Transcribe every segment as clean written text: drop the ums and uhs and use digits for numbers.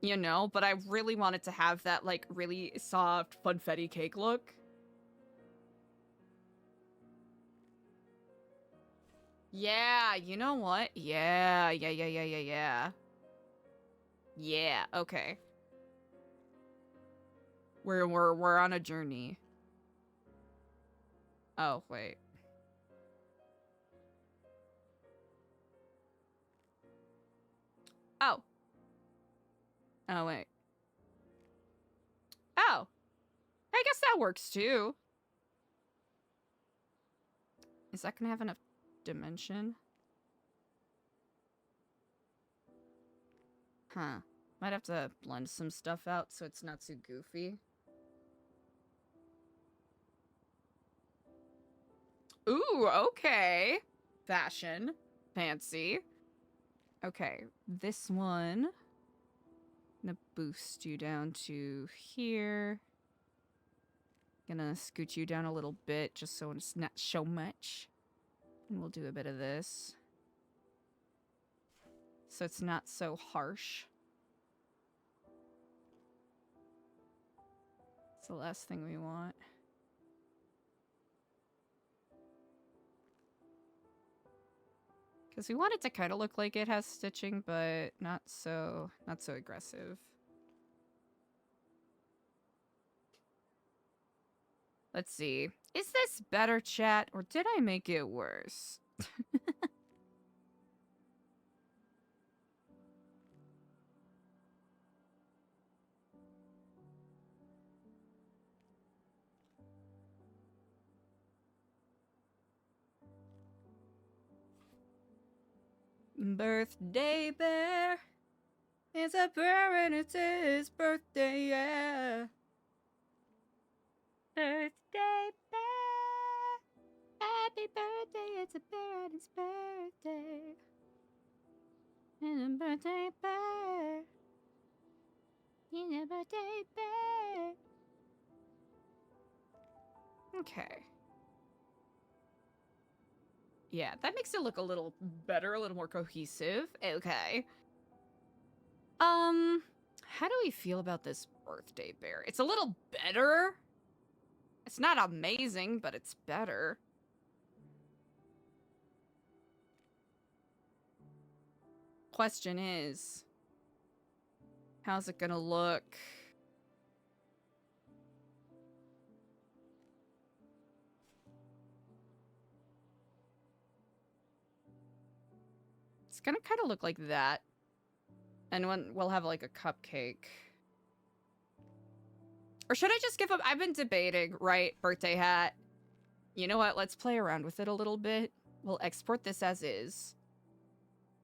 you know, but I really wanted to have that, like, really soft funfetti cake look. Yeah, you know what? Yeah. Yeah, okay. We're on a journey. Oh, wait. Oh. Oh, wait. Oh. I guess that works too. Is that gonna have enough dimension? Huh. Might have to blend some stuff out so it's not too goofy. Ooh, okay. Fashion. Fancy. Okay, this one. I'm gonna boost you down to here. Gonna scoot you down a little bit just so it's not so much. And we'll do a bit of this. So it's not so harsh. It's the last thing we want. Because we want it to kind of look like it has stitching, but not so aggressive. Let's see. Is this better, chat, or did I make it worse? Birthday bear. It's a bear and it's his birthday, yeah. Birthday bear. Happy birthday, it's a bear and it's birthday. It's a birthday bear. It's a birthday bear. Okay. Yeah, that makes it look a little better, a little more cohesive. Okay. How do we feel about this birthday bear? It's a little better. It's not amazing, but it's better. Question is, how's it gonna look? It's gonna kind of look like that. And when we'll have like a cupcake. Or should I just give him... I've been debating, right? Birthday hat. You know what? Let's play around with it a little bit. We'll export this as is.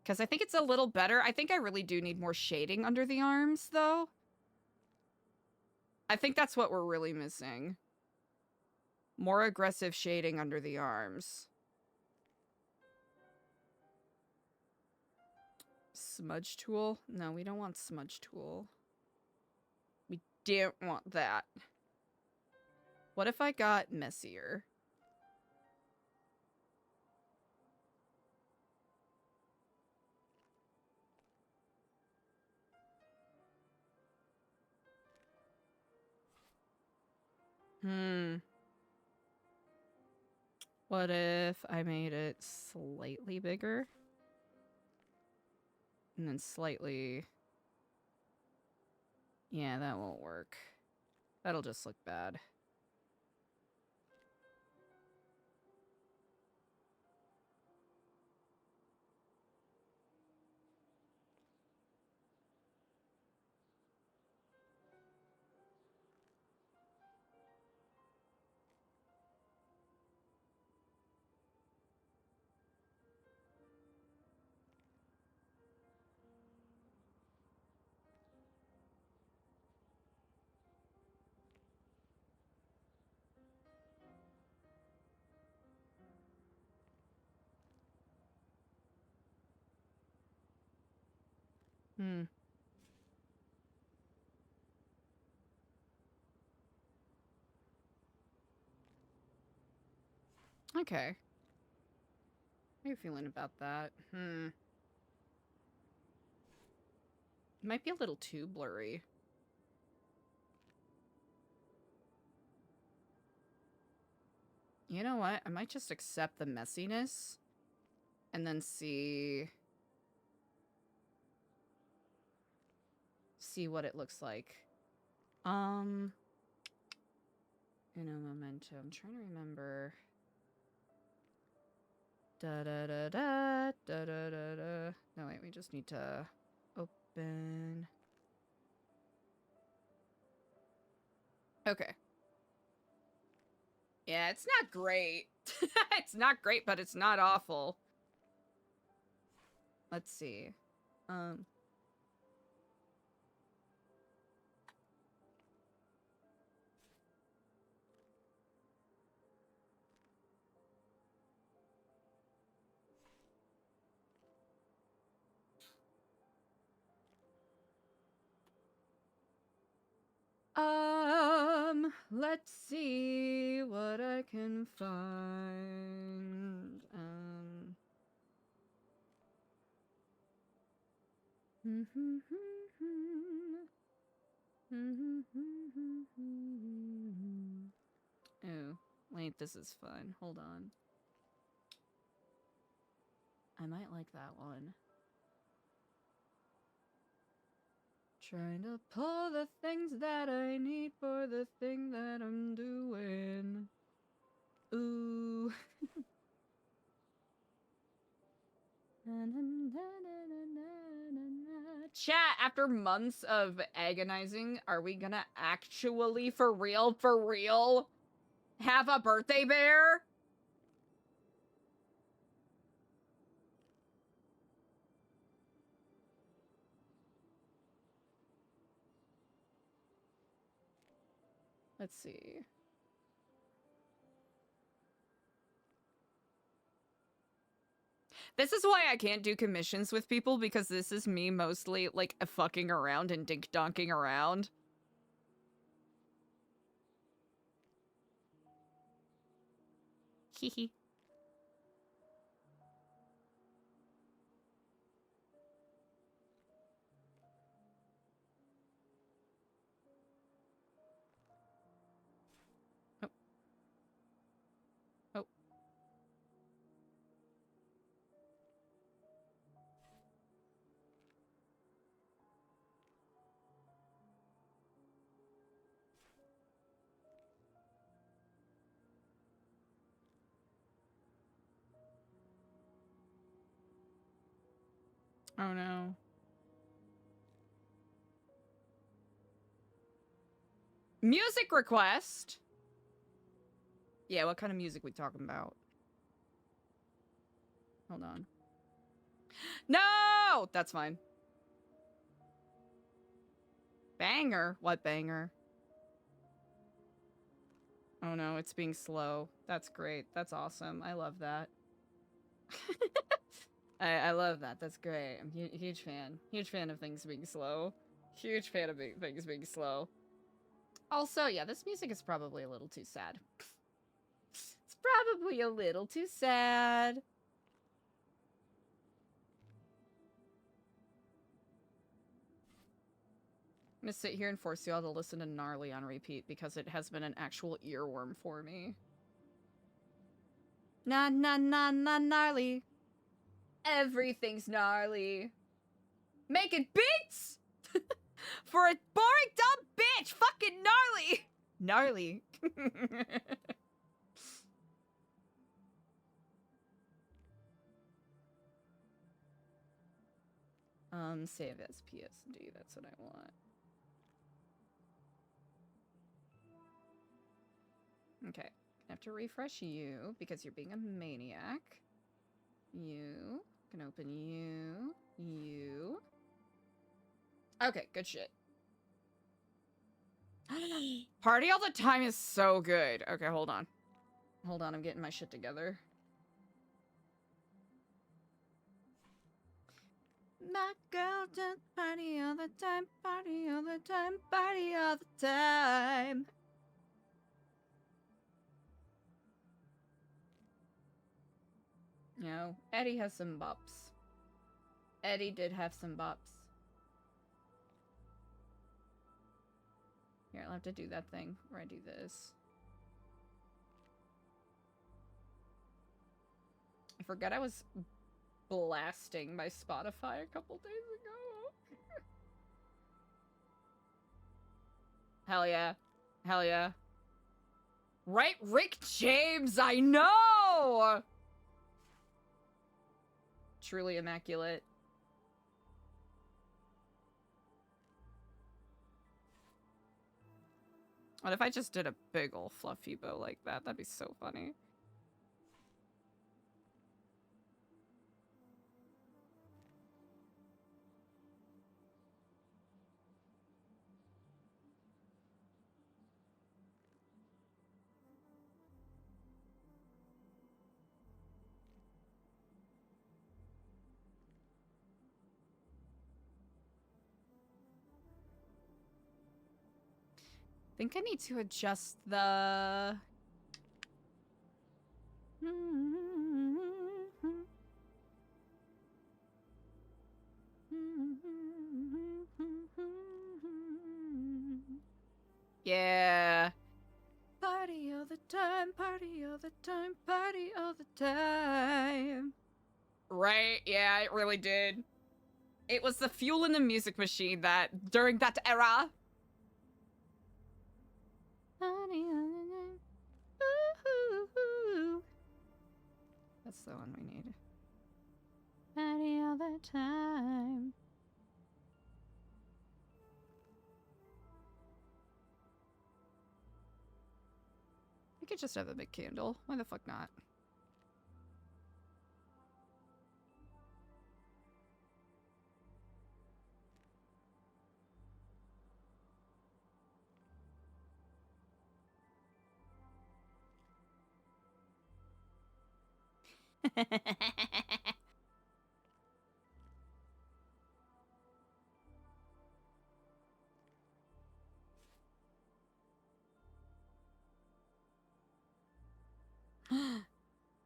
Because I think it's a little better. I think I really do need more shading under the arms, though. I think that's what we're really missing. More aggressive shading under the arms. Smudge tool? No, we don't want smudge tool. We don't want that. What if I got messier? What if I made it slightly bigger? And then slightly... Yeah, that won't work. That'll just look bad. Okay. How are you feeling about that? It might be a little too blurry. You know what? I might just accept the messiness and then see what it looks like. In a memento. I'm trying to remember. Da da da da da da da da. No, wait, we just need to open. Okay. Yeah, it's not great. It's not great, but it's not awful. Let's see. Let's see what I can find. Oh, wait, this is fun. Hold on. I might like that one. Trying to pull the things that I need for the thing that I'm doing. Ooh. Chat, after months of agonizing, are we gonna actually, for real, have a birthday bear? Let's see. This is why I can't do commissions with people, because this is me mostly, like, fucking around and dink-donking around. Hehe. Oh. Oh. Oh no. Music request? Yeah, what kind of music we talking about? Hold on. No! That's fine. Banger? What banger? Oh no, it's being slow. That's great. That's awesome. I love that. I love that. That's great. I'm a huge fan. Huge fan of things being slow. Huge fan of things being slow. Also, yeah, this music is probably a little too sad. It's probably a little too sad. I'm gonna sit here and force you all to listen to Gnarly on repeat because it has been an actual earworm for me. Na na na na gnarly. Everything's gnarly. Making beats for a boring dumb bitch. Fucking gnarly. Gnarly. Save as PSD. That's what I want. Okay. I have to refresh you because you're being a maniac. You. Can open you. You. Okay, good shit. Party all the time is so good. Okay, hold on. Hold on, I'm getting my shit together. My girl just party all the time, party all the time, party all the time. No, Eddie has some bops. Eddie did have some bops. have to do that thing where I do this. I forgot I was blasting my Spotify a couple days ago. Hell yeah. Hell yeah. Right, Rick James, I know! Truly immaculate. What if I just did a big ol' fluffy bow like that? That'd be so funny. I think I need to adjust the... Yeah. Party all the time, party all the time, party all the time. Right, yeah, it really did. It was the fuel in the music machine that, during that era... That's the one we need. Party all the time. We could just have a big candle. Why the fuck not?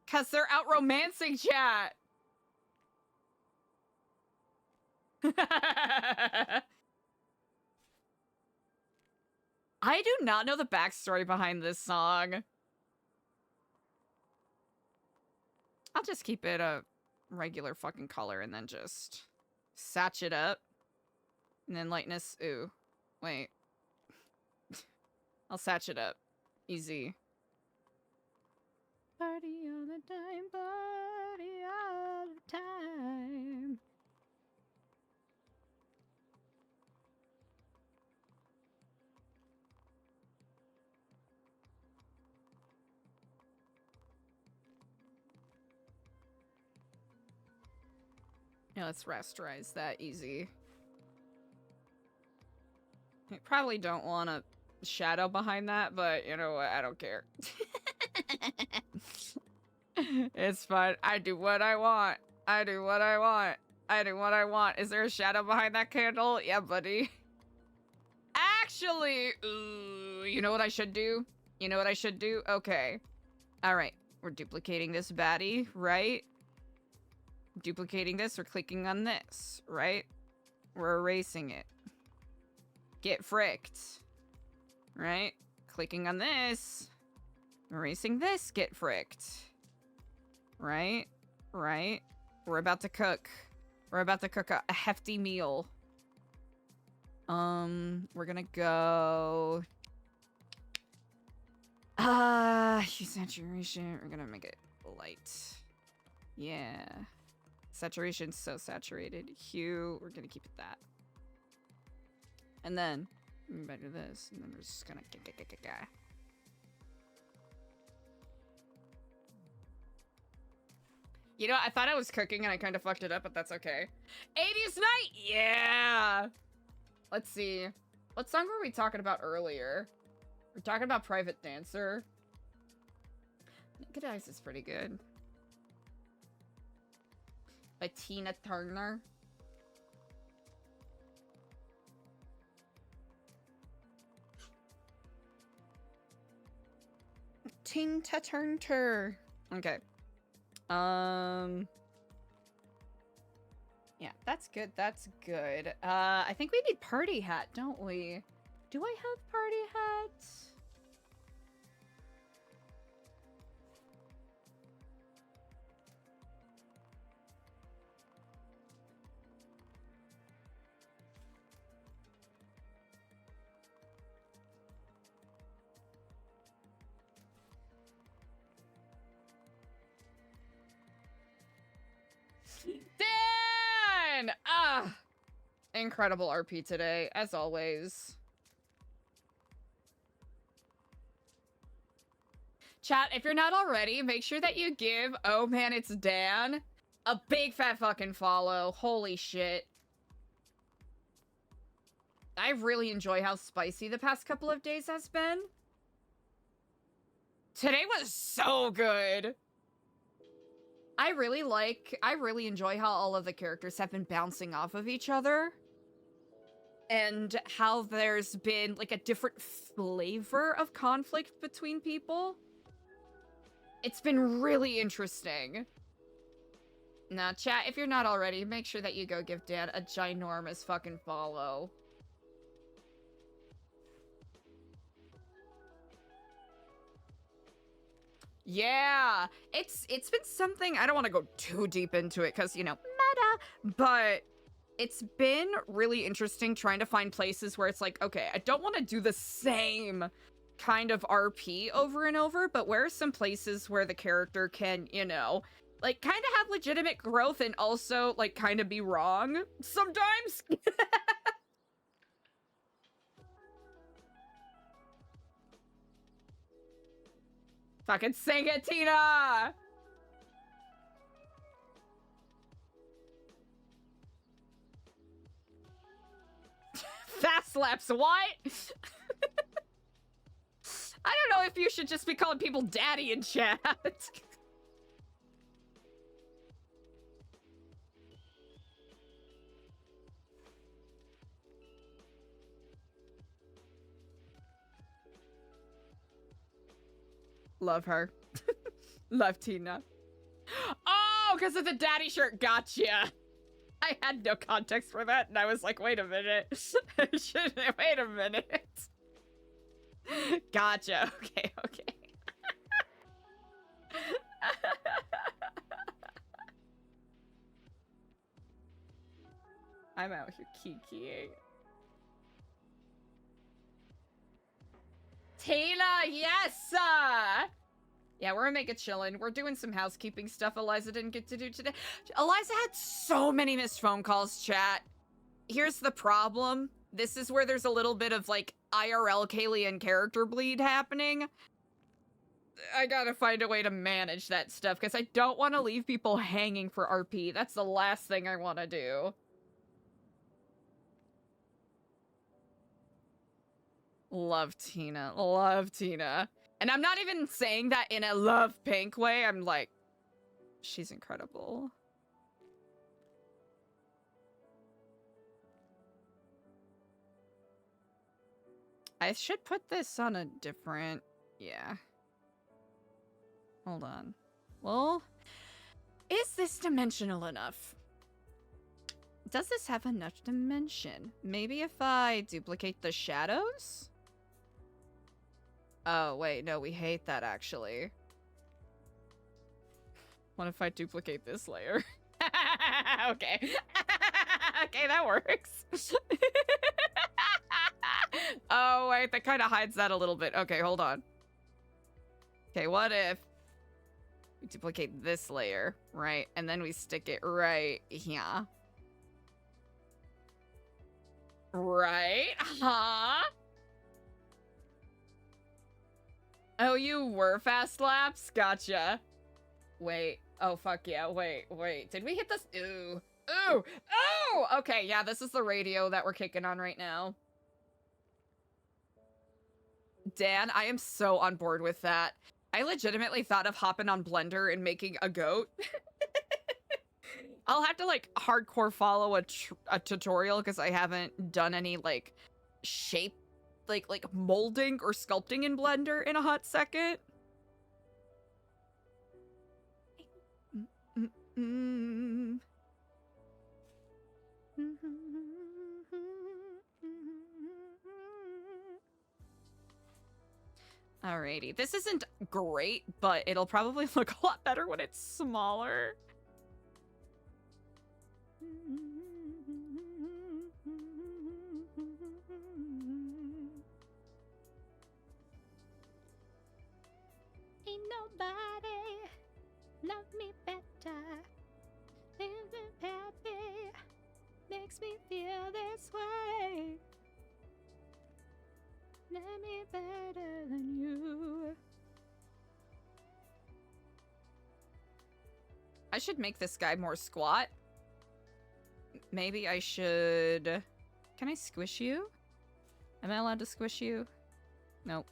Cause they're out romancing chat. I do not know the backstory behind this song. I'll just keep it a regular fucking color and then just satch it up. And then lightness. Ooh. Wait. I'll satch it up. Easy. Party all the time, party all the time. Yeah, let's rasterize that easy. I probably don't want a shadow behind that, but you know what? I don't care. It's fine. I do what I want. I do what I want. I do what I want. Is there a shadow behind that candle? Yeah, buddy. Actually, ooh, you know what I should do? You know what I should do? Okay. All right. We're duplicating this baddie, right? Duplicating this, we're clicking on this, right? We're erasing it. Get fricked. Right? Clicking on this. Erasing this, get fricked. Right? Right? We're about to cook. We're about to cook a hefty meal. We're gonna go... hue saturation. We're gonna make it light. Yeah. Saturation's so saturated. Hue, we're gonna keep it that. And then, back to this, and then we're just gonna You know, I thought I was cooking and I kind of fucked it up, but that's okay. 80s night, yeah! Let's see. What song were we talking about earlier? We're talking about Private Dancer. Naked Eyes is pretty good. By Tina Turner. Tina Turner. Okay. Yeah, that's good. That's good. I think we need Party Hat, don't we? Do I have party hats? Dan! Ah! Incredible RP today, as always. Chat, if you're not already, make sure that you give Oh Man It's Dan a big fat fucking follow. Holy shit. I really enjoy how spicy the past couple of days has been. Today was so good. I really enjoy how all of the characters have been bouncing off of each other. And how there's been, like, a different flavor of conflict between people. It's been really interesting. Now, chat, if you're not already, make sure that you go give Dan a ginormous fucking follow. Yeah, it's been something, I don't want to go too deep into it because, you know, meta, but it's been really interesting trying to find places where it's like, okay, I don't want to do the same kind of RP over and over, but where are some places where the character can, you know, like, kind of have legitimate growth and also, like, kind of be wrong sometimes? Fucking sing it, Tina! Fast slaps, what? I don't know if you should just be calling people daddy in chat. Love her. Love Tina. Oh, because of the daddy shirt. Gotcha. I had no context for that, and I was like, wait a minute. Wait a minute. Gotcha. Okay, okay. I'm out here kikiing. Tina, yes! Yeah, we're gonna make it chillin'. We're doing some housekeeping stuff Eliza didn't get to do today. Eliza had so many missed phone calls, chat. Here's the problem. This is where there's a little bit of, like, IRL Kaelea and character bleed happening. I gotta find a way to manage that stuff, because I don't want to leave people hanging for RP. That's the last thing I want to do. Love Tina. Love Tina. And I'm not even saying that in a love pink way. I'm like, she's incredible. I should put this on a different... Yeah. Hold on. Well, is this dimensional enough? Does this have enough dimension? Maybe if I duplicate the shadows? Oh, wait, no, we hate that, actually. What if I duplicate this layer? Okay. Okay, that works. Oh, wait, that kind of hides that a little bit. Okay, hold on. Okay, what if we duplicate this layer, right? And then we stick it right here. Right? Huh? Oh, you were fast laps? Gotcha. Wait. Oh, fuck yeah. Wait. Did we hit this? Ooh. Ooh. Oh! Okay, yeah, this is the radio that we're kicking on right now. Dan, I am so on board with that. I legitimately thought of hopping on Blender and making a goat. I'll have to, like, hardcore follow a tutorial because I haven't done any, like, shape, like molding or sculpting in Blender in a hot second. Alrighty. This isn't great, but it'll probably look a lot better when it's smaller. Ain't nobody love me better. Living happy makes me feel this way. Let me better than you. I should make this guy more squat. Maybe I should... Can I squish you? Am I allowed to squish you? Nope.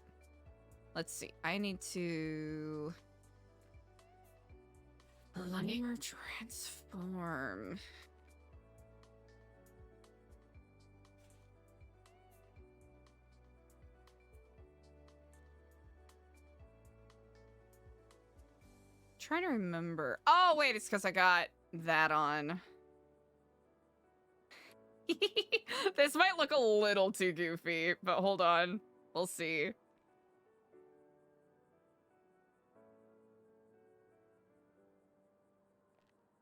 Let's see. I need to... Linear transform. Trying to remember. Oh, wait, it's because I got that on. This might look a little too goofy, but hold on. We'll see.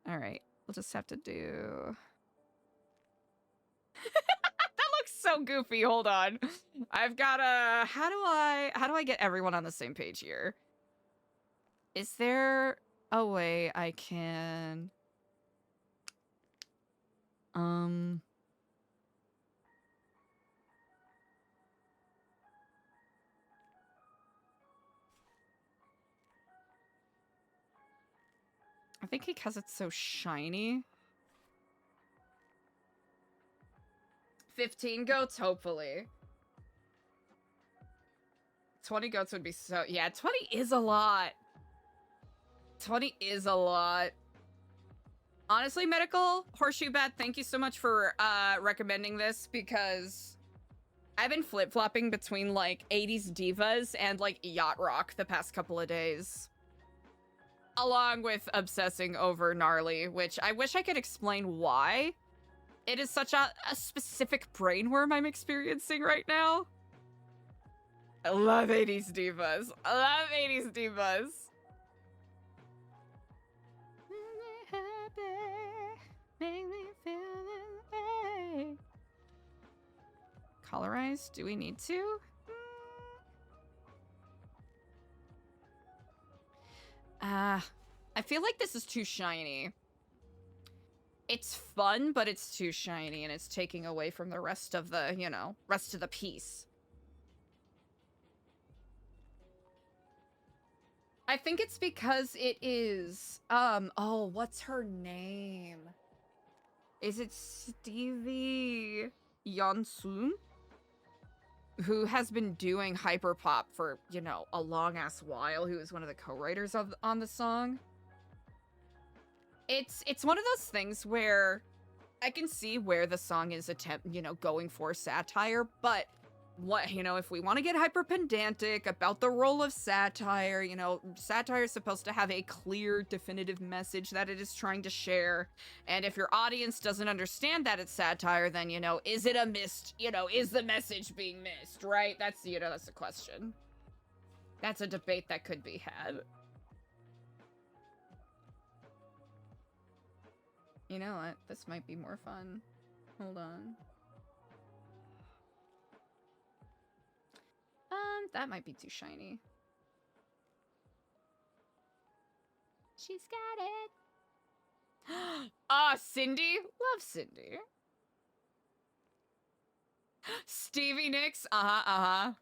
All right, we'll just have to do... That looks so goofy. Hold on. I've got a... How do I get everyone on the same page here? Is there a way I can... I think because it's so shiny. 15 goats, hopefully. 20 goats would be so... Yeah, 20 is a lot. 20 is a lot. Honestly, Medical Horseshoe Bat, thank you so much for recommending this, because I've been flip-flopping between, like, 80s divas and, like, yacht rock the past couple of days. Along with obsessing over gnarly, which I wish I could explain why. It is such a specific brainworm I'm experiencing right now. I love 80s divas. I love 80s divas. Make me feel this way. Colorize? Do we need to? I feel like this is too shiny. It's fun, but it's too shiny, and it's taking away from the rest of the, you know, rest of the piece. I think it's because it is, oh, what's her name? Is it Stevie Yeonsoon? Who has been doing hyperpop for, you know, a long-ass while, who is one of the co-writers on the song. It's one of those things where I can see where the song is going for satire, but what, you know, if we want to get hyper pedantic about the role of satire, you know, satire is supposed to have a clear, definitive message that it is trying to share. And if your audience doesn't understand that it's satire, then, you know, is it a missed, you know, is the message being missed, right? That's, you know, that's a question. That's a debate that could be had. You know what? This might be more fun. Hold on. That might be too shiny. She's got it. Ah, Cindy? Love Cindy. Stevie Nicks? Uh-huh.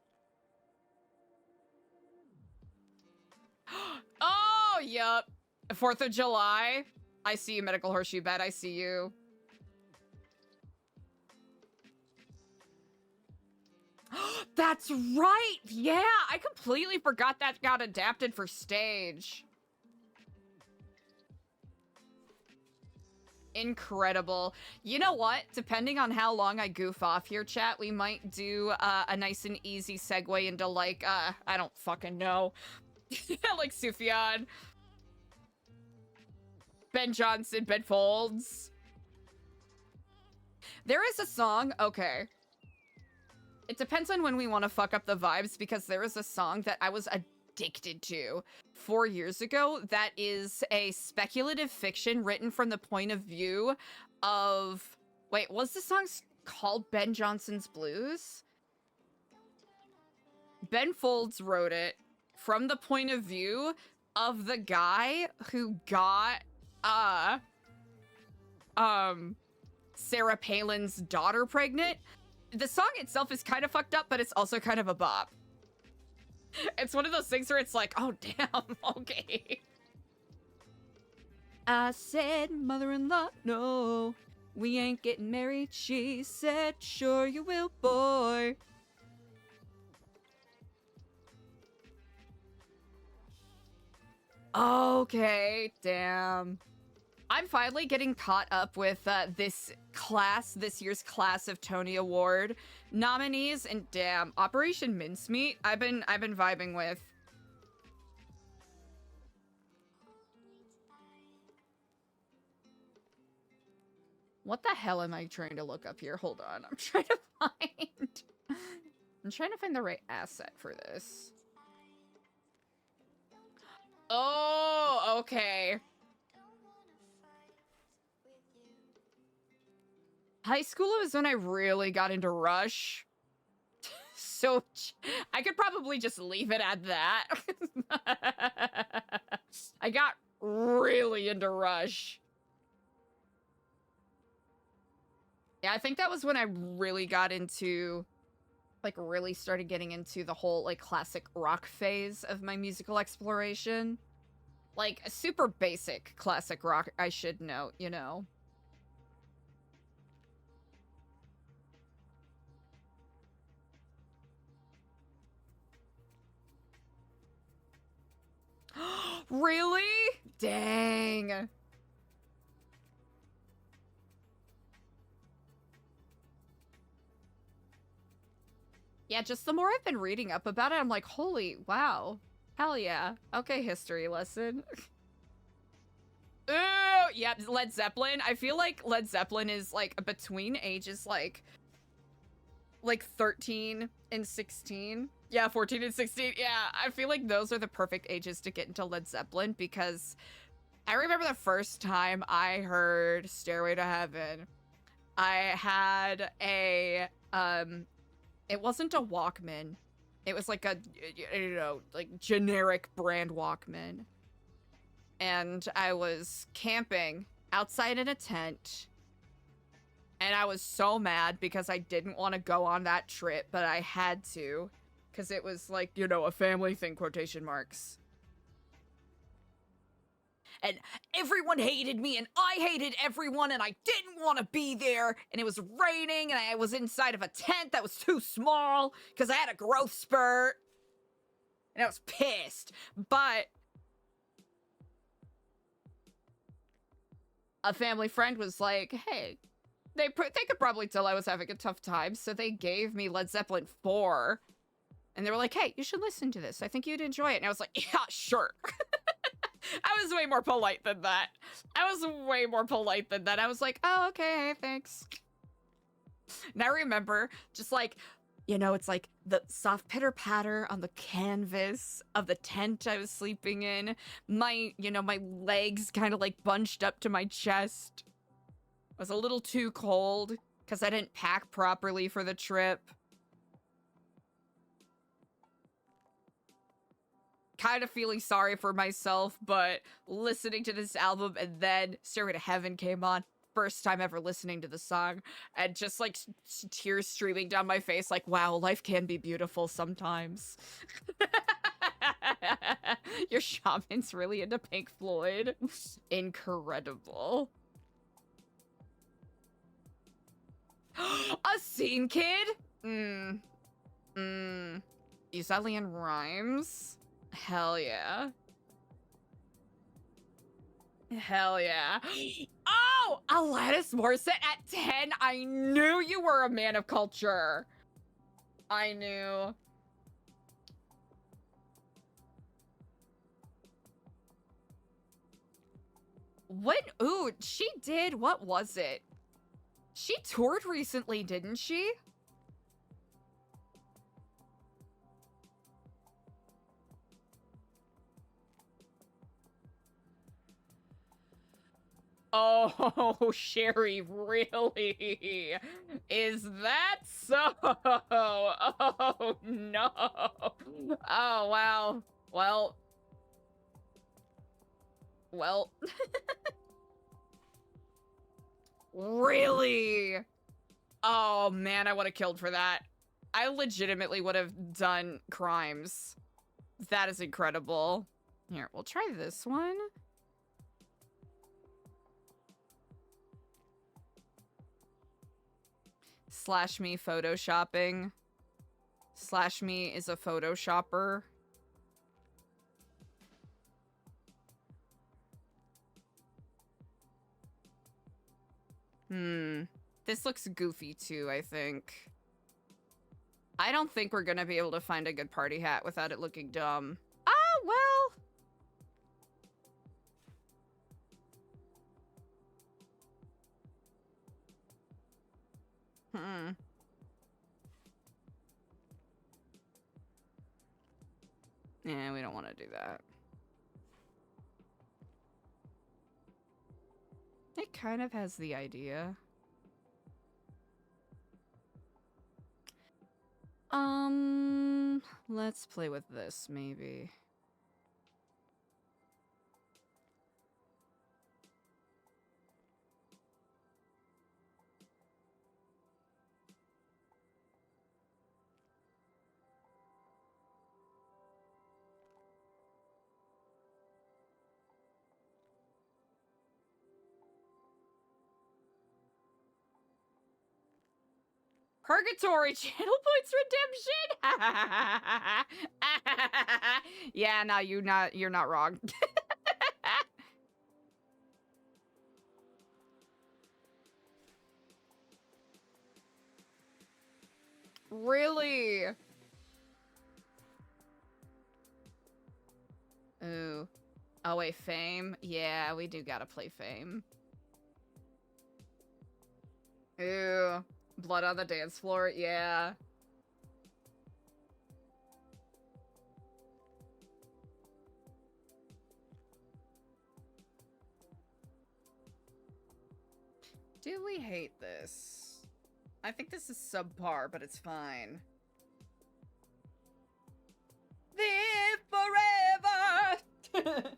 Oh, yup. 4th of July. I see you, Medical Horseshoe Bat. I see you. That's right! Yeah! I completely forgot that got adapted for stage. Incredible. You know what? Depending on how long I goof off here, chat, we might do a nice and easy segue into, like, I don't fucking know. Like Sufjan. Ben Johnson, Ben Folds. There is a song, okay. It depends on when we want to fuck up the vibes, because there was a song that I was addicted to 4 years ago that is a speculative fiction written from the point of view of... Wait, was the song called Ben Johnson's Blues? Ben Folds wrote it from the point of view of the guy who got Sarah Palin's daughter pregnant. The song itself is kind of fucked up, but it's also kind of a bop. It's one of those things where it's like, oh damn, okay. I said, mother-in-law, no, we ain't getting married. She said, sure you will, boy. Okay, damn. I'm finally getting caught up with this year's class of Tony Award nominees, and damn, Operation Mincemeat, I've been vibing with. What the hell am I trying to look up here? Hold on, I'm trying to find the right asset for this. Oh, okay. High school was when I really got into Rush. So I could probably just leave it at that. I got really into Rush. Yeah, I think that was when I really got into, like, really started getting into the whole, like, classic rock phase of my musical exploration. Like, a super basic classic rock, I should note, you know. Really? Dang. Yeah, just the more I've been reading up about it, I'm like, holy, wow. Hell yeah. Okay, history lesson. Ooh, yeah, Led Zeppelin. I feel like Led Zeppelin is, like, between ages, like 13 and 16. Yeah, 14 and 16. Yeah, I feel like those are the perfect ages to get into Led Zeppelin, because I remember the first time I heard Stairway to Heaven, I had a, it wasn't a Walkman. It was like a, you know, like generic brand Walkman. And I was camping outside in a tent. And I was so mad because I didn't want to go on that trip, but I had to. Because it was like, you know, a family thing, quotation marks. And everyone hated me, and I hated everyone, and I didn't want to be there. And it was raining, and I was inside of a tent that was too small because I had a growth spurt. And I was pissed. But a family friend was like, hey, they could probably tell I was having a tough time, so they gave me Led Zeppelin 4. And they were like, hey, you should listen to this. I think you'd enjoy it. And I was like, yeah, sure. I was way more polite than that. I was like, oh, okay, thanks. And I remember just like, you know, it's like the soft pitter patter on the canvas of the tent I was sleeping in. My, you know, my legs kind of like bunched up to my chest. It was a little too cold because I didn't pack properly for the trip. Kind of feeling sorry for myself, but listening to this album, and then Stairway to Heaven came on. First time ever listening to the song, and just like tears streaming down my face, like, wow, life can be beautiful sometimes. Your shaman's really into Pink Floyd. Incredible. A scene kid? Isalian Rhymes? Hell yeah. Hell yeah. Oh! Alanis Morissette at 10? I knew you were a man of culture. I knew. What? Ooh, she did. What was it? She toured recently, didn't she? Oh, Sherry, really? Is that so? Oh, no. Oh, wow. Well. Well. Really? Oh, man, I would have killed for that. I legitimately would have done crimes. That is incredible. Here, we'll try this one. Slash me photoshopping. Slash me is a photoshopper. This looks goofy too, I think. I don't think we're gonna be able to find a good party hat without it looking dumb. Ah, well. Yeah, we don't want to do that. It kind of has the idea. Let's play with this, maybe. Purgatory channel points redemption. Yeah, no, you're not wrong. Really? Ooh. Oh wait, Fame? Yeah, we do gotta play Fame. Ooh. Blood on the dance floor? Yeah. Do we hate this? I think this is subpar, but it's fine. Live forever! Die!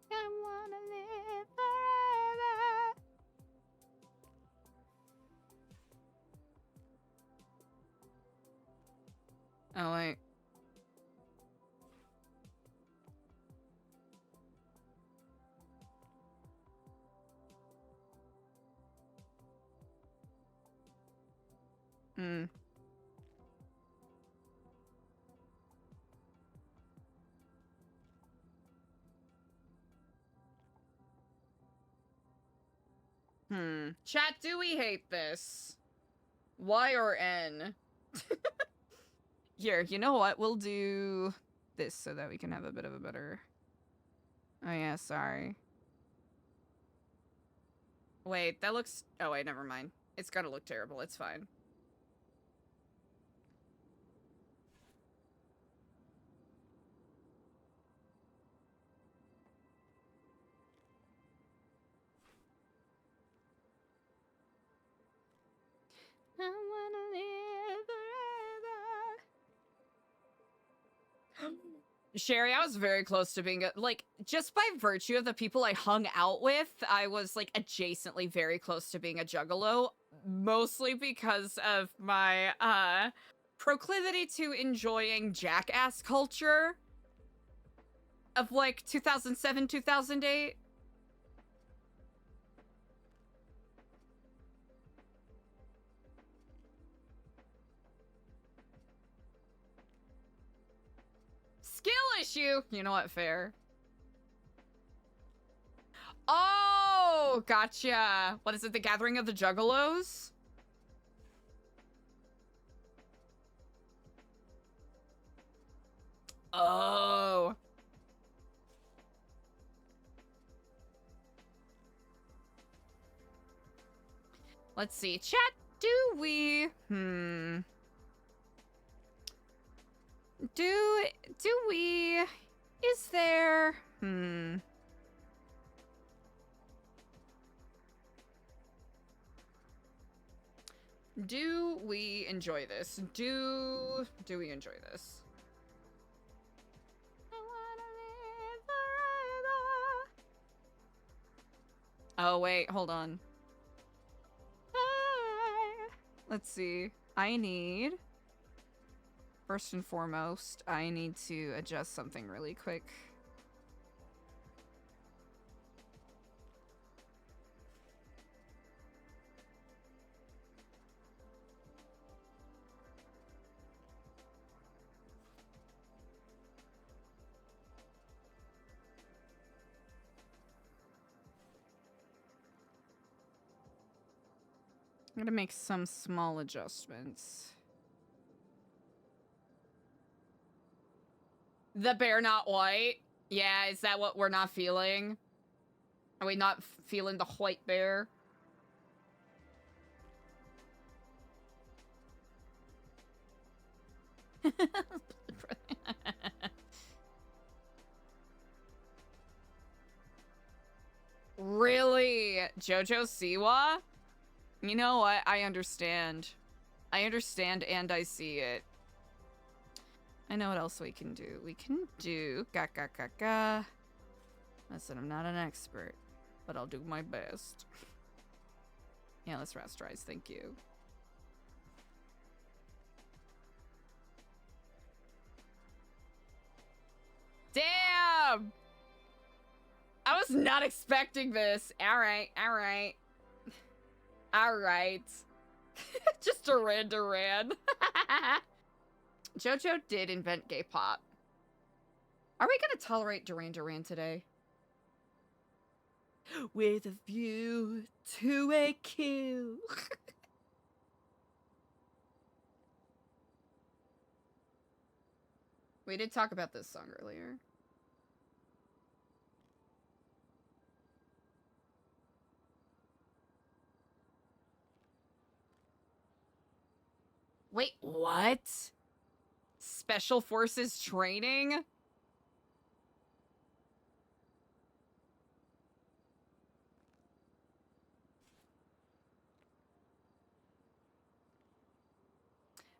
I wanna live forever. Oh, wait. Chat, do we hate this? Y or N? Here, you know what? We'll do this so that we can have a bit of a better... Oh yeah, sorry. Wait, that looks... Oh wait, never mind. It's gotta look terrible. It's fine. I wanna live forever. Sherry, I was very close to being like, just by virtue of the people I hung out with, I was like adjacently very close to being a juggalo, mostly because of my proclivity to enjoying jackass culture of like 2007, 2008. Skill issue. You know what? Fair. Oh, gotcha. What is it? The Gathering of the Juggalos? Oh. Let's see. Chat, Do we? Do we? Is there? Do we enjoy this? Do we enjoy this? I wanna live forever. Oh, wait, hold on. Let's see. First and foremost, I need to adjust something really quick. I'm gonna make some small adjustments. The bear not white? Yeah, is that what we're not feeling? Are we not feeling the white bear? Really? Jojo Siwa? You know what? I understand. I understand and I see it. I know what else we can do. We can do ga. Listen, I'm not an expert, but I'll do my best. Yeah, let's rasterize. Thank you. Damn! I was not expecting this. Alright. Alright. Just Duran. Jojo did invent gay pop. Are we gonna tolerate Duran today? With a view to a kill. We did talk about this song earlier. Wait, what? Special Forces training?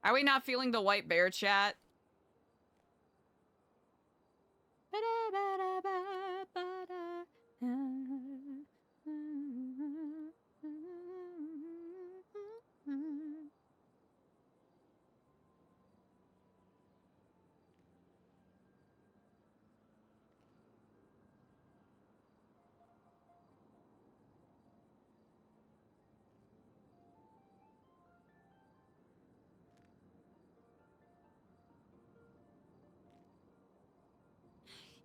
Are we not feeling the white bear chat?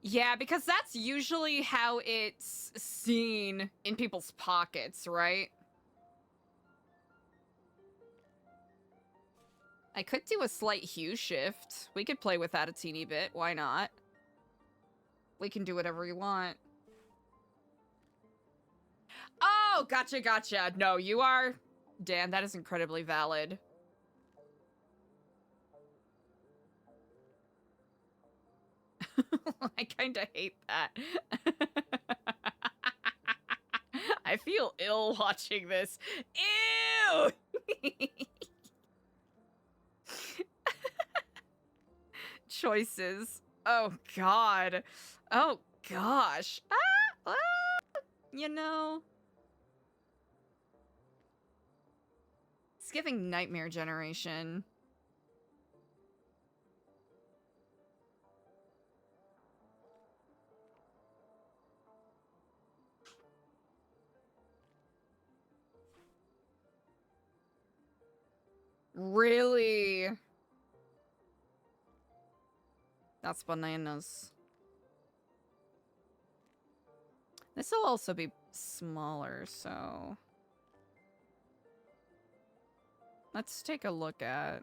Yeah, because that's usually how it's seen in people's pockets, right? I could do a slight hue shift. We could play with that a teeny bit. Why not? We can do whatever we want. Oh, gotcha. No, you are... Dan, that is incredibly valid. I kind of hate that. I feel ill watching this. Ew! Choices. Oh, God. Oh, gosh. You know... It's giving Nightmare Generation. Really? That's bananas. This will also be smaller, so... Let's take a look at...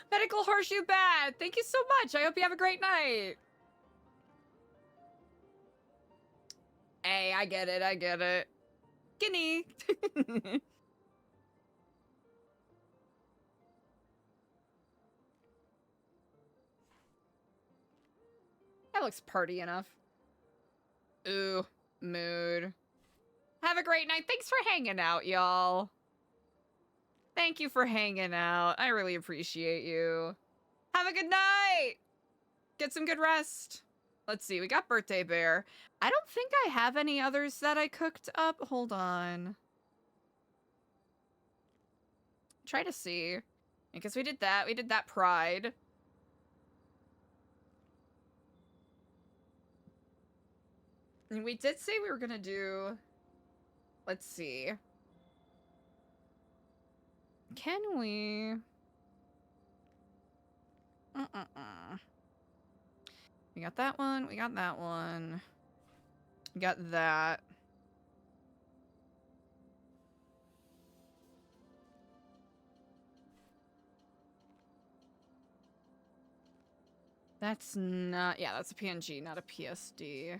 Medical horseshoe bad. Thank you so much. I hope you have a great night. Hey, I get it. I get it. Guinea. That looks party enough. Ooh, mood. Have a great night. Thanks for hanging out, y'all. Thank you for hanging out. I really appreciate you. Have a good night. Get some good rest. Let's see. We got Birthday Bear. I don't think I have any others that I cooked up. Hold on. Try to see. Because we did that. We did that Pride. And we did say we were going to do... Let's see. Can we... We got that one. We got that one. We got that. That's not... Yeah, that's a PNG, not a PSD.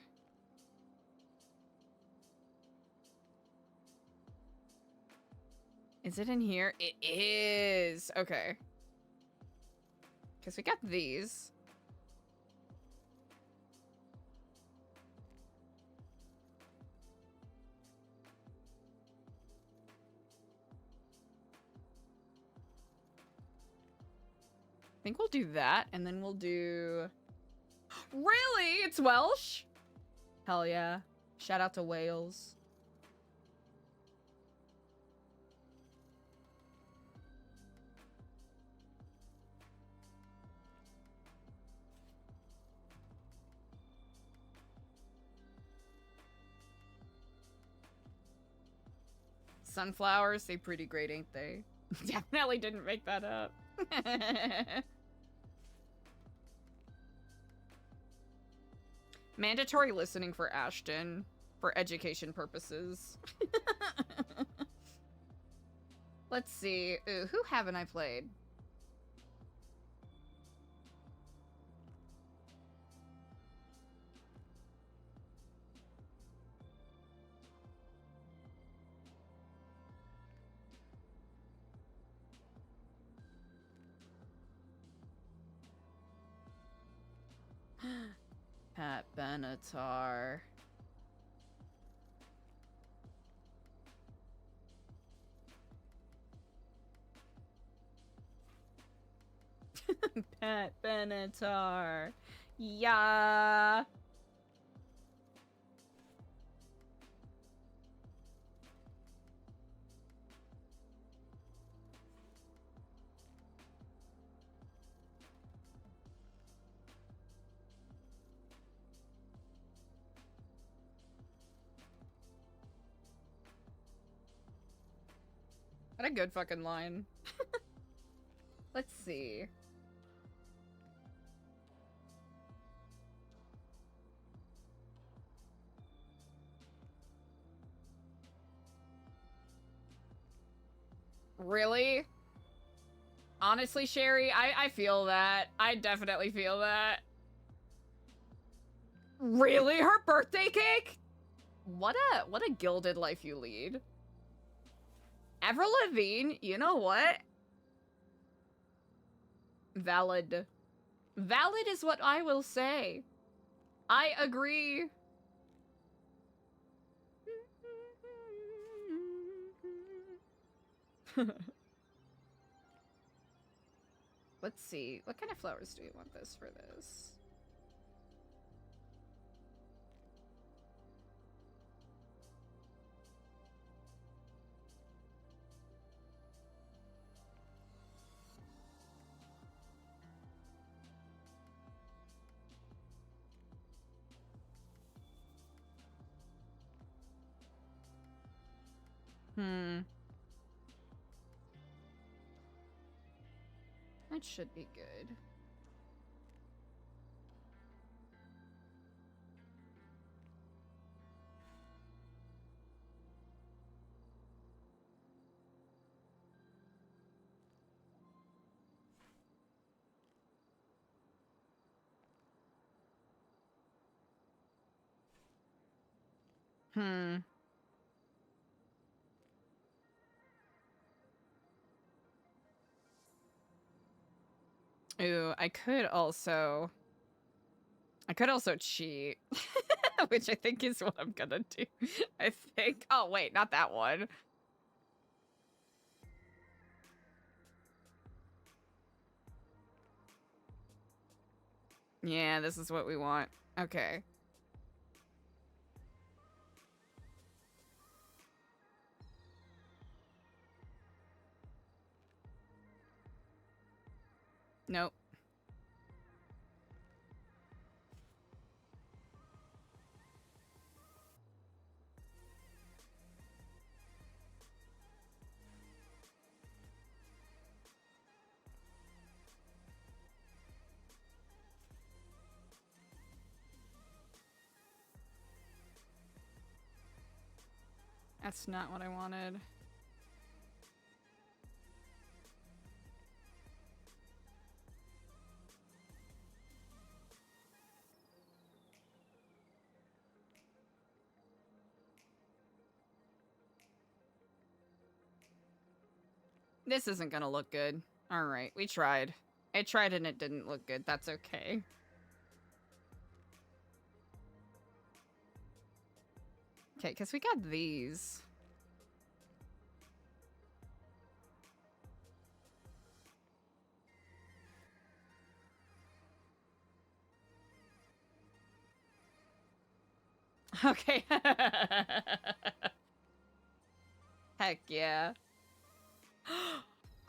Is it in here? It is. Okay. Because we got these. I think we'll do that, and then we'll do... Really? It's Welsh? Hell yeah. Shout out to Wales. Sunflowers, they pretty great, ain't they? Definitely didn't make that up. Mandatory listening for Ashton for education purposes. Let's see. Ooh, who haven't I played? Pat Benatar. Pat Benatar. Yeah. What a good fucking line. Let's see. Really? Honestly, Sherry, I feel that. I definitely feel that. Really? Her birthday cake? What a gilded life you lead. Avril Lavigne, you know what? Valid. Valid is what I will say. I agree. Let's see. What kind of flowers do we want this for this? That should be good. Hmm. Ooh, I could also cheat. Which I think is what I'm gonna do. I think. Oh, wait, not that one. Yeah, this is what we want. Okay. Nope. That's not what I wanted. This isn't gonna look good. Alright, we tried. I tried and it didn't look good. That's okay. Okay, because we got these. Okay. Heck yeah.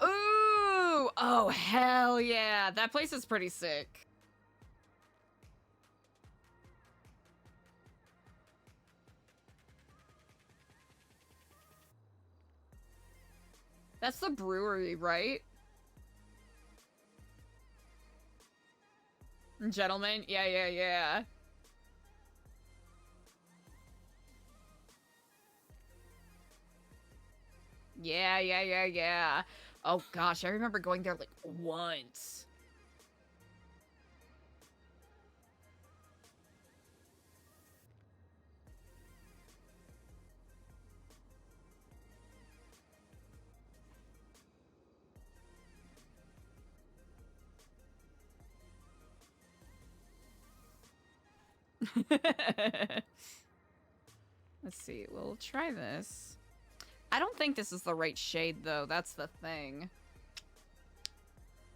Ooh! Oh, hell yeah. That place is pretty sick. That's the brewery, right? Gentlemen? Yeah, yeah, yeah. Yeah, yeah, yeah, yeah. Oh gosh, I remember going there like once. Let's see, we'll try this. I don't think this is the right shade though, that's the thing.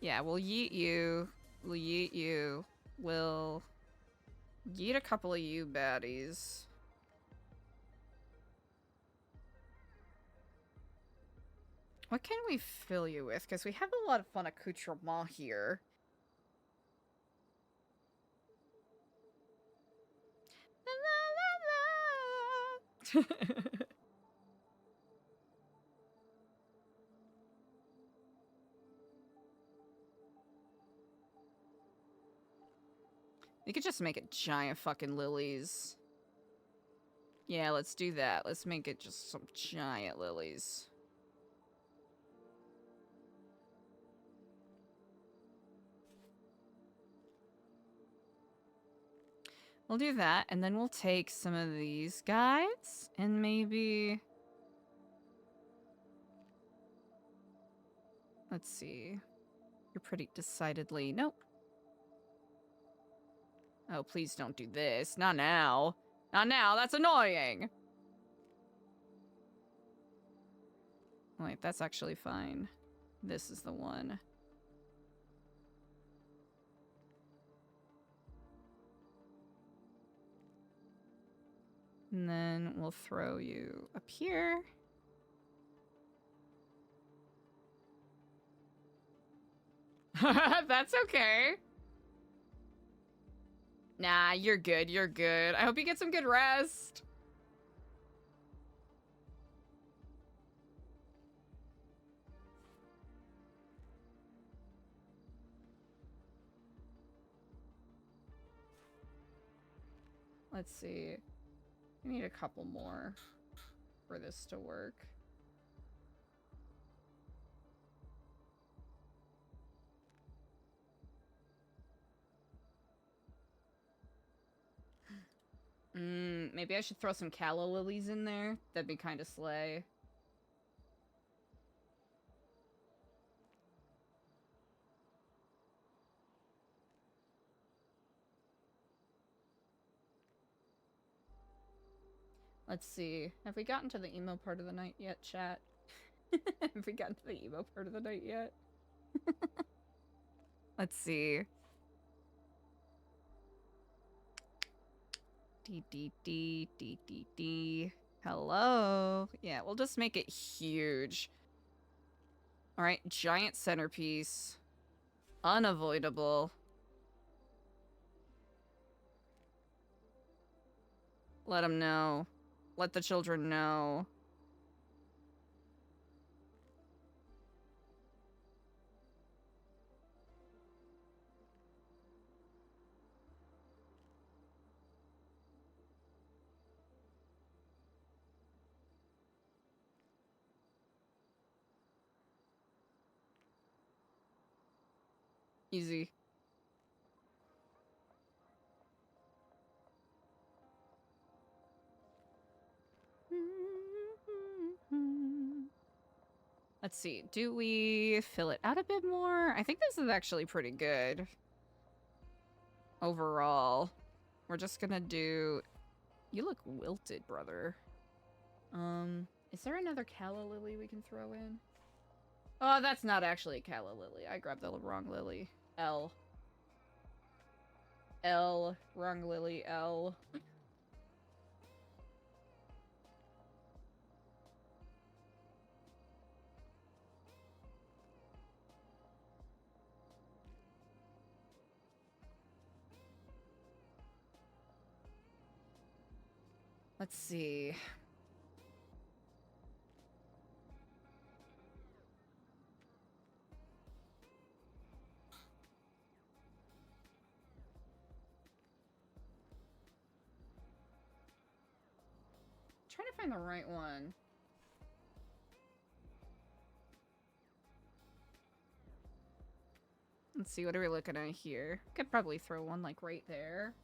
Yeah, we'll yeet you. We'll yeet you. We'll yeet a couple of you baddies. What can we fill you with? Because we have a lot of fun accoutrement here. La, la, la. We could just make it giant fucking lilies. Yeah, let's do that. Let's make it just some giant lilies. We'll do that, and then we'll take some of these guys, and maybe... Let's see. You're pretty decidedly... Nope. Oh, please don't do this. Not now. Not now, that's annoying! Wait, that's actually fine. This is the one. And then we'll throw you up here. That's okay. Nah, you're good, you're good. I hope you get some good rest. Let's see. We need a couple more for this to work. Maybe I should throw some calla lilies in there. That'd be kind of slay. Let's see. Have we gotten to the emo part of the night yet, chat? Have we gotten to the emo part of the night yet? Let's see. D. Hello. Yeah, we'll just make it huge. All right, giant centerpiece. Unavoidable. Let them know. Let the children know. Easy. Let's see. Do we fill it out a bit more? I think this is actually pretty good. Overall. We're just gonna do... You look wilted, brother. Is there another calla lily we can throw in? Oh, that's not actually a calla lily. I grabbed the wrong lily. L. Wrong lily, L. Let's see. Trying to find the right one. Let's see, what are we looking at here? Could probably throw one like right there.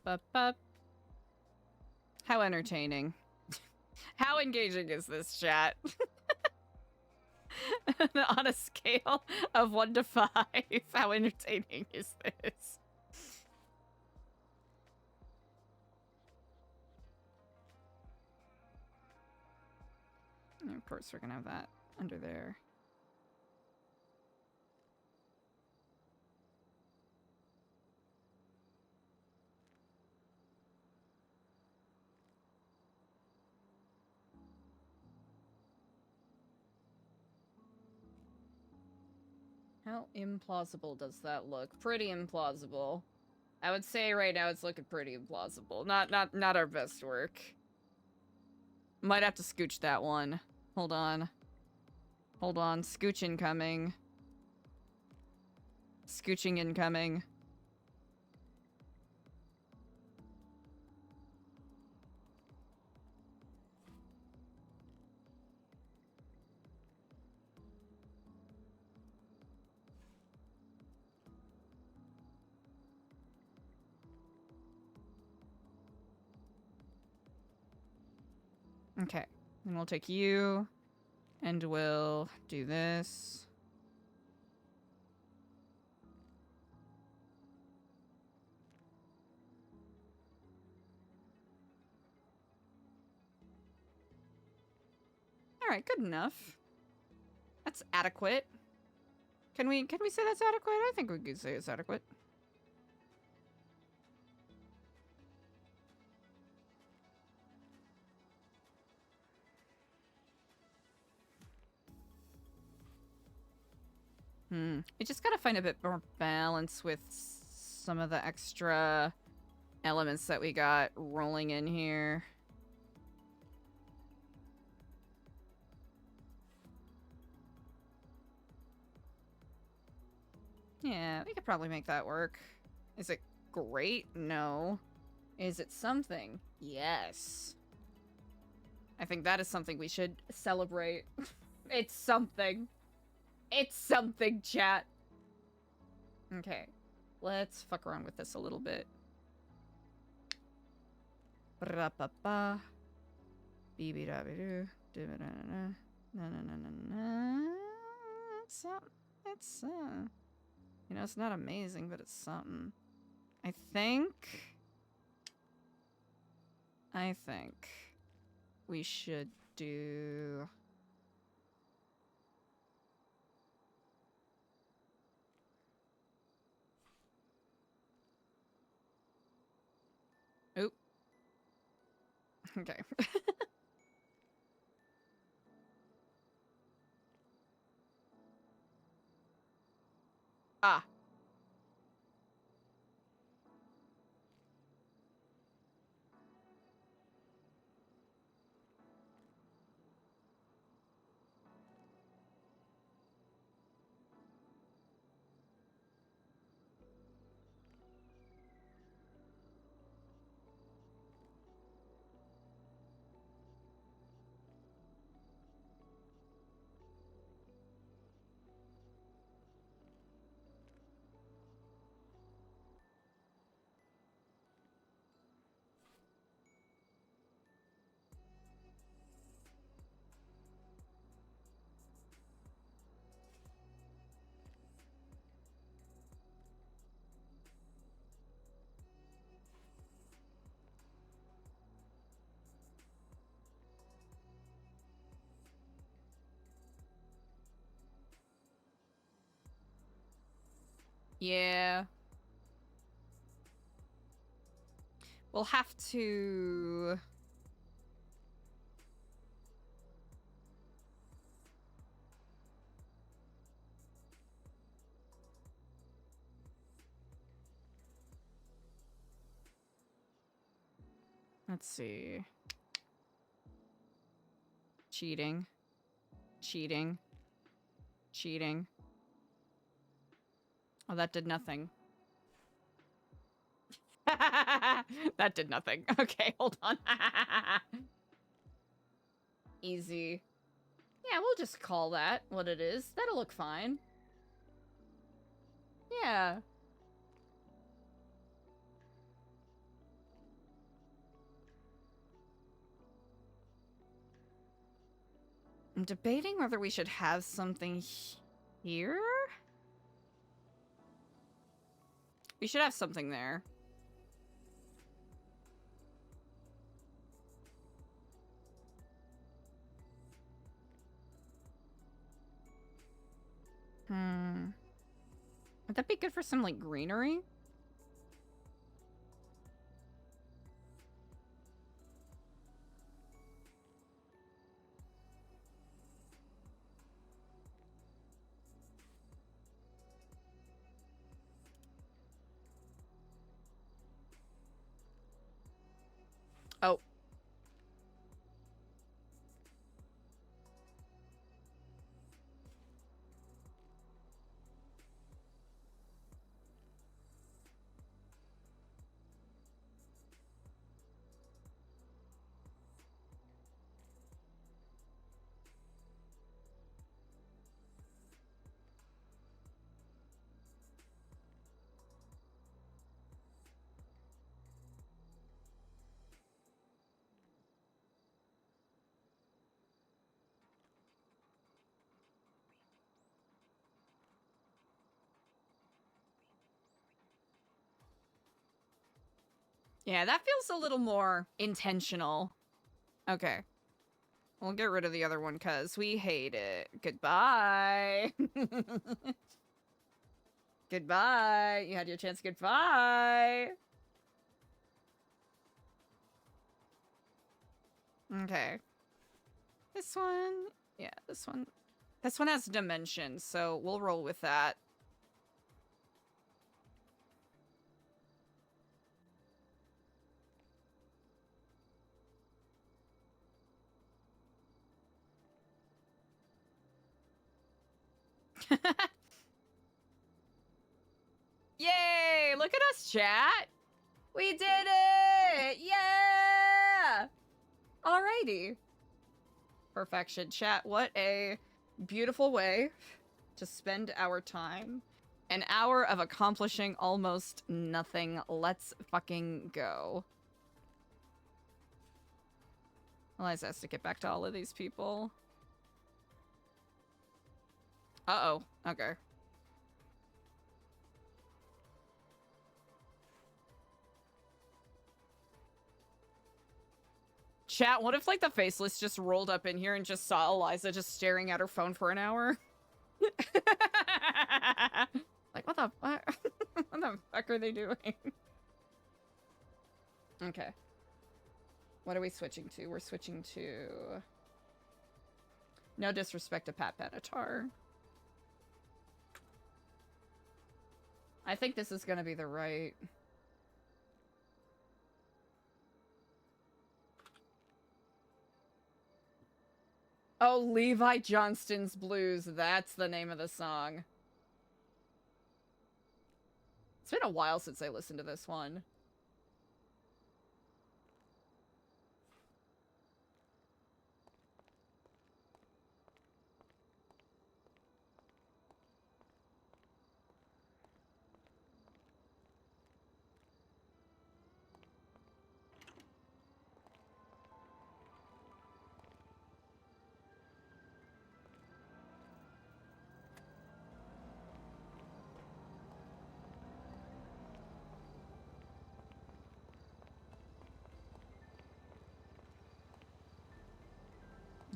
Bup. How entertaining. How engaging is this chat? On a scale of 1 to 5, how entertaining is this? And of course, we're gonna have that under there. How implausible does that look? Pretty implausible. I would say right now it's looking pretty implausible. Not our best work. Might have to scooch that one. Hold on. Hold on. Scooch incoming. Scooching incoming. Okay. Then we'll take you. And we'll do this. Alright, good enough. That's adequate. Can we say that's adequate? I think we could say it's adequate. We just gotta find a bit more balance with some of the extra elements that we got rolling in here. Yeah, we could probably make that work. Is it great? No. Is it something? Yes. I think that is something we should celebrate. It's something. It's something, chat. Okay. Let's fuck around with this a little bit. Ba-ba-ba. Beebe-da-be-doo. Da-ba-da-da-da. Na-na-na-na-na. It's you know, it's not amazing, but it's something. I think we should do... Oop. Okay. Ah. Yeah. We'll have to... Let's see. Cheating. Cheating. Cheating. Oh, that did nothing. That did nothing. Okay, hold on. Easy. Yeah, we'll just call that what it is. That'll look fine. Yeah. I'm debating whether we should have something here. We should have something there. Would that be good for some, like, greenery? Oh. Yeah, that feels a little more intentional. Okay. We'll get rid of the other one because we hate it. Goodbye. Goodbye. You had your chance. Goodbye. Okay. This one. Yeah, this one. This one has dimensions, so we'll roll with that. Yay! Look at us, chat! We did it! Yeah! Alrighty. Perfection, chat. What a beautiful way to spend our time. An hour of accomplishing almost nothing. Let's fucking go. Eliza has to get back to all of these people. Uh-oh. Okay. Chat, what if, like, the faceless just rolled up in here and just saw Eliza just staring at her phone for an hour? Like, what the fuck? What the fuck are they doing? Okay. What are we switching to? We're switching to... No disrespect to Pat Benatar. I think this is gonna be the right... Oh, Levi Johnston's Blues. That's the name of the song. It's been a while since I listened to this one.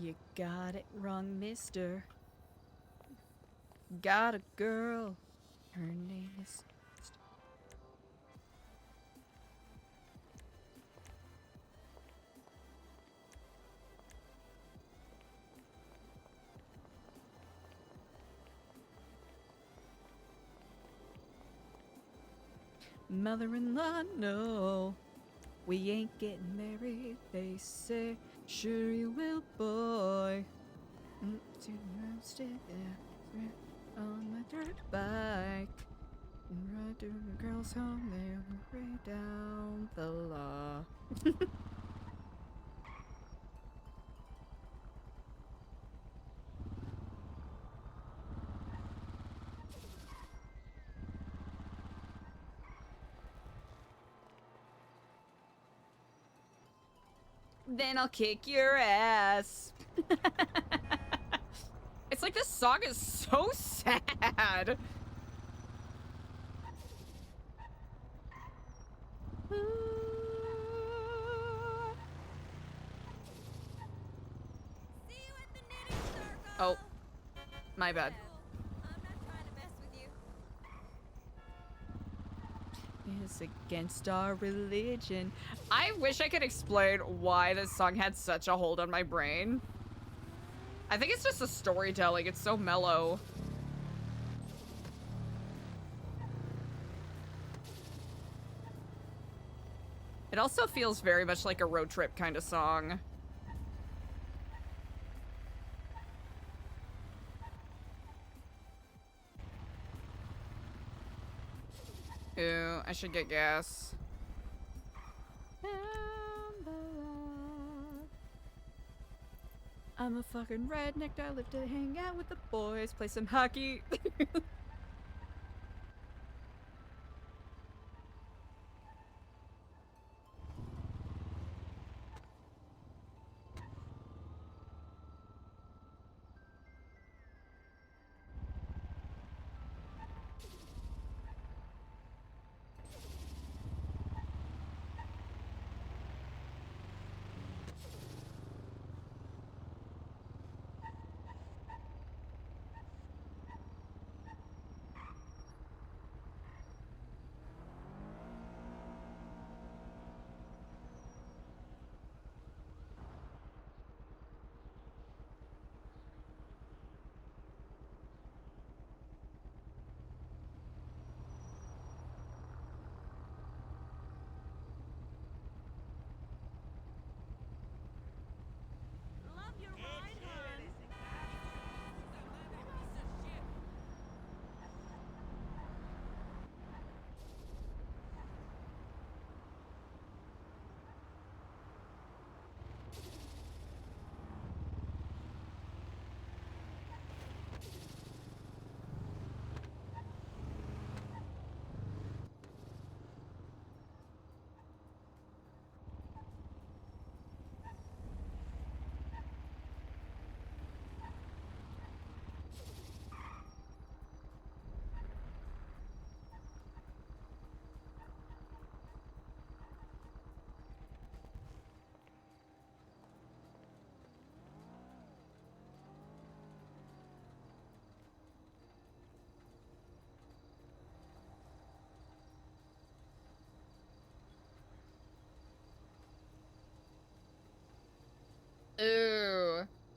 You got it wrong, mister. Got a girl. Her name is... Mother-in-law, no. We ain't getting married, they say. Sure you will, boy. To roasted on my dirt bike. Ride to the girls' home, they lay down the law. Then I'll kick your ass. It's like this song is so sad. Oh, my bad. It's against our religion. I wish I could explain why this song had such a hold on my brain. I think it's just the storytelling. It's so mellow. It also feels very much like a road trip kind of song. Ooh, I should get gas. I'm a fucking redneck. I live to hang out with the boys, play some hockey.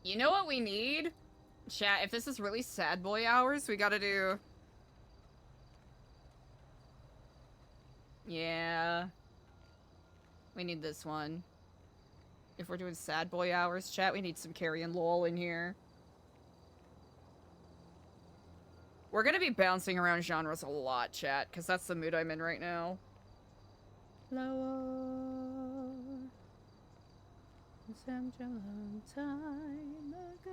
You know what we need? Chat, if this is really sad boy hours, we gotta do... Yeah. We need this one. If we're doing sad boy hours, chat, we need some Carrie and Lowell in here. We're gonna be bouncing around genres a lot, chat, because that's the mood I'm in right now. Lowell, such a long time ago.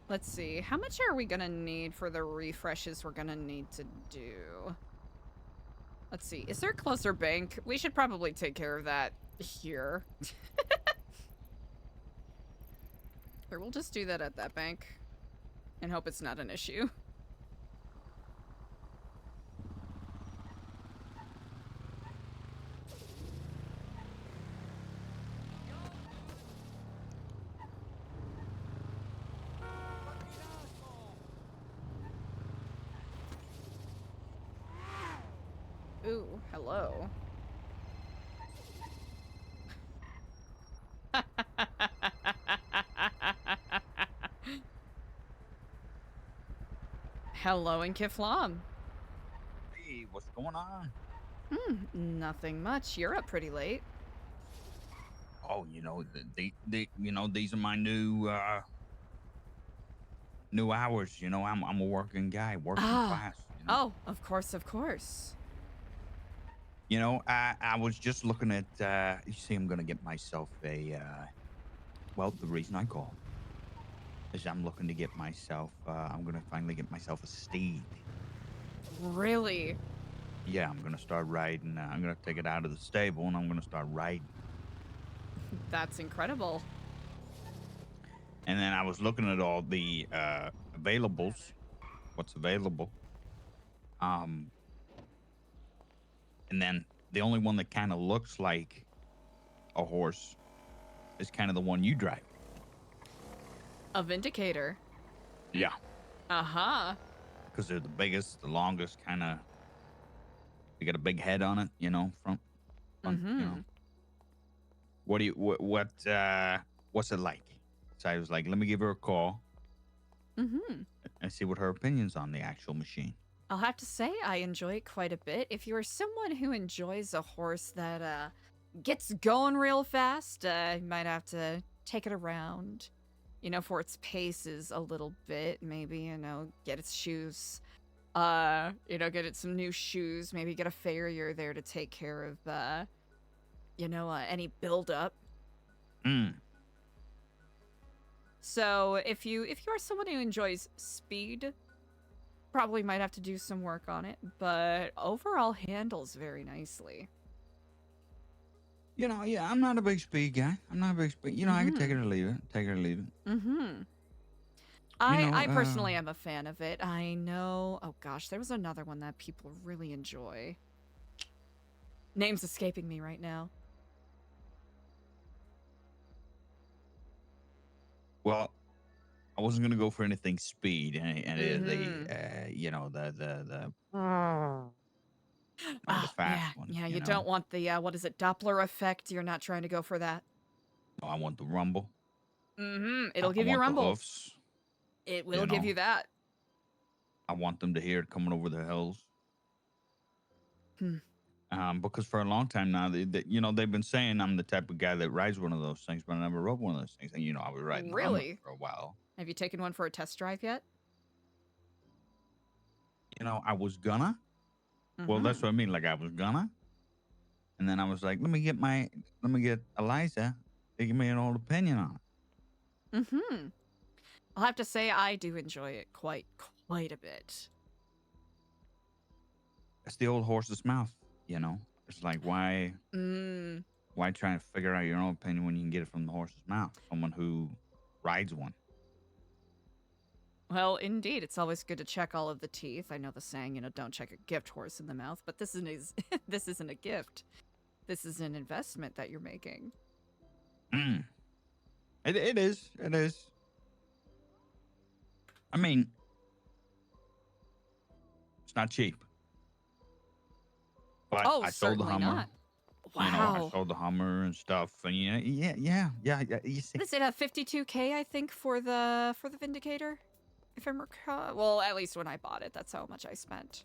Let's see. How much are we gonna need for the refreshes we're gonna need to do? Let's see. Is there a closer bank? We should probably take care of that here. Or we'll just do that at that bank and hope it's not an issue. Ooh, hello. Hello in Kiflam. Hey, what's going on? Nothing much. You're up pretty late. Oh, you know, these are my new hours. You know, I'm a working guy, working class. You know? Oh, of course, of course. You know, I was just looking at. You see, I'm gonna get myself a. Well, the reason I called is I'm looking to get myself. I'm gonna finally get myself a steed. Really? Yeah, I'm gonna start riding. I'm gonna take it out of the stable and I'm gonna start riding. That's incredible. And then I was looking at all the availables, what's available. And then the only one that kind of looks like a horse is kind of the one you drive. A Vindicator. Yeah. Uh-huh. Because they're the biggest, the longest, kind of. They got a big head on it, you know, front, you know. What do you what's it like? So I was like, let me give her a call. And see what her opinion's on the actual machine. I'll have to say I enjoy it quite a bit. If you are someone who enjoys a horse that gets going real fast, you might have to take it around, you know, for its paces a little bit. Maybe, you know, get its shoes, you know, get it some new shoes. Maybe get a farrier there to take care of, you know, any buildup. So if you are someone who enjoys speed, probably might have to do some work on it, but overall handles very nicely. You know, yeah, I'm not a big speed guy. I'm not a big speed. You know, I can take it or leave it. Take it or leave it. I personally am a fan of it. I know. Oh gosh, there was another one that people really enjoy. Name's escaping me right now. Well, I wasn't gonna go for anything speed, and you know, the fast one. Yeah, you know? don't want the what is it, Doppler effect? You're not trying to go for that. No, I want the rumble. It'll give I you want rumble. The hoofs. It will give you that. I want them to hear it coming over the hills. Because for a long time now, you know, they've been saying I'm the type of guy that rides one of those things, but I never rode one of those things. And you know, I was riding the Rumble for a while. Have you taken one for a test drive yet? I was gonna. Well, that's Mm-hmm. what I mean. Like I was gonna, and then I was like, let me get Eliza to give me an old opinion on it. Mm-hmm. I'll have to say I do enjoy it quite a bit. It's the old horse's mouth. It's like Mm. why try and figure out your own opinion when you can get it from the horse's mouth? Someone who rides one. Well, indeed, it's always good to check all of the teeth. I know the saying, don't check a gift horse in the mouth, but this this isn't a gift. This is an investment that you're making. Mm. It is. It is. I mean, it's not cheap. But Oh, I sold the certainly Hummer. not. I Wow. sold the Hummer and stuff, and yeah. You see, What is it, a 52K, I think, for the Vindicator? If I'm recall, well, at least when I bought it, that's how much I spent.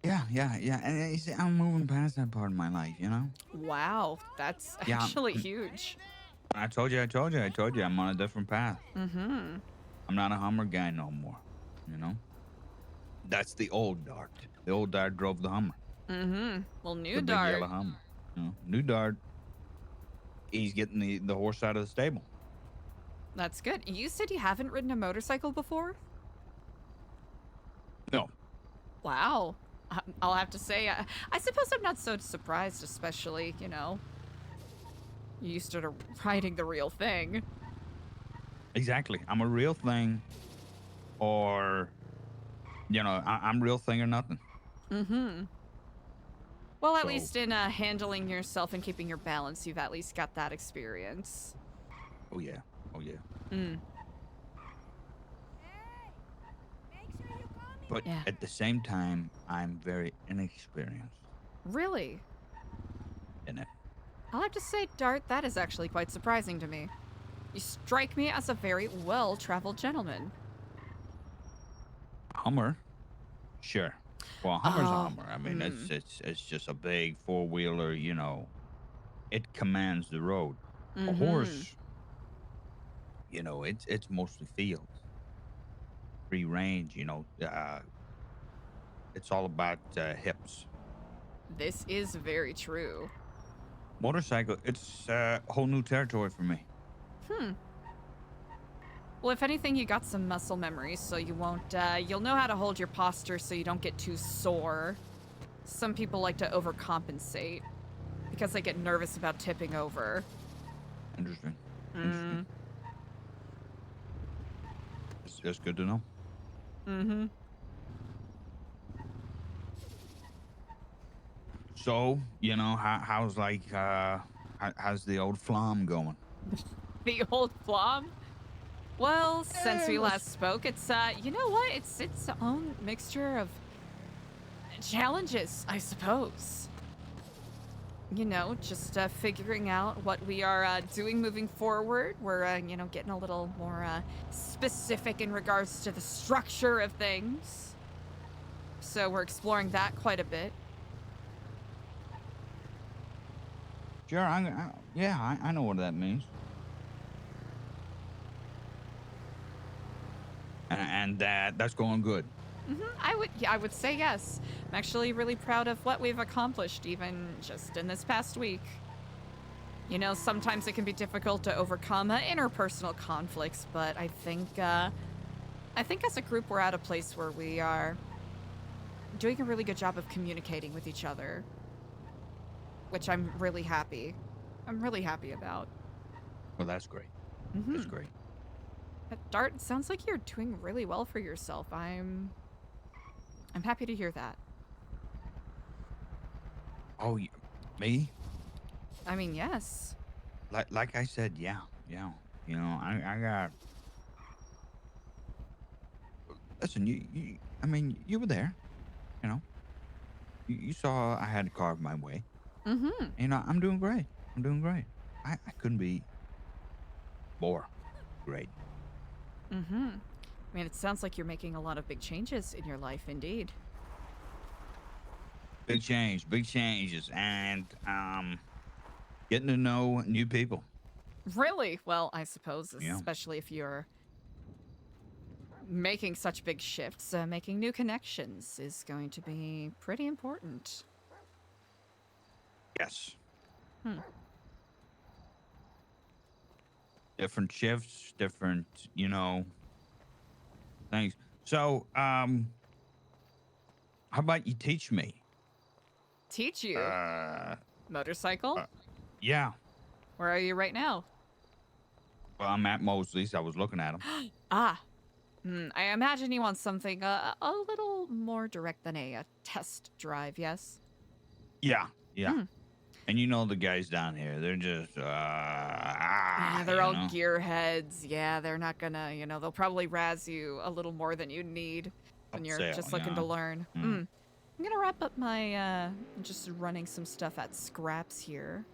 yeah. And you see, I'm moving past that part of my life. Wow, that's Yeah, actually huge. I told you, I'm on a different path. Mm-hmm. I'm not a Hummer guy no more. You know, that's the old Dart. The old Dart drove the Hummer, Mm-hmm. Well, the Nu big Dart. yellow Hummer. New Dart. He's getting the horse out of the stable. That's good. You said you haven't ridden a motorcycle before? No, Wow. I'll have to say, I suppose I'm not so surprised, especially, you used to riding the real thing. exactly. I'm a real thing, or I'm real thing or nothing. Mm-hmm. Well, at So, least in handling yourself and keeping your balance, you've at least got that experience. oh yeah, oh yeah. Mm. But Yeah. at the same time, I'm very inexperienced Really? in it. I'll have to say, Dart, that is actually quite surprising to me. You strike me as a very well-traveled gentleman. Hummer, sure. Well, Hummer's a Oh. Hummer. I mean, it's just a big four wheeler. It commands the road. A Mm-hmm. horse, it's mostly fields, free range. It's all about hips. This is very true. Motorcycle, it's whole new territory for me. Hmm. Well, if anything, you got some muscle memory, so you won't, you'll know how to hold your posture so you don't get too sore. Some people like to overcompensate because they get nervous about tipping over. Interesting. Mm. It's good to know. Mm-hmm. So, how's how's the old flom going? The old flom? Well, since we let's- last spoke, it's, you know what? It's its own mixture of challenges, I suppose. Just figuring out what we are doing moving forward. We're, getting a little more specific in regards to the structure of things. So we're exploring that quite a bit. Sure, I know what that means. And that's going good. I would say yes. I'm actually really proud of what we've accomplished, even just in this past week. Sometimes it can be difficult to overcome interpersonal conflicts, but I think as a group we're at a place where we are doing a really good job of communicating with each other, which I'm really happy about. Well, that's great. Mm-hmm. That's great. Dart, it sounds like you're doing really well for yourself. I'm happy to hear that. Oh, me? I mean, yes. Like I said, yeah. I got. Listen, I mean, you were there. You know, you saw I had to carve my way. Mm-hmm. I'm doing great. I couldn't be more great. Mm-hmm. I mean, it sounds like you're making a lot of big changes in your life, indeed. Big changes, and getting to know new people. Really? Well, I suppose, Yeah. especially if you're making such big shifts, making new connections is going to be pretty important. Yes. Hmm. Different shifts, different, things. So, how about you teach me? Teach you. Uh, Motorcycle? yeah. Where are you right now? Well, I'm at Mosley's. I was looking at him. Ah. I imagine you want something a little more direct than a test drive, yes? Yeah. Yeah. Hmm. And the guys down here, they're just, Yeah, they're all gearheads. Yeah, they're not gonna, they'll probably razz you a little more than you need when you're upsell, just looking to learn. I'm gonna wrap up my, just running some stuff at scraps here,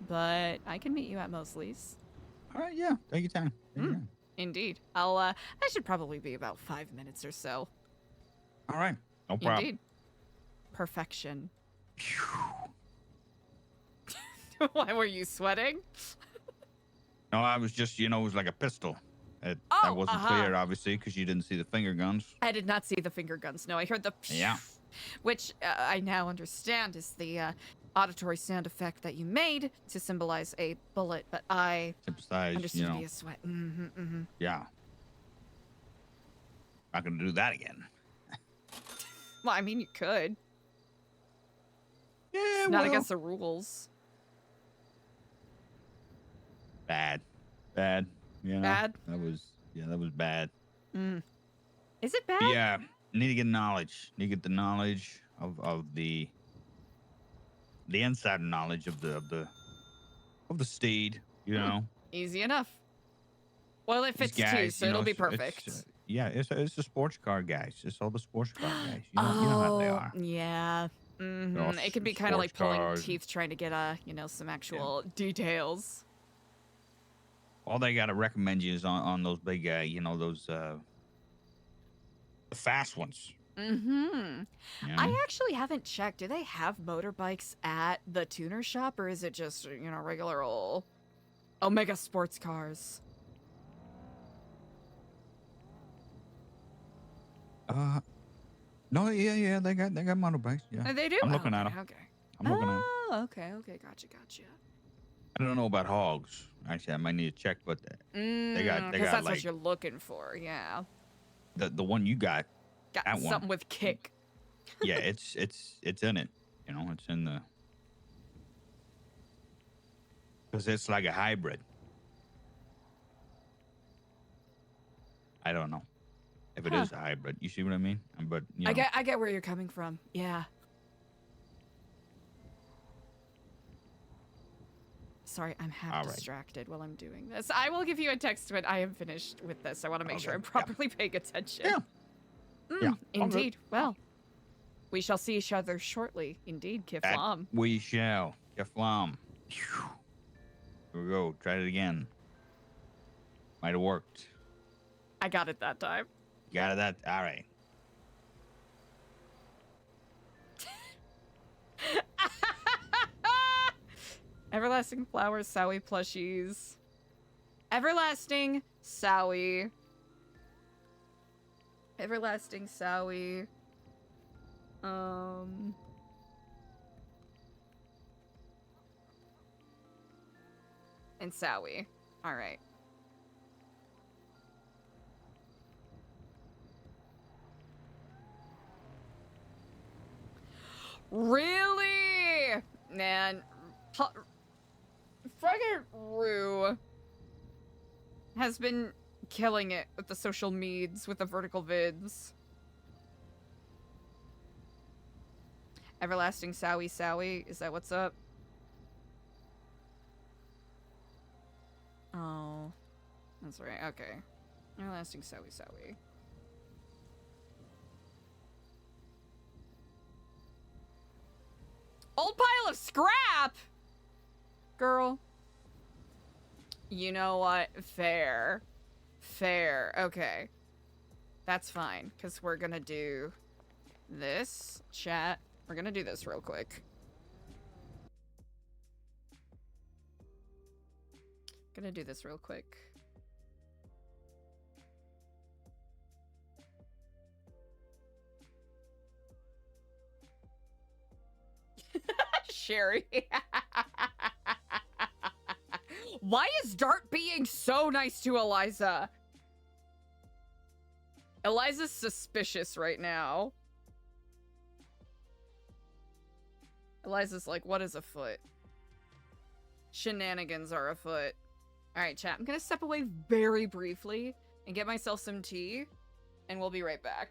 but I can meet you at Mosley's. All right, yeah. Take your time. Take your time. Indeed. I should probably be about 5 minutes or so. All right. No problem. Indeed. Perfection. Why were you sweating? No, I was just, it was like a pistol. That wasn't clear, obviously, because you didn't see the finger guns. I did not see the finger guns. No, I heard the yeah, which I now understand is the auditory sound effect that you made to symbolize a bullet, but I understood to be a sweat. Yeah. Not gonna do that again. Well, I mean, you could. Yeah, it's not against the rules. Bad. Bad? That was bad. Is it bad? Yeah. Need to get knowledge. Need to get the knowledge of the insider knowledge of the steed, Easy enough. Well, it fits too, so it'll be perfect. It's the sports car guys. It's all the sports car guys. You know how they are. Yeah. It can be kind of like pulling teeth trying to get some actual details. All they gotta recommend you is on those big those the fast ones. I actually haven't checked. Do they have motorbikes at the tuner shop, or is it just regular old Omega sports cars? No, yeah, they got motorbikes. Yeah, they do. I'm looking at them. Okay. I'm looking at them. Okay. Gotcha. I don't know about hogs. Actually, I might need to check, but they got that's what you're looking for. Yeah. The one you got. Got that something one. with kick. Yeah, it's in it. It's in the because it's like a hybrid. I don't know if it is a hybrid. You see what I mean? But I get where you're coming from. Yeah. Sorry, I'm half distracted while I'm doing this. I will give you a text when I am finished with this. I want to make sure I'm properly paying attention. Yeah. Indeed. Well, we shall see each other shortly. Indeed, Kiflam. We shall. Kiflam. Here we go. Try it again. Might have worked. I got it that time. Got it that. All right. Everlasting Flowers, Sowie plushies. Everlasting Sowie. Everlasting Sowie. And Sowie. All right. Really? Man. Friggin' Rue has been killing it with the social meds, with the vertical vids. Everlasting Sowie, is that what's up? Oh, that's right, okay. Everlasting Sowie. Old pile of scrap! Girl. You know what? Fair. Okay. That's fine, because we're gonna do this. Chat. We're gonna do this real quick. Sherry. Why is Dart being so nice to Eliza? Eliza's suspicious right now. Eliza's like, what is afoot? Shenanigans are afoot. All right, chat. I'm going to step away very briefly and get myself some tea, and we'll be right back.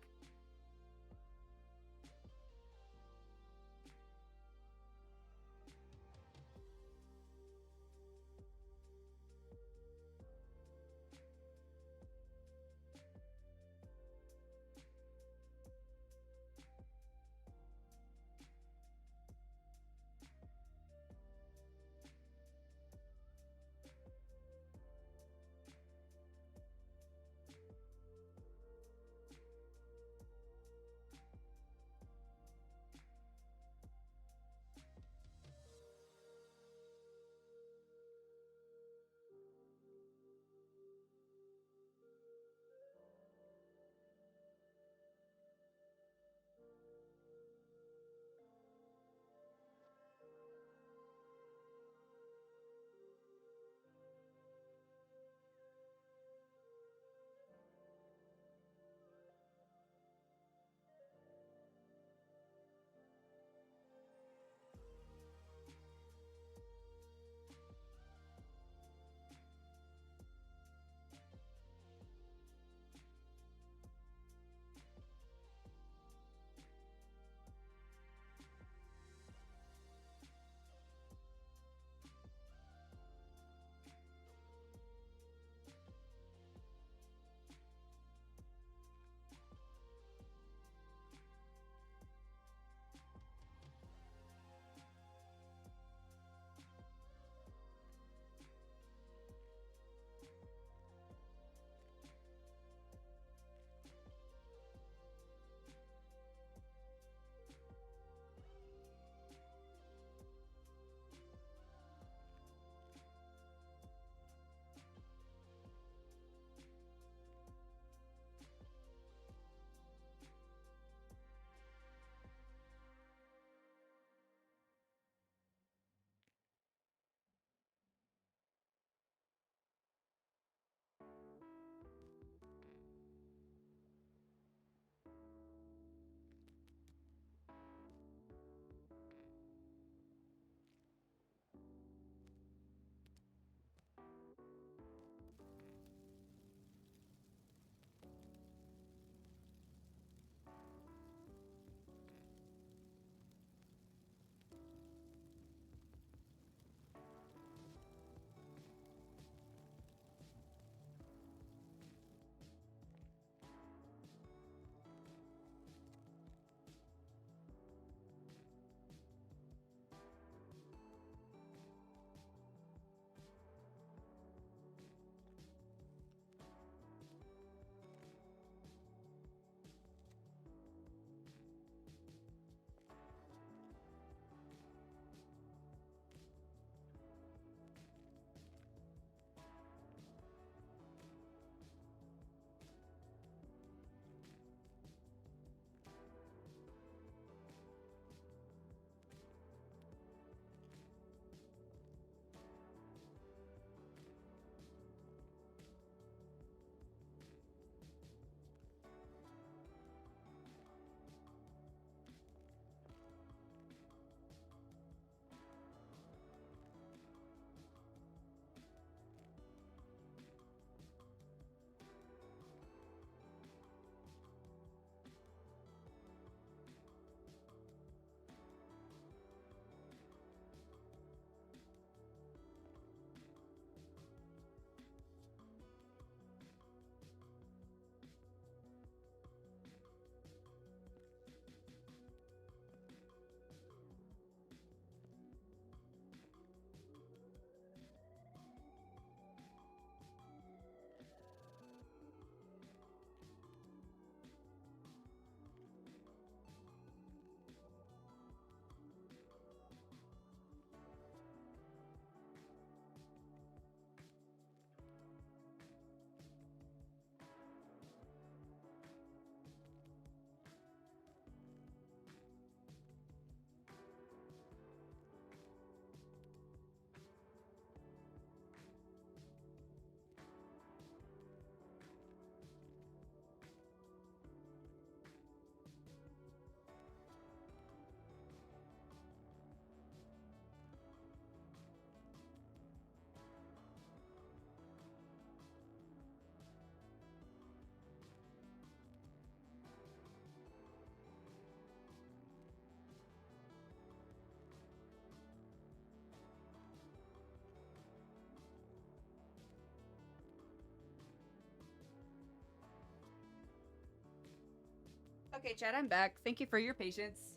Okay, Chad, I'm back. Thank you for your patience.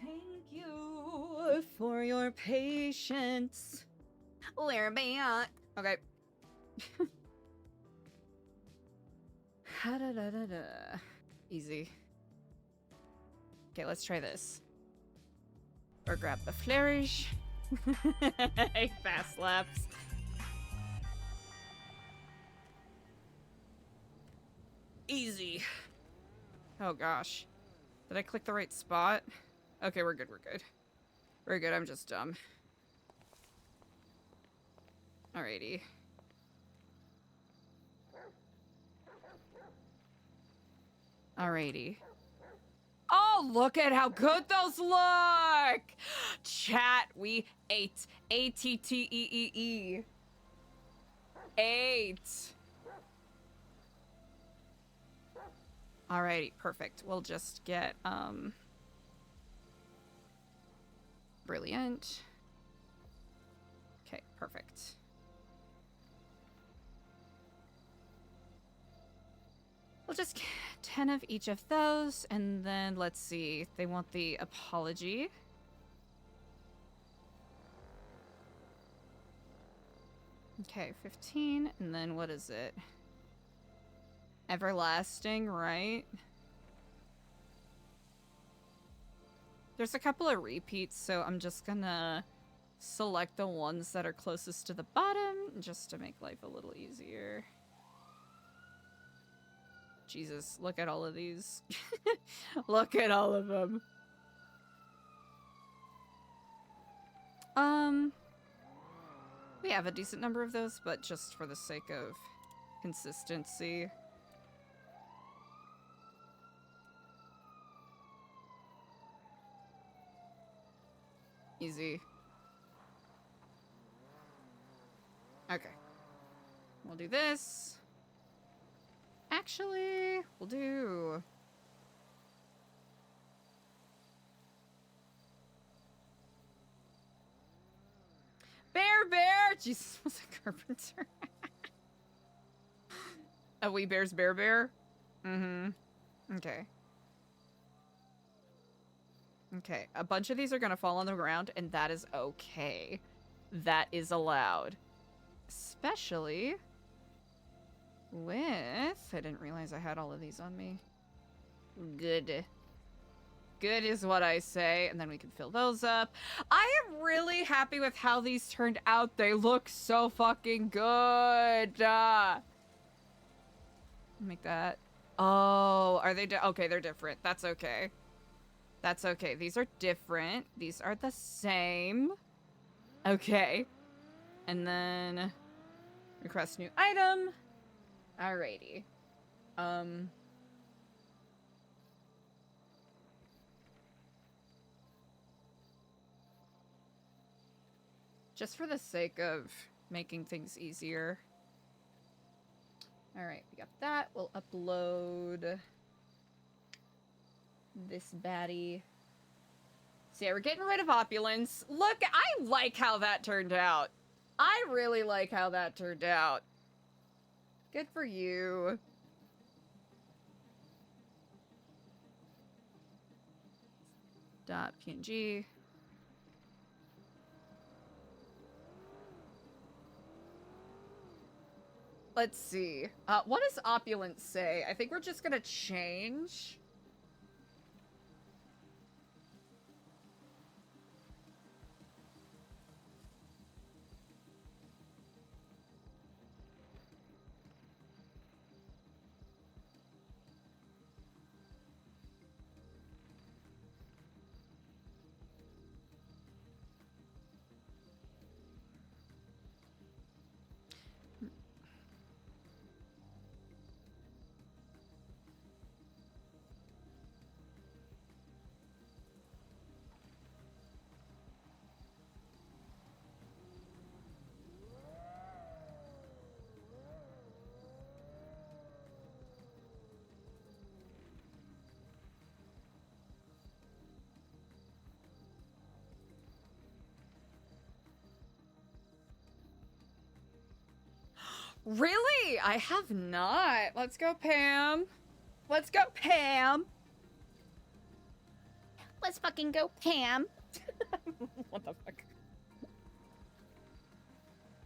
Thank you for your patience. We're back. Okay. Ha-da-da-da-da. Easy. Okay, let's try this. Or grab the flourish. Fast laps. Easy. Oh gosh. Did I click the right spot? Okay, we're good, we're good. We're good, I'm just dumb. Alrighty. Alrighty. Oh, look at how good those look! Chat, we ate. A-T-T-E-E-E. Ate. Alrighty, perfect. We'll just get, brilliant. Okay, perfect. We'll just get 10 of each of those, and then let's see. They want the apology. Okay, 15, and then what is it? Everlasting, right? There's a couple of repeats, so I'm just gonna select the ones that are closest to the bottom, just to make life a little easier. Jesus, look at all of these. Look at all of them. We have a decent number of those, but just for the sake of consistency. Easy. Okay. We'll do this. Actually, we'll do... Bear! Jesus, was a carpenter. A wee bear's bear? Mm-hmm. Okay. Okay, a bunch of these are gonna fall on the ground, and that is okay. That is allowed. Especially with... I didn't realize I had all of these on me. Good. Good is what I say, and then we can fill those up. I am really happy with how these turned out. They look so fucking good. Make that. Oh, are they... okay, they're different. That's okay. That's okay. These are different. These are the same. Okay. And then... request new item. Alrighty. Just for the sake of making things easier. Alright, we got that. We'll upload this baddie. So yeah, we're getting rid of opulence. Look, I like how that turned out. I really like how that turned out. Good for you. .png. Let's see. What does opulence say? I think we're just gonna change. Really? I have not. Let's go, Pam. Let's go, Pam. Let's fucking go, Pam. What the fuck?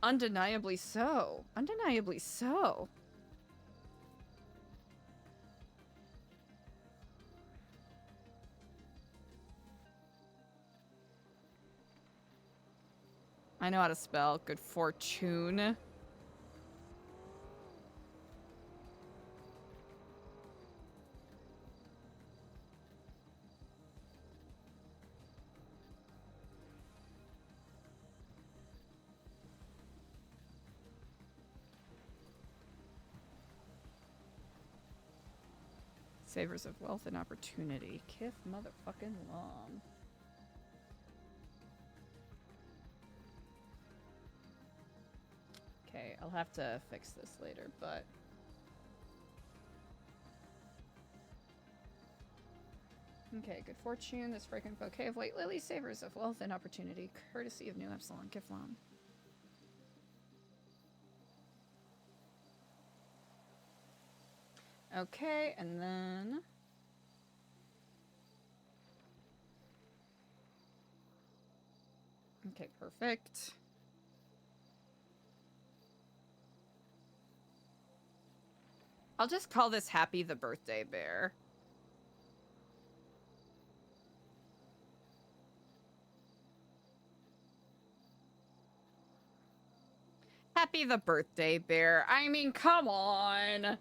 Undeniably so. Undeniably so. I know how to spell good fortune. Savors of wealth and opportunity. Kith motherfucking long. Okay, I'll have to fix this later, but... Okay, good fortune. This fragrant bouquet of white lilies savors of wealth and opportunity, courtesy of Nu Epsilon, Kiflon. Okay, and then... Okay, perfect. I'll just call this Happy the Birthday Bear. Happy the Birthday Bear. I mean, come on.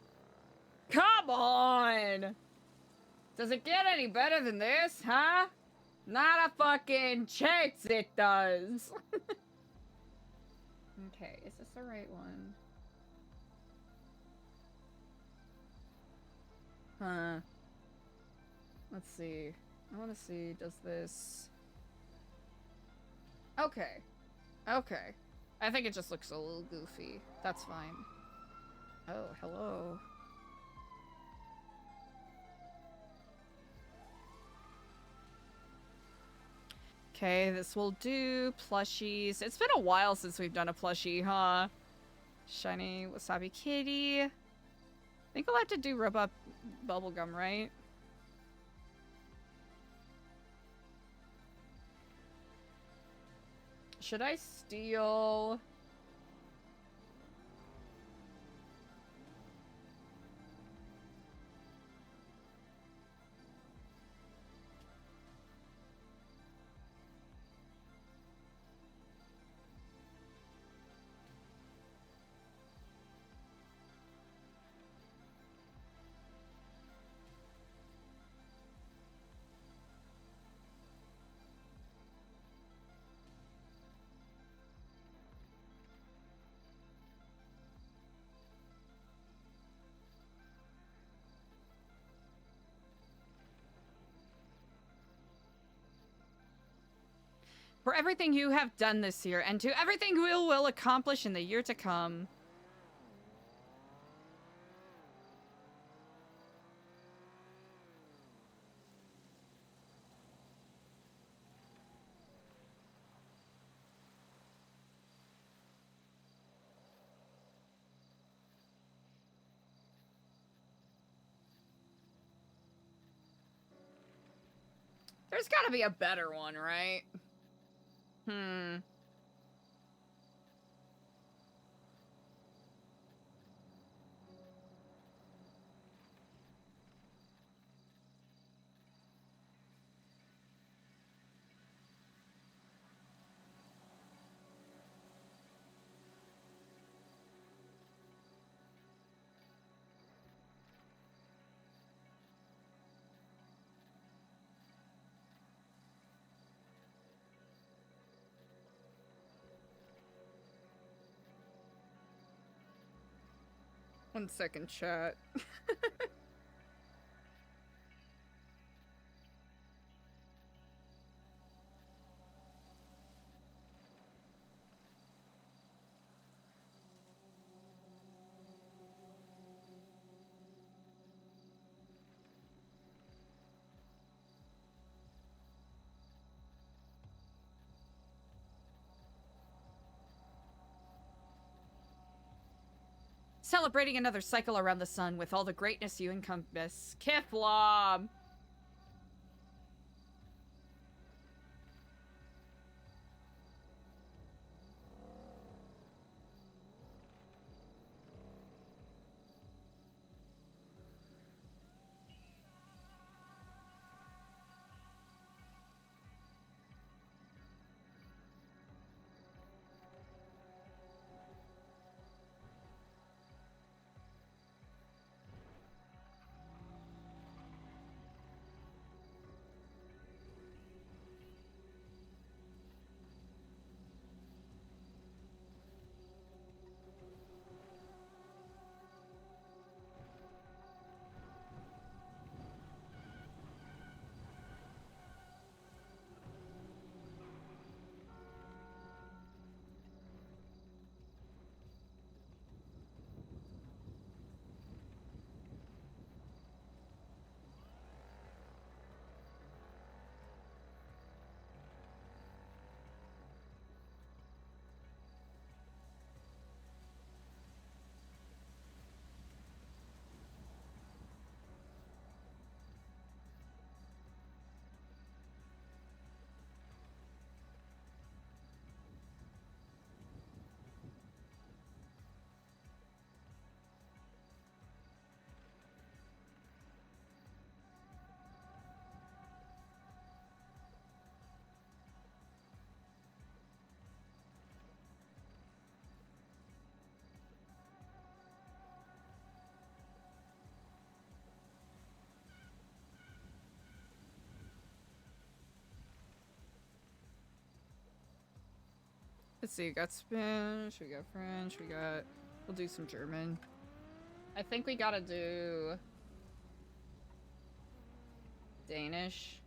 Come on. Does it get any better than this, huh? Not a fucking chance it does. Okay, is this the right one? Huh. Let's see. I want to see, does this... Okay. Okay. I think it just looks a little goofy. That's fine. Oh, hello. Okay, this will do. Plushies. It's been a while since we've done a plushie, huh? Shiny Wasabi Kitty. I think we'll have to do Robot Bubblegum, right? Should I steal... For everything you have done this year, and to everything you will accomplish in the year to come. There's gotta be a better one, right? Hmm. One second, chat. Celebrating another cycle around the sun with all the greatness you encompass. Kiflob! Let's see, we got Spanish, we got French, we got... We'll do some German. I think we gotta do... Danish.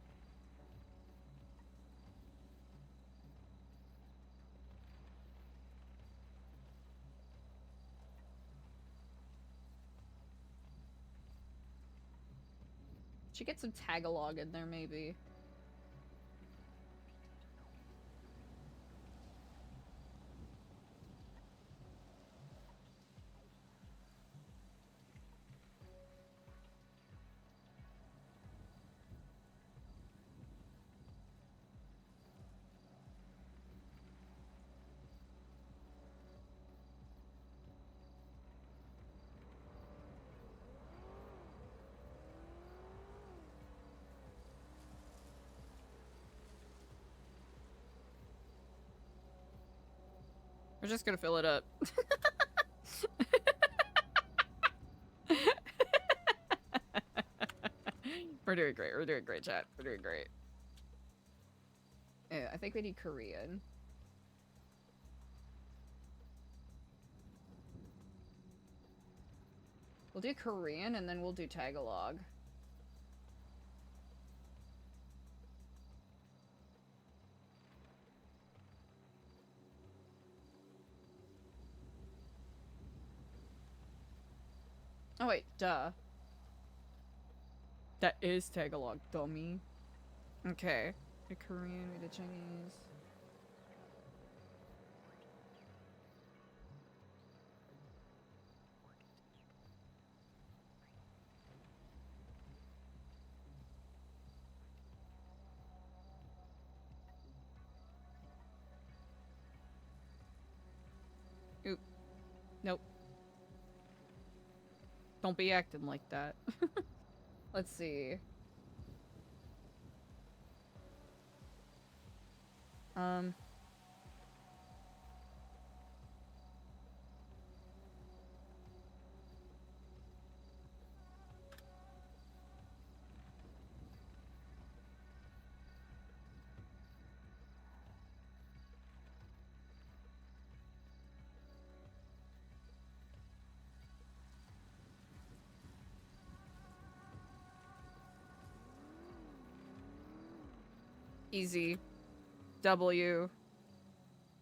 Should get some Tagalog in there, maybe. We're just gonna fill it up. We're doing great. We're doing great, chat. We're doing great. Yeah, I think we need Korean. We'll do Korean and then we'll do Tagalog. Oh wait, duh. That is Tagalog, dummy. Okay. The Korean, we did Chinese. Oop. Nope. Don't be acting like that. Let's see. Easy. W.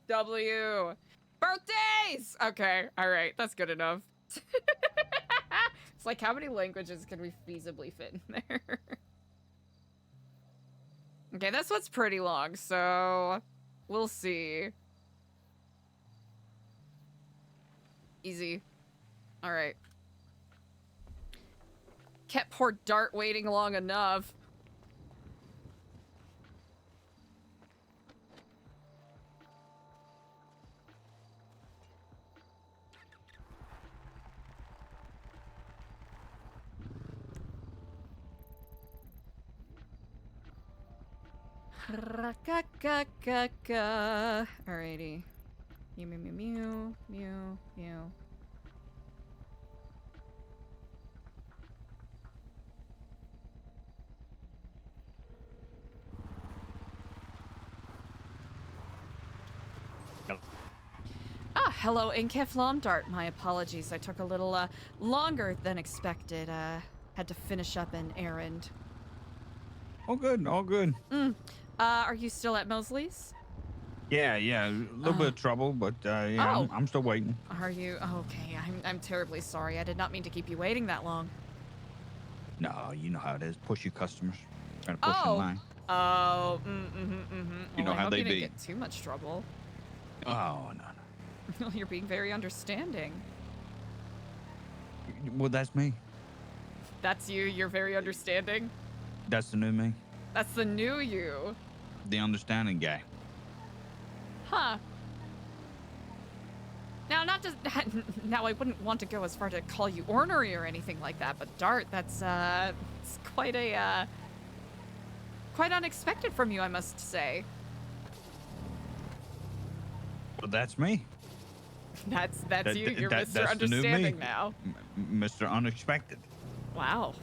W. Birthdays! Okay, alright, that's good enough. It's like, how many languages can we feasibly fit in there? Okay, this one's pretty long, so we'll see. Easy. All right. Kept poor Dart waiting long enough. Alrighty. Mew, mew, mew, mew, mew, mew. Ah, hello, Inkeflom Dart. My apologies. I took a little longer than expected. Had to finish up an errand. All good, all good. Are you still at Mosley's? Yeah, a little bit of trouble, but yeah, Oh. I'm still waiting. Are you? Okay, I'm terribly sorry. I did not mean to keep you waiting that long. No, you know how it is. Pushy customers. Trying to push in line. Oh, You know well, I how hope they you didn't be. get too much trouble. Oh, no. You're being very understanding. Well, that's me. That's you? You're very understanding? That's the new me. That's the new you. The understanding guy. Huh. Now, not just... Now, I wouldn't want to go as far to call you ornery or anything like that, but Dart, that's, it's quite a, quite unexpected from you, I must say. Well, that's me. That's you. You're That's Mr. the new me. Understanding now. Mr. Unexpected. Wow.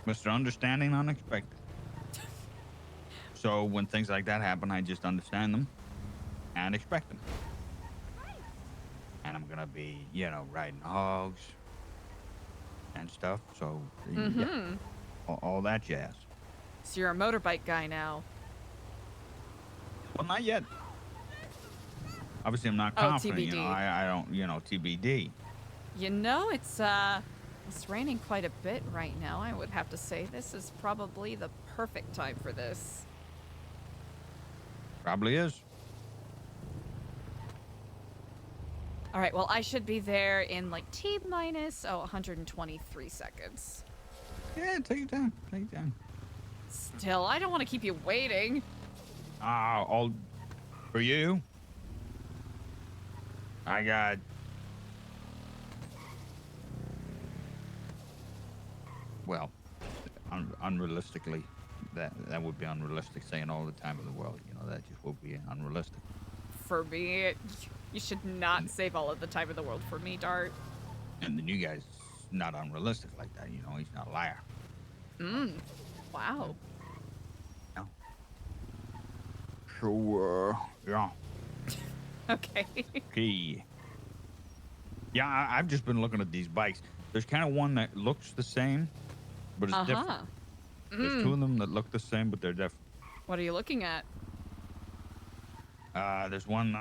Mr. Understanding Unexpected. So when things like that happen, I just understand them and expect them. And I'm gonna be, riding hogs and stuff. So yeah, all that jazz. So you're a motorbike guy now. Well, not yet. Obviously, I'm not confident. TBD. I don't. TBD. It's raining quite a bit right now. I would have to say this is probably the perfect time for this. Probably is. All right, well, I should be there in like T-minus 123 seconds. Yeah, take your time. Take your time. Still, I don't want to keep you waiting. All for you. I got. Well, unrealistically, that would be unrealistic. Saying all the time in the world, that just would be unrealistic. For me, you should not save all of the time in the world for me, Dart. And the new guy's not unrealistic like that. He's not a liar. Wow. No. So, yeah. Okay. Okay. Yeah, I've just been looking at these bikes. There's kind of one that looks the same, but it's different. There's two of them that look the same, but they're different. What are you looking at? There's one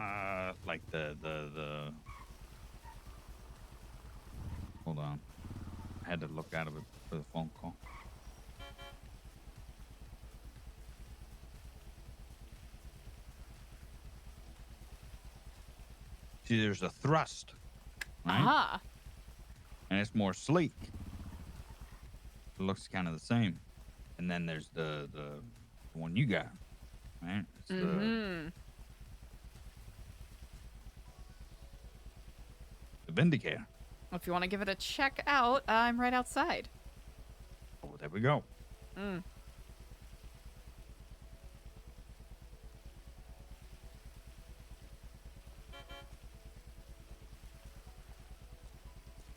like the. Hold on, I had to look out of it for the phone call. See, there's a thrust, right? And it's more sleek. It looks kind of the same. And then there's the one you got, right? It's the Vindicator. Well, if you want to give it a check out, I'm right outside. Oh, there we go.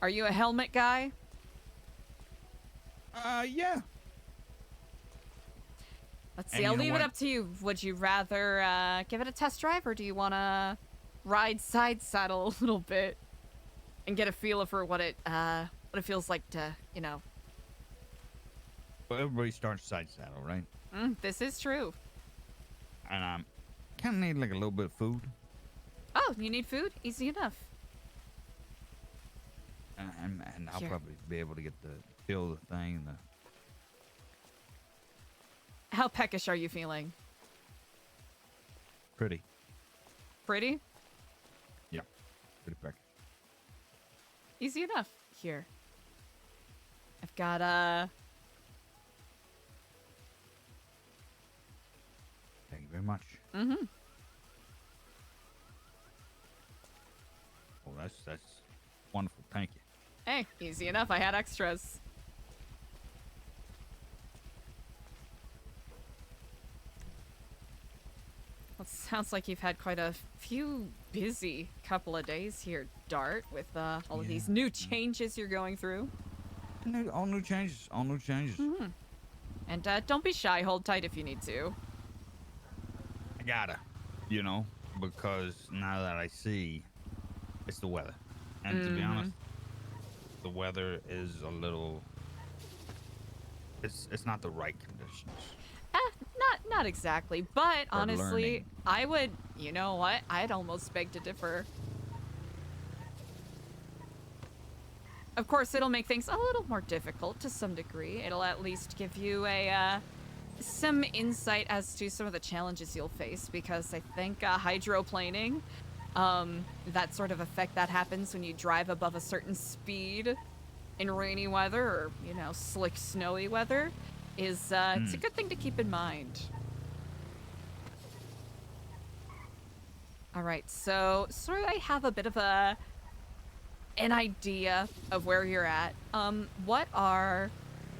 Are you a helmet guy? Yeah. Let's see. I'll leave it up to you. Would you rather give it a test drive, or do you want to ride side saddle a little bit and get a feel for what it feels like to, Well, everybody starts side saddle, right? This is true. And I kind of need like a little bit of food. Oh, you need food? Easy enough. And I'll Here. probably be able to feel the thing. How peckish are you feeling? Pretty. Pretty? Yeah. Pretty peck. easy enough. Here. I've got, Thank you very much. Mm-hmm. Oh, that's wonderful. Thank you. Hey, easy enough. I had extras. Well, it sounds like you've had quite a few busy couple of days here, Dart, with all of these new changes you're going through. All new changes. All new changes. Mm-hmm. And don't be shy. Hold tight if you need to. I gotta, because now that I see, it's the weather. And to be honest, the weather is a little. It's not the right conditions. Not exactly, but For honestly, learning. I would, you know what? I'd almost beg to differ. Of course, it'll make things a little more difficult to some degree. It'll at least give you some insight as to some of the challenges you'll face, because I think hydroplaning, that sort of effect that happens when you drive above a certain speed in rainy weather or, slick, snowy weather, is it's a good thing to keep in mind. All right, so I have a bit of an idea of where you're at. What are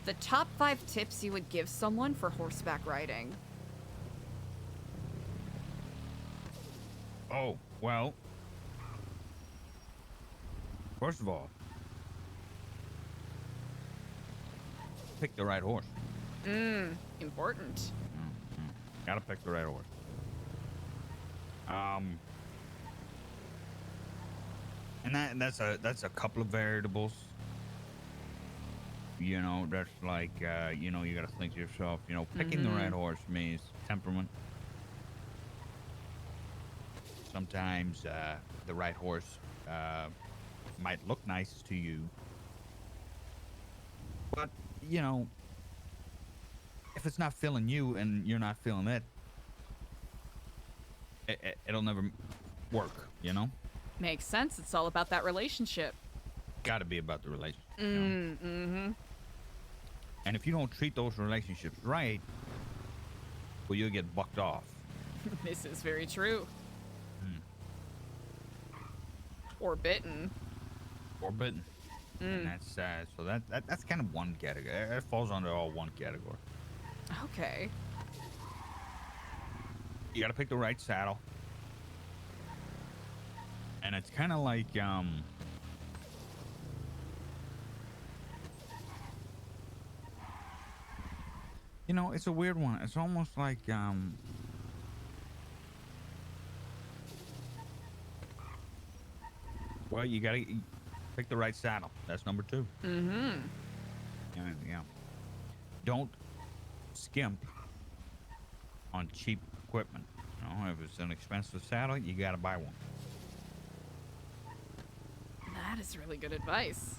the top 5 tips you would give someone for horseback riding? Oh, well. First of all, pick the right horse. Important. Gotta pick the right horse. And that's a couple of variables. That's like you gotta think to yourself, picking the right horse means temperament. Sometimes the right horse might look nice to you, but if it's not feeling you and you're not feeling it, it'll never work. Makes sense. It's all about that relationship. Got to be about the relationship. Mm-hmm. And if you don't treat those relationships right, well, you'll get bucked off. This is very true. Or bitten. And that's so that's kind of one category. It falls under all one category. Okay. You got to pick the right saddle. And it's kind of like it's a weird one. It's almost like well, you got to pick the right saddle. That's number 2. Mm-hmm. Yeah. Don't skimp on cheap equipment. If it's an expensive saddle, you got to buy one. That is really good advice.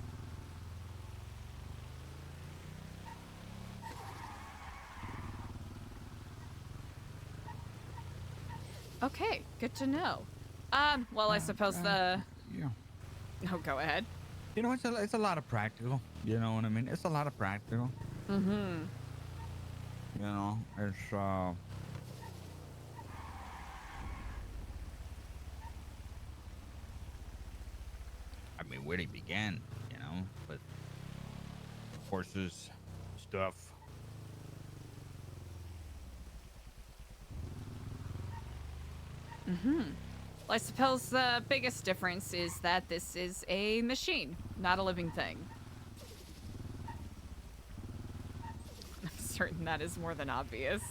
Okay, good to know. Well, I suppose Yeah. Oh, go ahead. It's a lot of practical. You know what I mean? It's a lot of practical. Mm-hmm. It's I mean, where do you begin? But horses, stuff. Mm-hmm. Well, I suppose the biggest difference is that this is a machine, not a living thing. I'm certain that is more than obvious.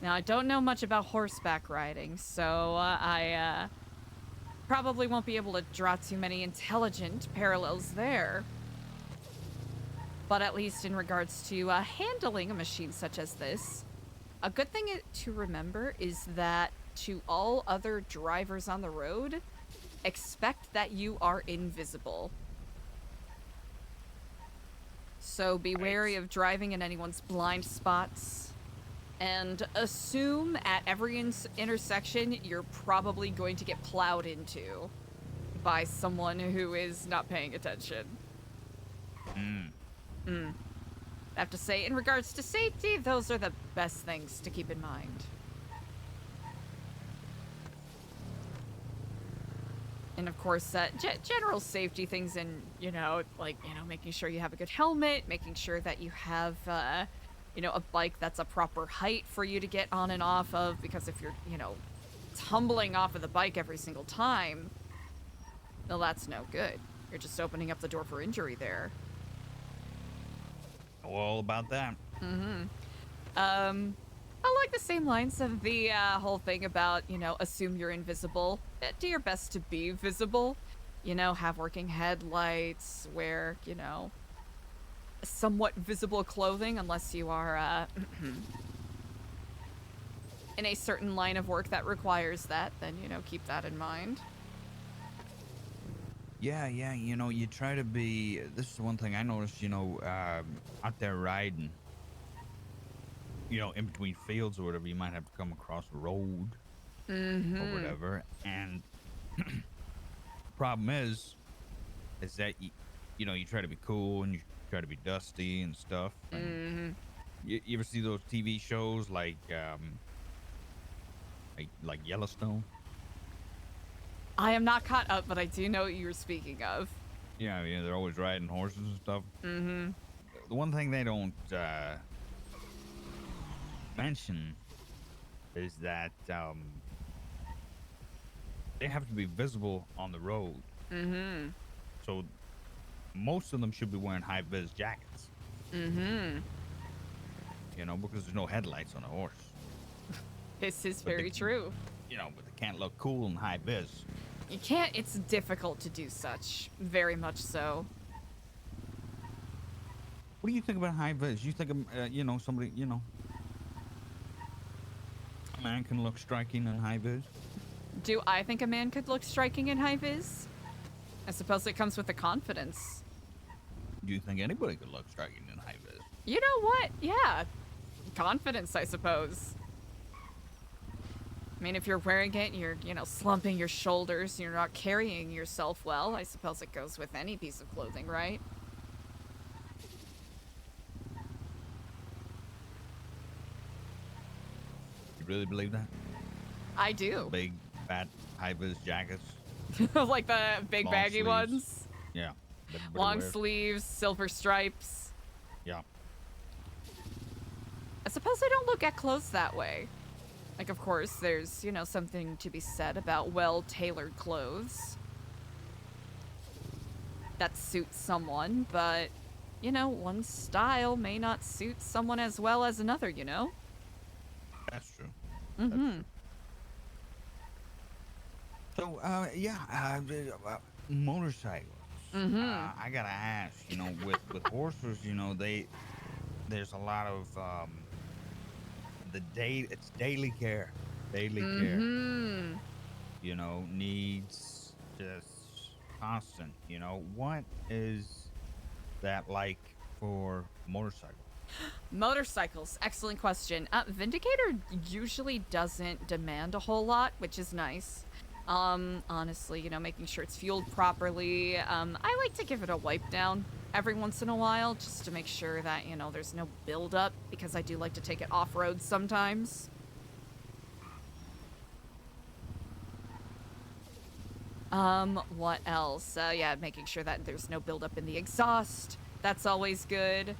Now, I don't know much about horseback riding, so I probably won't be able to draw too many intelligent parallels there. But at least in regards to handling a machine such as this, a good thing to remember is that to all other drivers on the road, expect that you are invisible. So be wary of driving in anyone's blind spots, and assume at every intersection you're probably going to get plowed into. by someone who is not paying attention. I have to say, in regards to safety, those are the best things to keep in mind. And of course, general safety things and, making sure you have a good helmet, making sure that you have, a bike that's a proper height for you to get on and off of, because if you're, tumbling off of the bike every single time, well, that's no good. You're just opening up the door for injury there. All about that. I like the same lines of the whole thing about, assume you're invisible. Do your best to be visible. Have working headlights, wear, somewhat visible clothing, unless you are in a certain line of work that requires that, then, keep that in mind. Yeah, you try to be. This is one thing I noticed, out there riding, in between fields or whatever, you might have to come across a road or whatever. And problem is that you try to be cool and you try to be dusty and stuff. And you ever see those TV shows like Yellowstone? I am not caught up, but I do know what you were speaking of. Yeah, they're always riding horses and stuff. The one thing they don't mention is that they have to be visible on the road. So most of them should be wearing high-vis jackets. Because there's no headlights on a horse. This is very true. But they can't look cool in high-vis. You can't. It's difficult to do such. Very much so. What do you think about high-vis? You think of, somebody, a man can look striking in high-vis? Do I think a man could look striking in high-vis? I suppose it comes with the confidence. Do you think anybody could look striking in high-vis? You know what? Yeah. Confidence, I suppose. I mean, if you're wearing it and you're, slumping your shoulders and you're not carrying yourself well, I suppose it goes with any piece of clothing, right? You really believe that? I do. Big, fat, high-vis jackets? Like the big Long baggy sleeves. ones? Yeah. Long sleeves, silver stripes. Yeah. I suppose I don't look at clothes that way. Like, of course, there's, something to be said about well-tailored clothes that suit someone, but, one style may not suit someone as well as another, That's true. That's true. So, motorcycles. I gotta ask, with horses, there's a lot of it's daily care. Needs just constant. What is that like for motorcycles? Motorcycles, excellent question. Vindicator usually doesn't demand a whole lot, which is nice. Honestly, making sure it's fueled properly. I like to give it a wipe down every once in a while just to make sure that, there's no buildup, because I do like to take it off-road sometimes. What else? Making sure that there's no buildup in the exhaust. That's always good.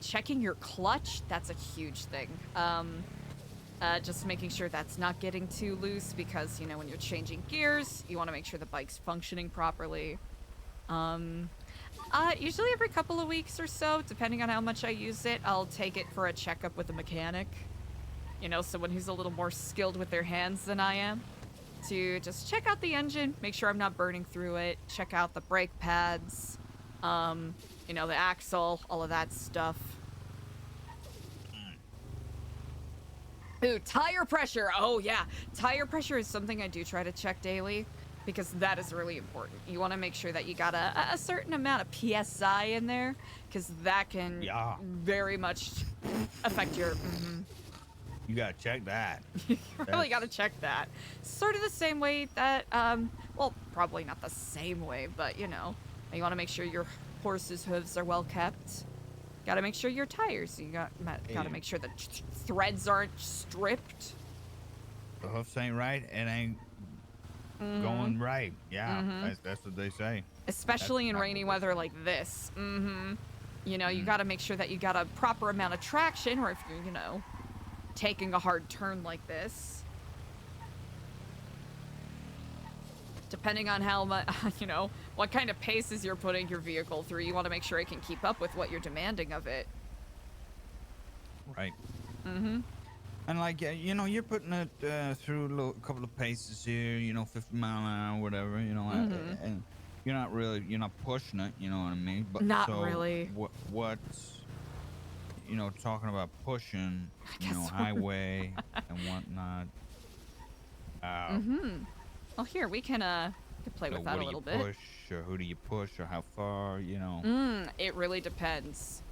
Checking your clutch, that's a huge thing. Just making sure that's not getting too loose, because, when you're changing gears, you want to make sure the bike's functioning properly. Usually every couple of weeks or so, depending on how much I use it, I'll take it for a checkup with a mechanic. Someone who's a little more skilled with their hands than I am. To just check out the engine, make sure I'm not burning through it, check out the brake pads, the axle, all of that stuff. Ooh, tire pressure. Oh, yeah. Tire pressure is something I do try to check daily, because that is really important. You want to make sure that you got a certain amount of PSI in there, because that can very much affect your... You gotta check that. You really got to That's check that. Sort of the same way that, well, probably not the same way, but you know, you want to make sure your horse's hooves are well kept. Got to make sure your tires. You got to make sure the threads aren't stripped. the hoofs ain't right. It ain't going right. Yeah, that's what they say. Especially in That's rainy what they weather say. like this. You know, you got to make sure that you got a proper amount of traction, or if you're, you know, taking a hard turn like this. Depending on how much, you know, what kind of paces you're putting your vehicle through, you want to make sure it can keep up with what you're demanding of it. Right. And like, you know, you're putting it through a couple of paces here, you know, 50 mile an hour, whatever, you know, and you're not pushing it, you know what I mean? But Not so really. what's, you know, talking about pushing, you know, guess highway and whatnot. Well, here, we can play So with that what a do you little bit. push, or who do you push, or how far, you know? It really depends.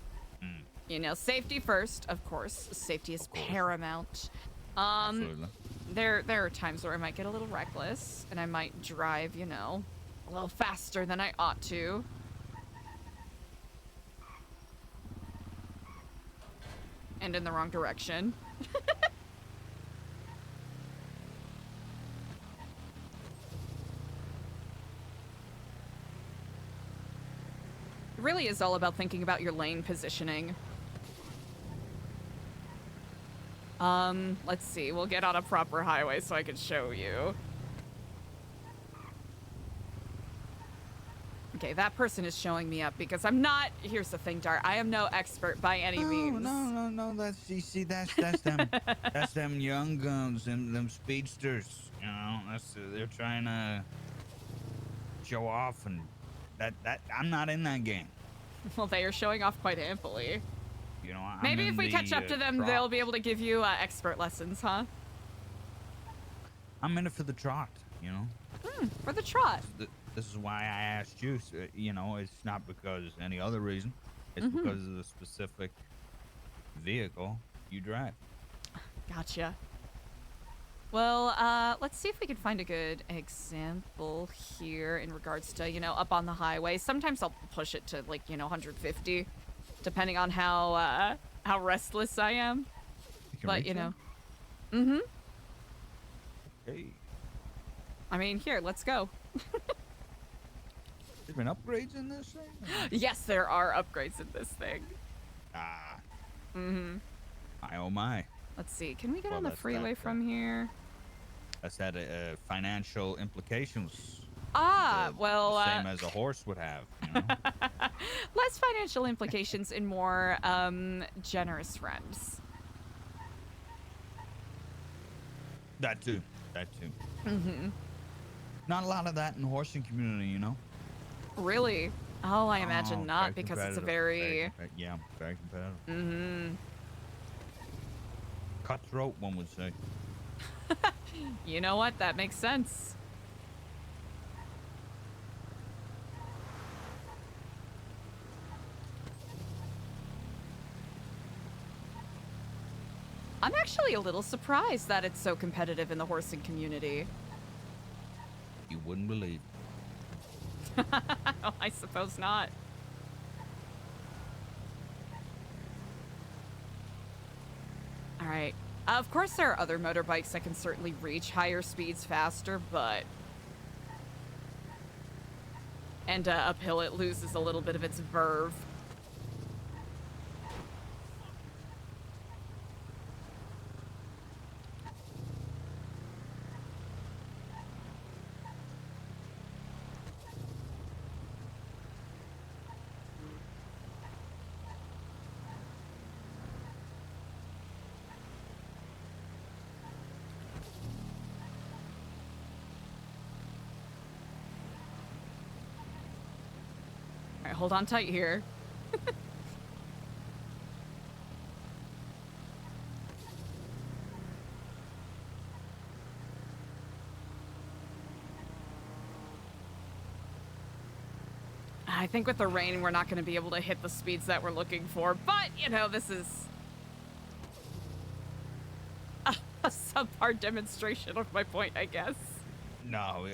Mm, You know, safety first, of course. Safety is Of course. paramount. absolutely. There are times where I might get a little reckless, and I might drive, you know, a little faster than I ought to. And in the wrong direction. It really is all about thinking about your lane positioning. Let's see. We'll get on a proper highway so I can show you. Okay, that person is showing me up because I'm not. Here's the thing, Dart. I am no expert by any means. No. That's you see, that's them, that's them young guns, them speedsters. You know, they're trying to show off, and that I'm not in that game. Well, they are showing off quite amply. You know, I'm Maybe in if we the, catch up to them, trot. they'll be able to give you expert lessons, huh? I'm in it for the trot. You know, For the trot. this is why I asked you. So, you know, it's not because any other reason. It's because of the specific vehicle you drive. Gotcha. Well, let's see if we can find a good example here in regards to, you know, up on the highway. Sometimes I'll push it to, like, you know, 150, depending on how restless I am. You can But, reach you that? know. Hey, I mean, here, let's go. there's been upgrades in this thing. Yes, there are upgrades in this thing. Ah. My oh my. Let's see. Can we get Well, on the that's freeway that, from here? That's had financial implications. Ah, well, the same as a horse would have. You know? less financial implications and more generous friends. That too. Not a lot of that in the horsing community, you know. Really? Oh, I imagine Oh, not, very because it's a competitive, very... yeah, very competitive. Cutthroat, one would say. You know what? That makes sense. I'm actually a little surprised that it's so competitive in the horsing community. You wouldn't believe. Oh, I suppose not. All right. Of course, there are other motorbikes that can certainly reach higher speeds faster, but... And uphill, it loses a little bit of its verve. All right, hold on tight here. I think with the rain, we're not going to be able to hit the speeds that we're looking for, but, you know, this is... a subpar demonstration of my point, I guess. No,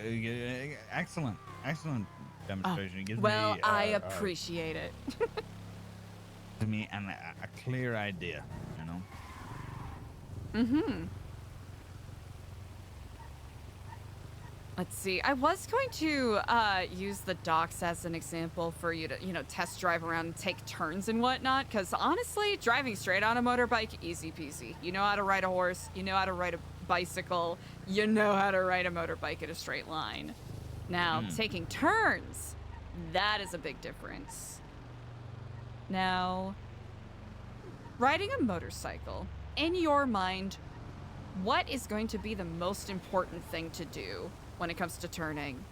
excellent, excellent Oh, demonstration. It gives well, me I appreciate it. a clear idea, you know. Mm-hmm. Let's see. I was going to use the docks as an example for you to, test drive around and take turns and whatnot. Because honestly, driving straight on a motorbike, easy peasy. You know how to ride a horse. You know how to ride a bicycle. You know how to ride a motorbike in a straight line. Now, taking turns, that is a big difference. Now, riding a motorcycle, in your mind, what is going to be the most important thing to do when it comes to turning?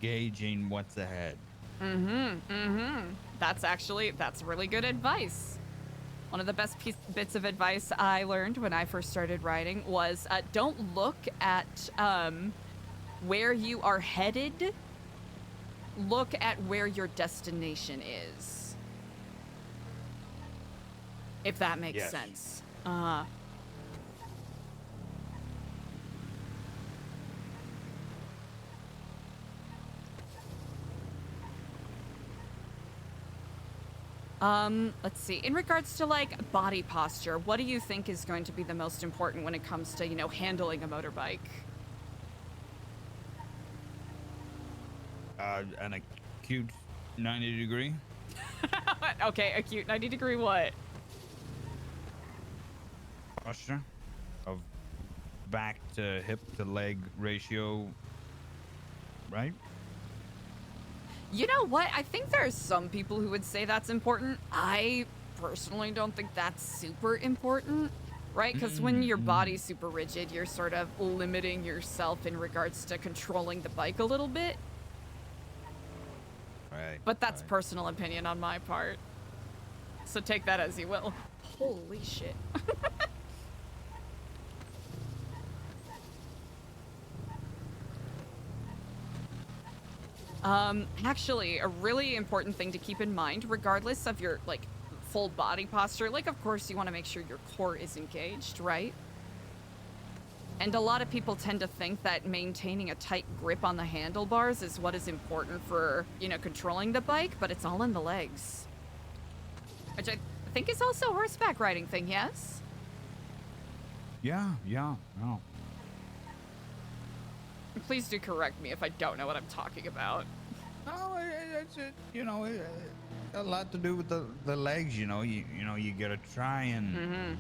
Gauging what's ahead. That's really good advice. One of the best bits of advice I learned when I first started riding was don't look at where you are headed. Look at where your destination is. If that makes sense. Let's see. In regards to like body posture, what do you think is going to be the most important when it comes to, handling a motorbike? An acute 90-degree. Okay, acute 90-degree what? Posture of back to hip to leg ratio, right? You know what? I think there are some people who would say that's important. I personally don't think that's super important, right? Because when your body's super rigid, you're sort of limiting yourself in regards to controlling the bike a little bit. Right. But that's personal opinion on my part. So take that as you will. Holy shit. Actually, a really important thing to keep in mind, regardless of your, like, full body posture, like, of course, you want to make sure your core is engaged, right? And a lot of people tend to think that maintaining a tight grip on the handlebars is what is important for, controlling the bike, but it's all in the legs. Which I think is also a horseback riding thing, yes? Yeah, no. Please do correct me if I don't know what I'm talking about. No, it's a lot to do with the legs. You gotta try and.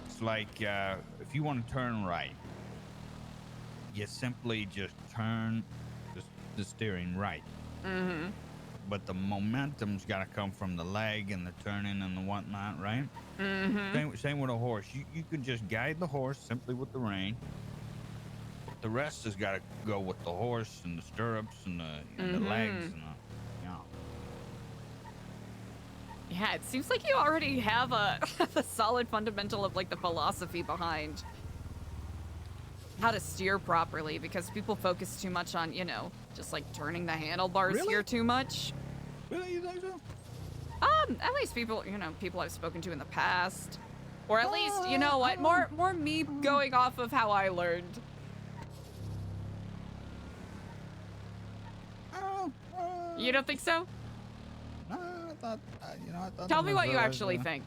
It's like if you want to turn right, you simply just turn the steering right. But the momentum's got to come from the leg and the turning and the whatnot, right? Same with a horse. You can just guide the horse simply with the rein. The rest has got to go with the horse and the stirrups and the legs and Yeah, it seems like you already have a solid fundamental of like the philosophy behind how to steer properly, because people focus too much on, just like turning the handlebars here too much. Really, you think so? At least people I've spoken to in the past, or at least, you know what, more me going off of how I learned. You don't think so? No, I thought. Tell me what you actually think.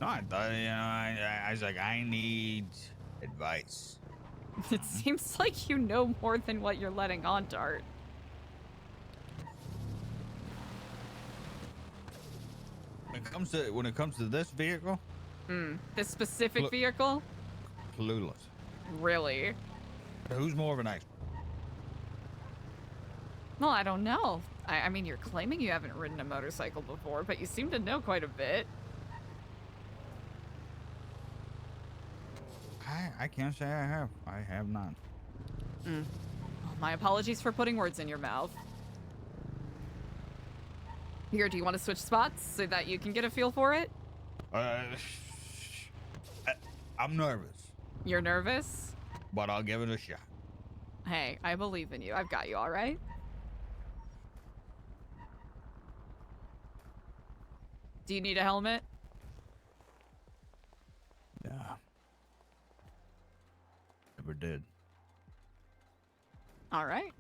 No, I thought, I was like, I need advice. It seems like you know more than what you're letting on, Dart. When it comes to this vehicle, This specific vehicle? clueless. Really? Who's more of an expert? Well, I don't know. I mean, you're claiming you haven't ridden a motorcycle before, but you seem to know quite a bit. I can't say I have. I have not. Well, my apologies for putting words in your mouth. Here, do you want to switch spots so that you can get a feel for it? I'm nervous, You're nervous? but I'll give it a shot. Hey, I believe in you. I've got you, all right? Do you need a helmet? Yeah. Never did. All right.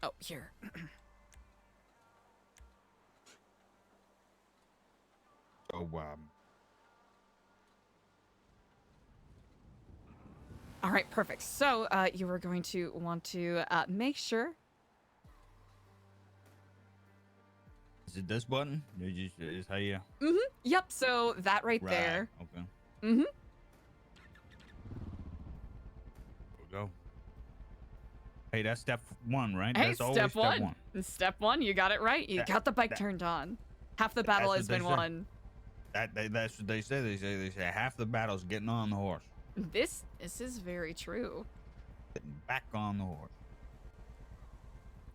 Oh, here. Oh, All right, perfect. So you were going to want to make sure. is it this button? Is how you Yep. So that right there. Okay. Mm-hmm. We'll go. Hey, that's step 1, right? Hey, That's always step step 1. Step 1, you got it right. You got the bike turned on. Half the battle has been won. That's what they say. They say half the battle's getting on the horse. This is very true. Getting back on the horse.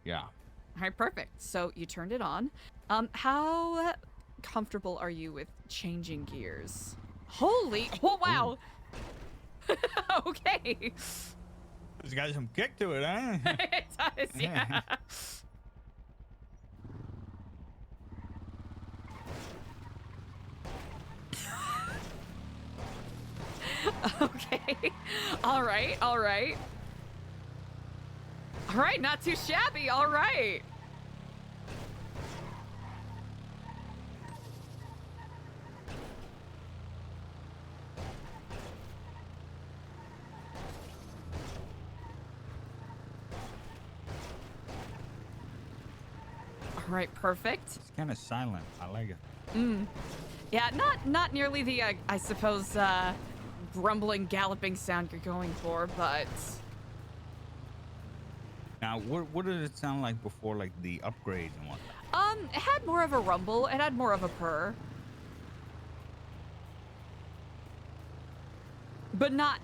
Yeah. All right, perfect. So you turned it on. How comfortable are you with changing gears? Holy! Oh wow! Okay. It's got some kick to it, huh? It does, yeah. Okay. All right, all right. All right, not too shabby, all right. All right, perfect. It's kind of silent. I like it. Yeah, not nearly the I suppose grumbling, galloping sound you're going for, but Now, what did it sound like before, like the upgrades and whatnot? it had more of a rumble. It had more of a purr, but not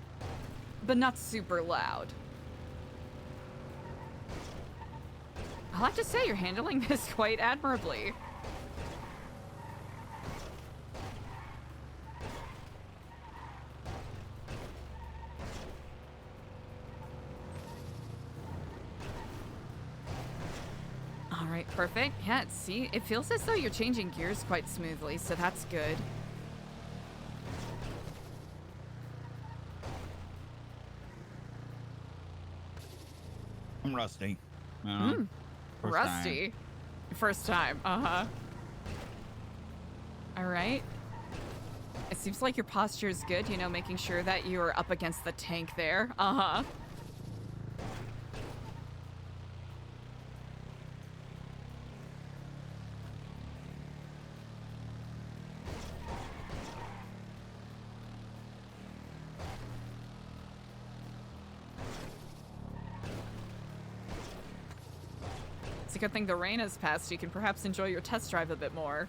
super loud. I'll have to say you're handling this quite admirably. All right, perfect. Yeah, see, it feels as though you're changing gears quite smoothly, so that's good. I'm rusty. You know? First Rusty. First time. Uh-huh. All right. It seems like your posture is good, you know, making sure that you're up against the tank there. Uh-huh. It's a good thing the rain has passed. You can perhaps enjoy your test drive a bit more.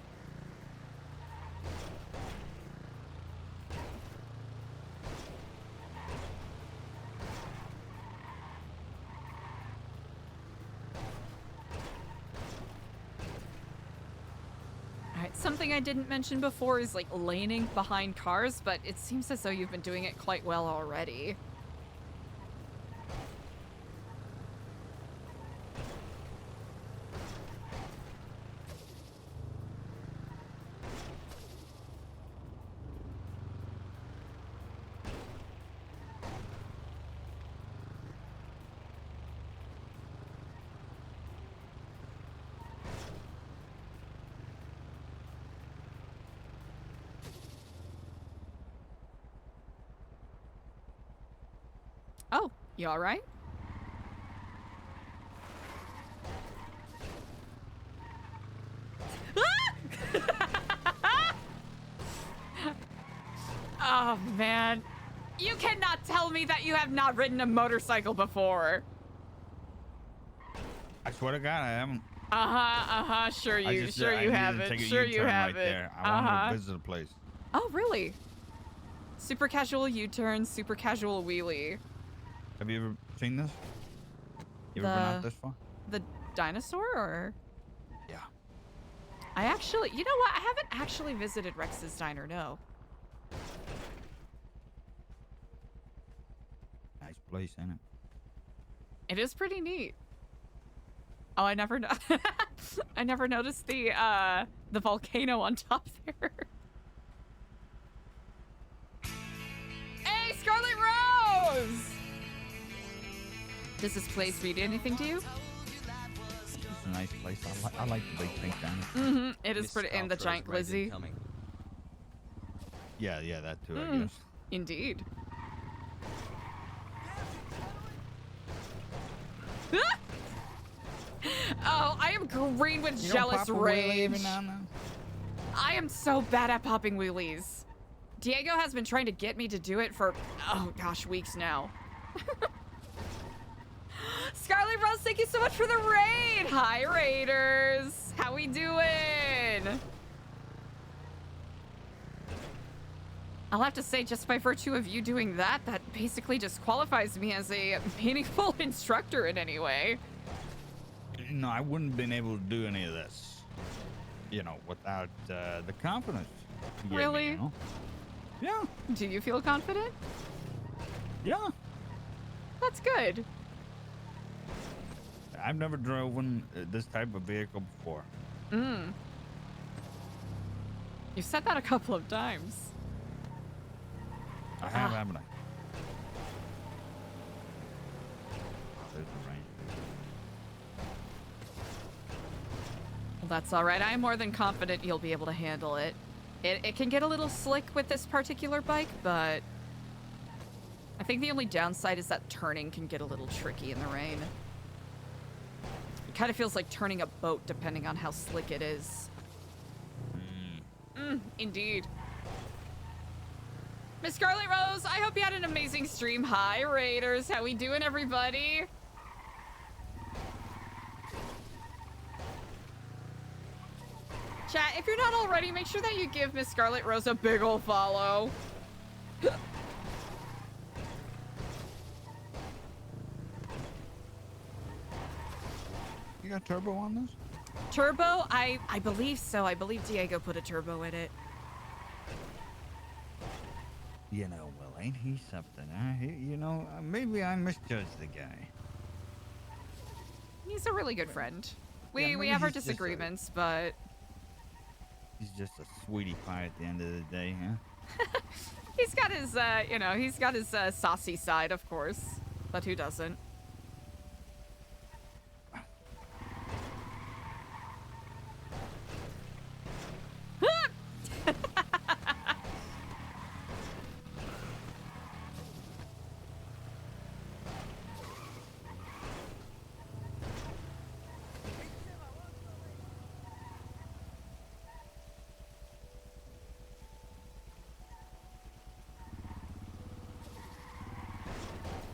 Alright, something I didn't mention before is like laning behind cars, but it seems as though you've been doing it quite well already. Oh, you alright? Oh, man. You cannot tell me that you have not ridden a motorcycle before. I swear to God, I haven't. Sure you I needed to haven't. take a Sure you U-turn right haven't. there. I wanted to visit a place. Oh, really? Super casual U-turn, super casual wheelie. Have you ever seen this? You ever been out this far? The dinosaur, or? Yeah. I actually, you know what? I haven't actually visited Rex's Diner, no. Nice place, ain't it? It is pretty neat. Oh, I never know. I never noticed the volcano on top there. Hey, Scarlet Rose! Does this place read anything to you? It's a nice place. I like the big pink diamond. Mm-hmm. It is pretty, and the giant glizzy. Yeah, that too, I guess. Indeed. Oh, I am green with jealous rage. I am so bad at popping wheelies. Diego has been trying to get me to do it for, oh gosh, weeks now. Scarlet Rose, thank you so much for the raid. Hi, Raiders. How we doing? I'll have to say, just by virtue of you doing that, that basically disqualifies me as a meaningful instructor in any way. No, I wouldn't have been able to do any of this, you know, without the confidence. Really? Me, you know? Yeah. Do you feel confident? Yeah. That's good. I've never driven this type of vehicle before. You've said that a couple of times. I have, haven't I? There's the rain. Well, that's all right. I'm more than confident you'll be able to handle it. It can get a little slick with this particular bike, but I think the only downside is that turning can get a little tricky in the rain. It kind of feels like turning a boat depending on how slick it is. Indeed. Miss Scarlet Rose, I hope you had an amazing stream. Hi, Raiders. How we doing, everybody? Chat, if you're not already, make sure that you give Miss Scarlet Rose a big ol' follow. You got turbo on this? Turbo? I believe so. I believe Diego put a turbo in it. You know, well, ain't he something, huh? You know, maybe I misjudged the guy. He's a really good friend. We maybe have our he's just a- disagreements, but He's just a sweetie pie at the end of the day, huh? he's got his, you know, he's got his saucy side, of course. But who doesn't?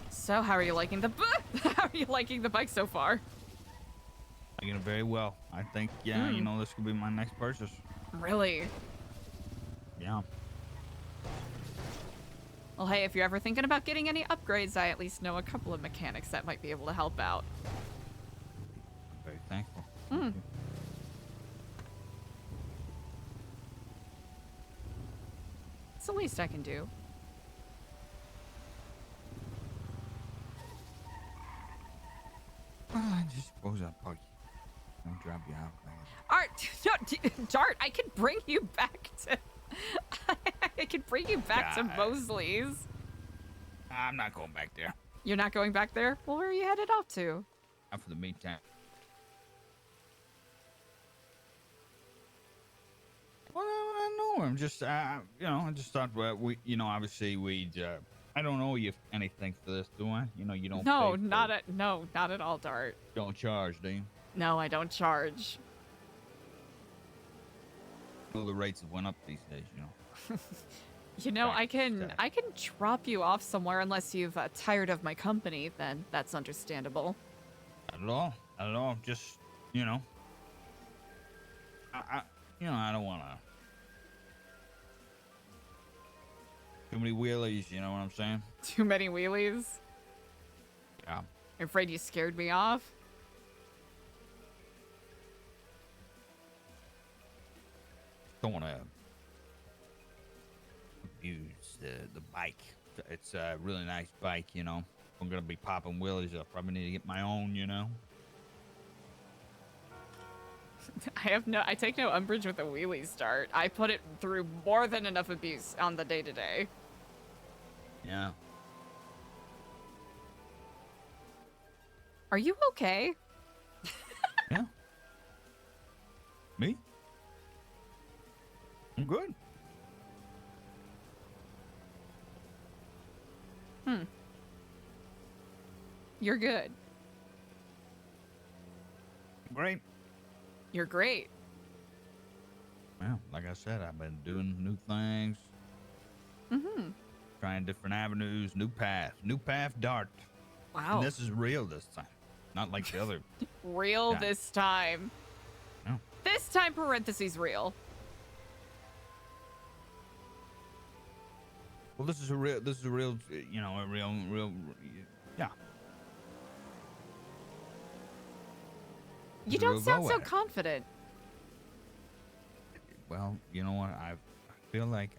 So, how are you liking the how are you liking the bike so far? Liking it very well. I think, yeah, you know, this could be my next purchase. Really? Yeah. Well, hey, if you're ever thinking about getting any upgrades, I at least know a couple of mechanics that might be able to help out. I'm very thankful. Thank you. It's the least I can do. Well, I just suppose I'll park you. I'll drop you out. Dart, I can bring you back to... I can bring you back to Mosley's. I'm not going back there. You're not going back there? Well, where are you headed off to? Not for the meantime. Well, I know. I'm just, you know, I just thought we, you know, obviously we'd, I don't owe you anything for this, do I? You know, you don't. No, pay for not it. not at all, Dart. Don't charge, do you? No, I don't charge. Well, the rates have went up these days, you know. You know, I can Fact. drop you off somewhere unless you've tired of my company. Then that's understandable. Not at all. Not at all. Just, you know. You know, I don't want to. Too many wheelies, you know what I'm saying? Too many wheelies. Yeah. I'm afraid you scared me off. Don't want to abuse the bike. It's a really nice bike, you know. If I'm gonna be popping wheelies, I probably need to get my own, you know. I take no umbrage with a wheelie start. I put it through more than enough abuse on the day-to-day. Yeah. Are you okay? Yeah. Me? I'm good. You're good. Great. You're great. Well, like I said, I've been doing new things, Mm-hmm. trying different avenues, new path, Dart. Wow. And this is real this time, not like the other. Real Yeah. this time. No. This time, parentheses, real. Well, this is a real, you know, a real, yeah. You don't sound so confident. Well, you know what? I feel like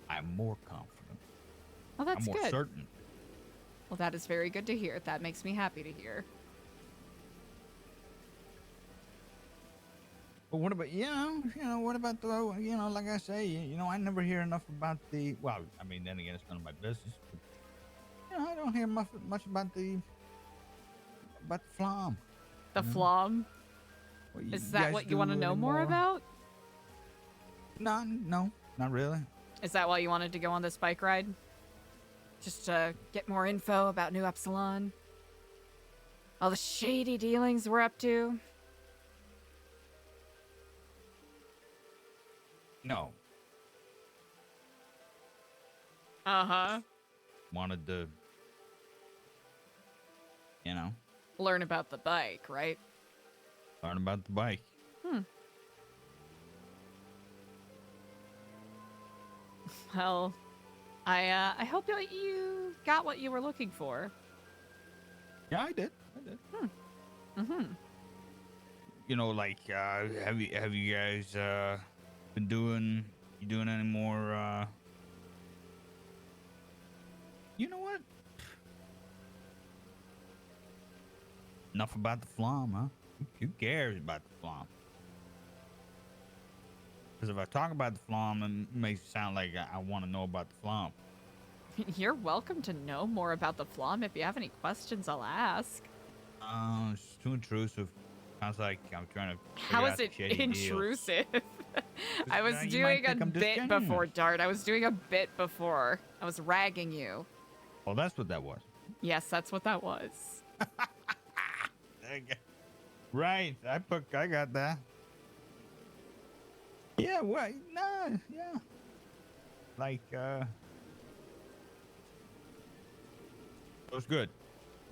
I'm more confident. Well, that's I'm more good. certain. Well, that is very good to hear. That makes me happy to hear. But what about what about the like I say, I never hear enough about the. Well, I mean, then again, it's none of my business. But, I don't hear much about the flom. The flom? Well, Is that what you want to know more about? No, not really. Is that why you wanted to go on this bike ride? Just to get more info about Nu Epsilon? All the shady dealings we're up to? No. Uh-huh. Wanted to, Learn about the bike, right? learn about the bike. Well, I hope that you got what you were looking for. Yeah, I did. Mm-hmm. Have you guys been doing any more you know what? Enough about the flom, huh? Who cares about the flom? Because if I talk about the flom, it makes it sound like I want to know about the flom. You're welcome to know more about the flom. If you have any questions, I'll ask. It's too intrusive. Sounds like I'm trying to How is it intrusive? I was you doing might a think I'm bit disgenuine. before, Dart. I was doing a bit before. I was ragging you. Well, that's what that was. Yes, that's what that was. Right. I got that. Yeah, well, nah, yeah. Like, it was good.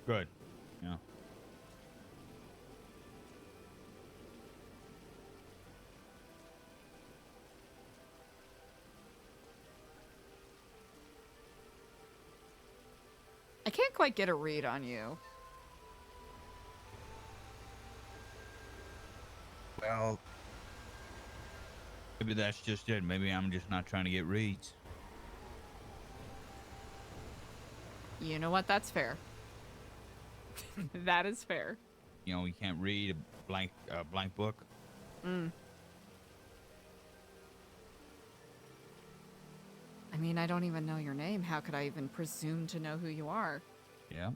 Good. Yeah. I can't quite get a read on you. Well, maybe that's just it. Maybe I'm just not trying to get reads. You know what? That's fair. That is fair. You can't read a blank book. I mean, I don't even know your name. How could I even presume to know who you are? Yeah.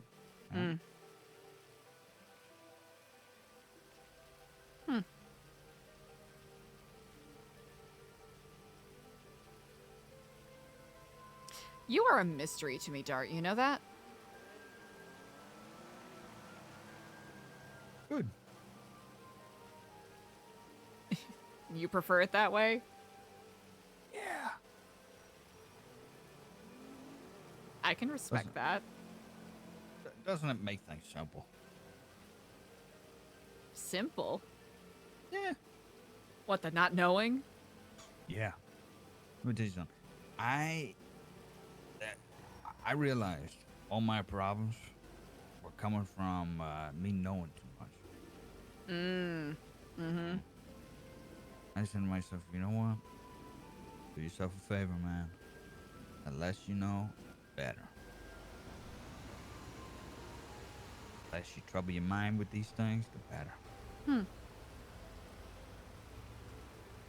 You are a mystery to me, Dart. You know that? Good. You prefer it that way? Yeah. I can respect that. Doesn't it make things simple? Simple? Yeah. What, the not knowing? Yeah. Let me tell you something. I realized all my problems were coming from me knowing too much. I said to myself, you know what? Do yourself a favor, man. The less you know, better. less you trouble your mind with these things, the better. Hmm.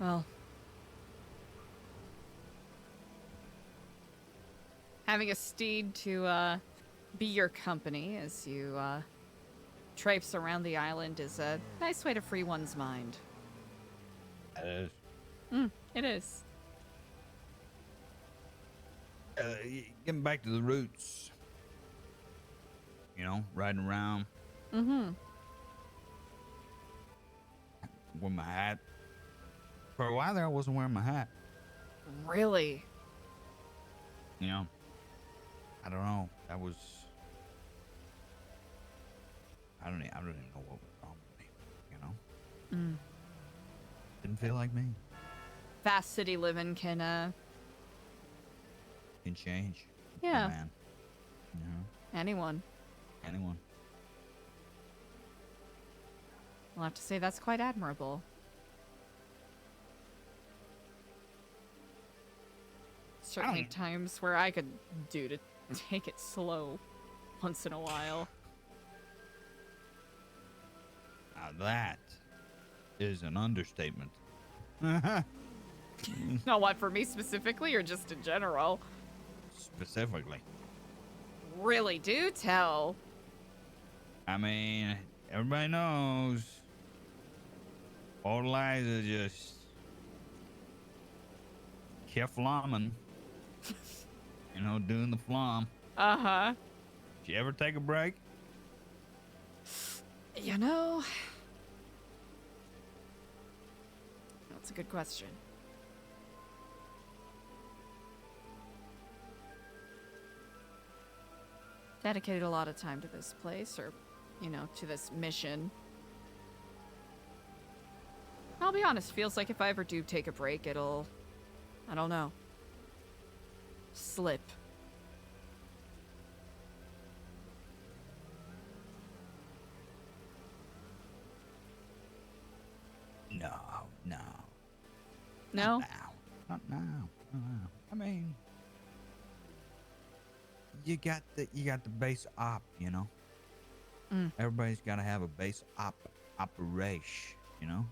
Well, having a steed to be your company as you traipse around the island is a nice way to free one's mind. It is. Getting back to the roots. You know, riding around. Mm-hmm. With my hat. For a while there, I wasn't wearing my hat. Really? You know, I don't know. That was. I don't even know what was wrong with me. You know. Didn't feel like me. Fast city living can change. Yeah. Oh, man. You know. Anyone. I'll have to say that's quite admirable. Certainly times where I could do to take it slow once in a while. Now that is an understatement. Not what, for me specifically or just in general? Specifically. Really, do tell. I mean, everybody knows. Old Eliza just kept flomming. You know, doing the flom. Uh-huh. Did you ever take a break? You know, that's a good question. Dedicated a lot of time to this place, or, you know, to this mission. I'll be honest, feels like if I ever do take a break, it'll, I don't know, slip. No. No? Not now. I mean, you got the base op, you know. Everybody's got to have a base operation, you know.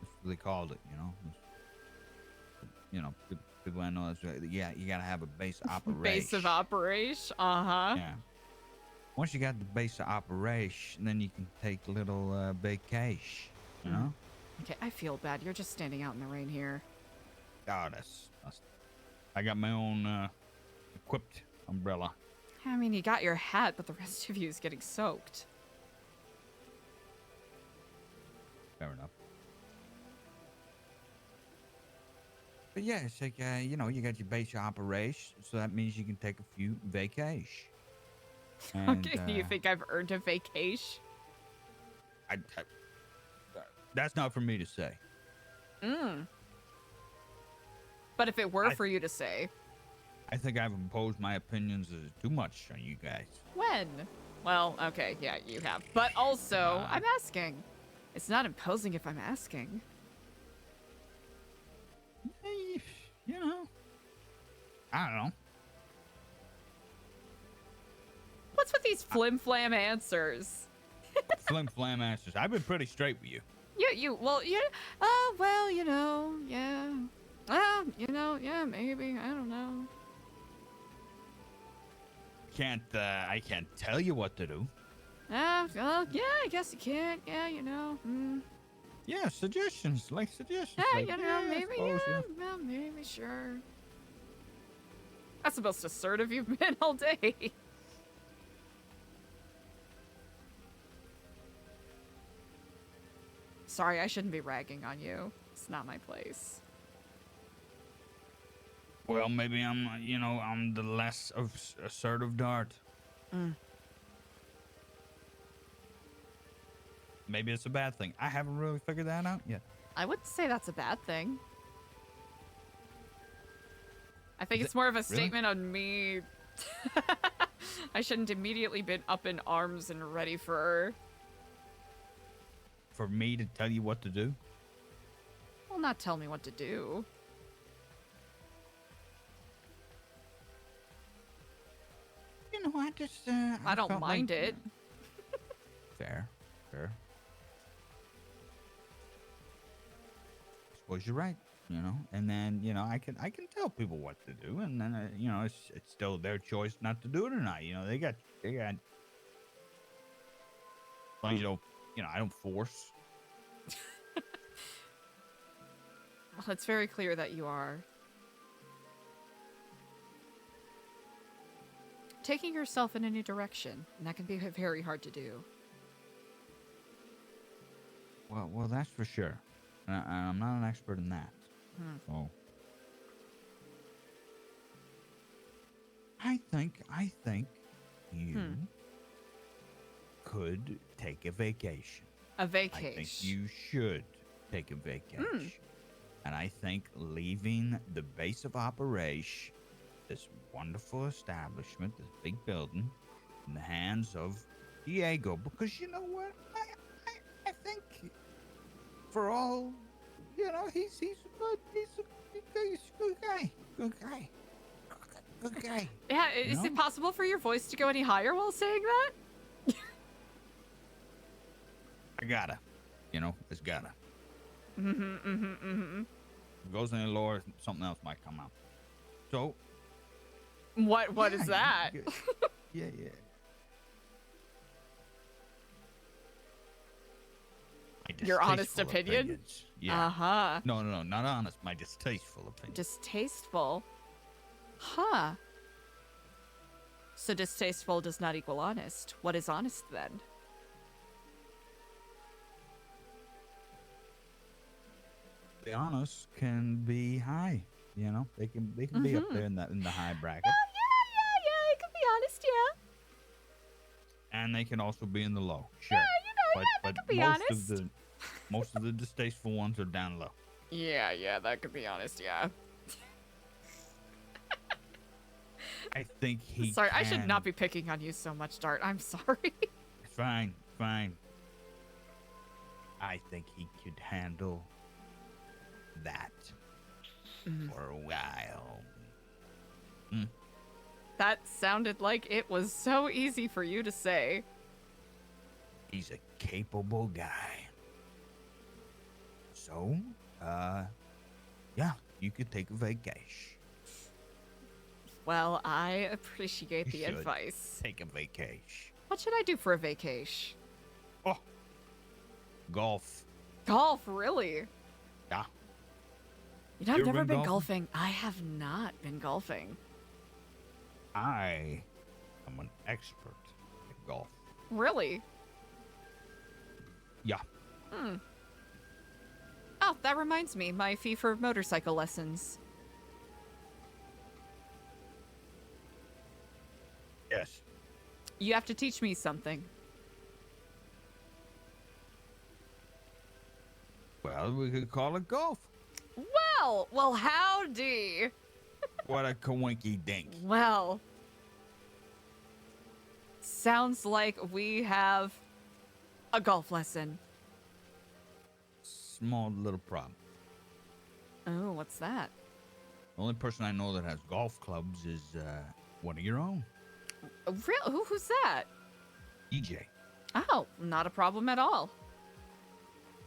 That's what they called it, you know. You know, people I know that's right. Yeah, you got to have a base operation. Base of operation. Yeah. Once you got the base of operation, then you can take a little vacation, you know. Okay, I feel bad. You're just standing out in the rain here. Oh, I got my own equipped umbrella. I mean, you got your hat, but the rest of you is getting soaked. Fair enough. But yeah, it's like, you know, you got your base operation, so that means you can take a few vacation. Okay, do you think I've earned a vacation? That's not for me to say. But if it were for you to say. I think I've imposed my opinions too much on you guys. When? Well, okay, yeah, you have. But also, I'm asking. It's not imposing if I'm asking. You know. I don't know. What's with these flim-flam answers? Flim-flam answers. I've been pretty straight with you. Well, you know, yeah. You know, yeah, maybe. I don't know. I can't tell you what to do. Well, yeah, I guess you can't. Yeah, you know. Yeah, suggestions. Yeah, Like, you know, maybe, suppose, yeah, well, maybe, sure. That's the most assertive you've been all day. Sorry, I shouldn't be ragging on you. It's not my place. Well, maybe I'm the less assertive Dart. Maybe it's a bad thing. I haven't really figured that out yet. I wouldn't say that's a bad thing. I think it's more of a statement on me. I shouldn't immediately been up in arms and ready for me to tell you what to do? Well, not tell me what to do. You know, I just... I don't mind it. Fair. Fair. Suppose you're right. And then I can tell people what to do, and then it's still their choice not to do it or not. They got. Well, I don't force. Well, it's very clear that you are taking yourself in a new direction, and that can be very hard to do. Well, that's for sure. And I'm not an expert in that. So I think you could take a vacation. A vacation. I think you should take a vacation. And I think leaving the base of operation, this wonderful establishment, this big building, in the hands of Diego, because you know what? I think for all, he's a good guy. Good guy. Yeah, is it possible for your voice to go any higher while saying that? I gotta. It's gotta. If it goes any lower, something else might come out. So. What is that? Yeah. Your honest opinion? Opinions. Yeah. Uh-huh. No, not honest. My distasteful opinion. Distasteful? Huh. So distasteful does not equal honest. What is honest then? The honest can be high. They can be up there in the high bracket. Oh, yeah. It can be honest, yeah. And they can also be in the low. Sure. Yeah, but could be honest. Most of the distasteful ones are down low. Yeah, that could be honest, yeah. I think he Sorry, I should not be picking on you so much, Dart. I'm sorry. Fine. I think he could handle that for a while. That sounded like it was so easy for you to say. He's a capable guy. So, yeah, you could take a vacation. Well, I appreciate the should advice. Take a vacation. What should I do for a vacation? Oh, golf. Golf, really? Yeah. I've never been golfing. I have not been golfing. I am an expert at golf. Really? Yeah. Oh, that reminds me. My fee for motorcycle lessons. Yes. You have to teach me something. Well, we could call it golf. Well, howdy. What a coinky dink. Well, sounds like we have a golf lesson. Small little problem. Oh, what's that? The only person I know that has golf clubs is one of your own. Real? Who's that? EJ. Oh, not a problem at all.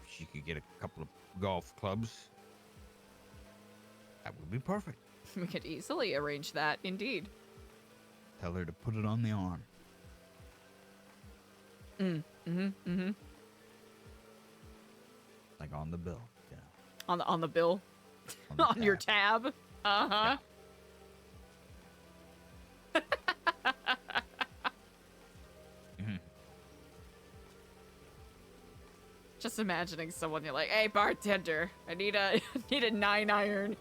She could get a couple of golf clubs. That would be perfect. We could easily arrange that, indeed. Tell her to put it on the arm. Like on the bill. Yeah. On the bill? On your tab? Uh-huh. Yeah. Just imagining someone, you're like, hey, bartender, I need a 9-iron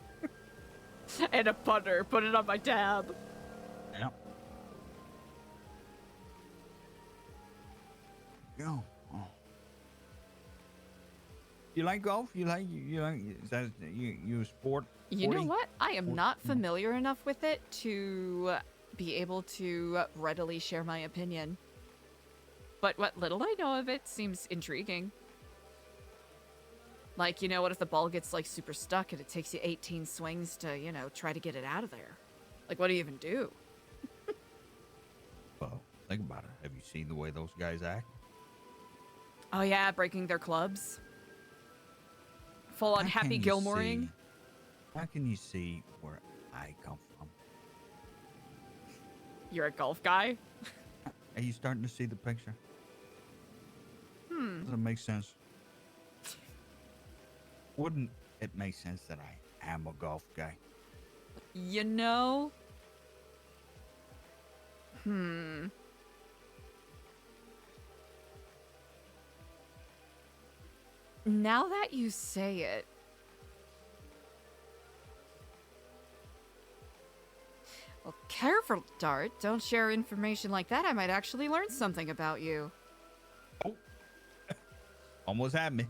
and a putter. Put it on my tab. Yeah. Go. Oh. You like golf? You like is that you a sport? You know what? I am not familiar enough with it to be able to readily share my opinion. But what little I know of it seems intriguing. Like, what if the ball gets, like, super stuck and it takes you 18 swings to, try to get it out of there? Like, what do you even do? Well, think about it. Have you seen the way those guys act? Oh yeah, breaking their clubs. Full on How Happy can you Gilmoring. see- How can you see where I come from? You're a golf guy? Are you starting to see the picture? Hmm. Does it make sense? Wouldn't it make sense that I am a golf guy? You know? Hmm. Now that you say it. Well, careful, Dart. Don't share information like that. I might actually learn something about you. Oh, almost had me.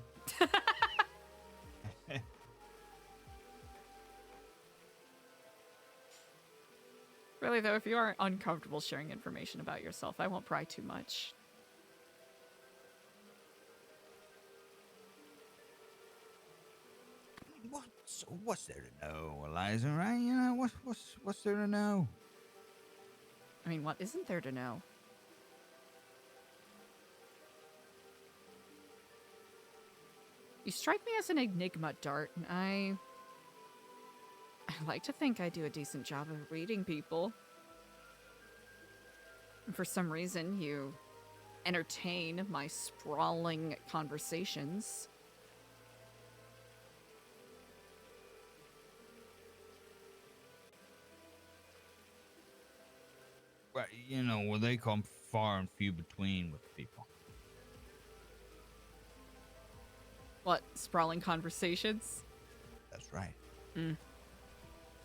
Really, though, if you aren't uncomfortable sharing information about yourself, I won't pry too much. What's there to know, Eliza? Right? You know what's there to know? I mean, what isn't there to know? You strike me as an enigma, Dart, and I like to think I do a decent job of reading people. And for some reason, you entertain my sprawling conversations. Well, you know, well, they come far and few between with people. What, sprawling conversations? That's right. Mm.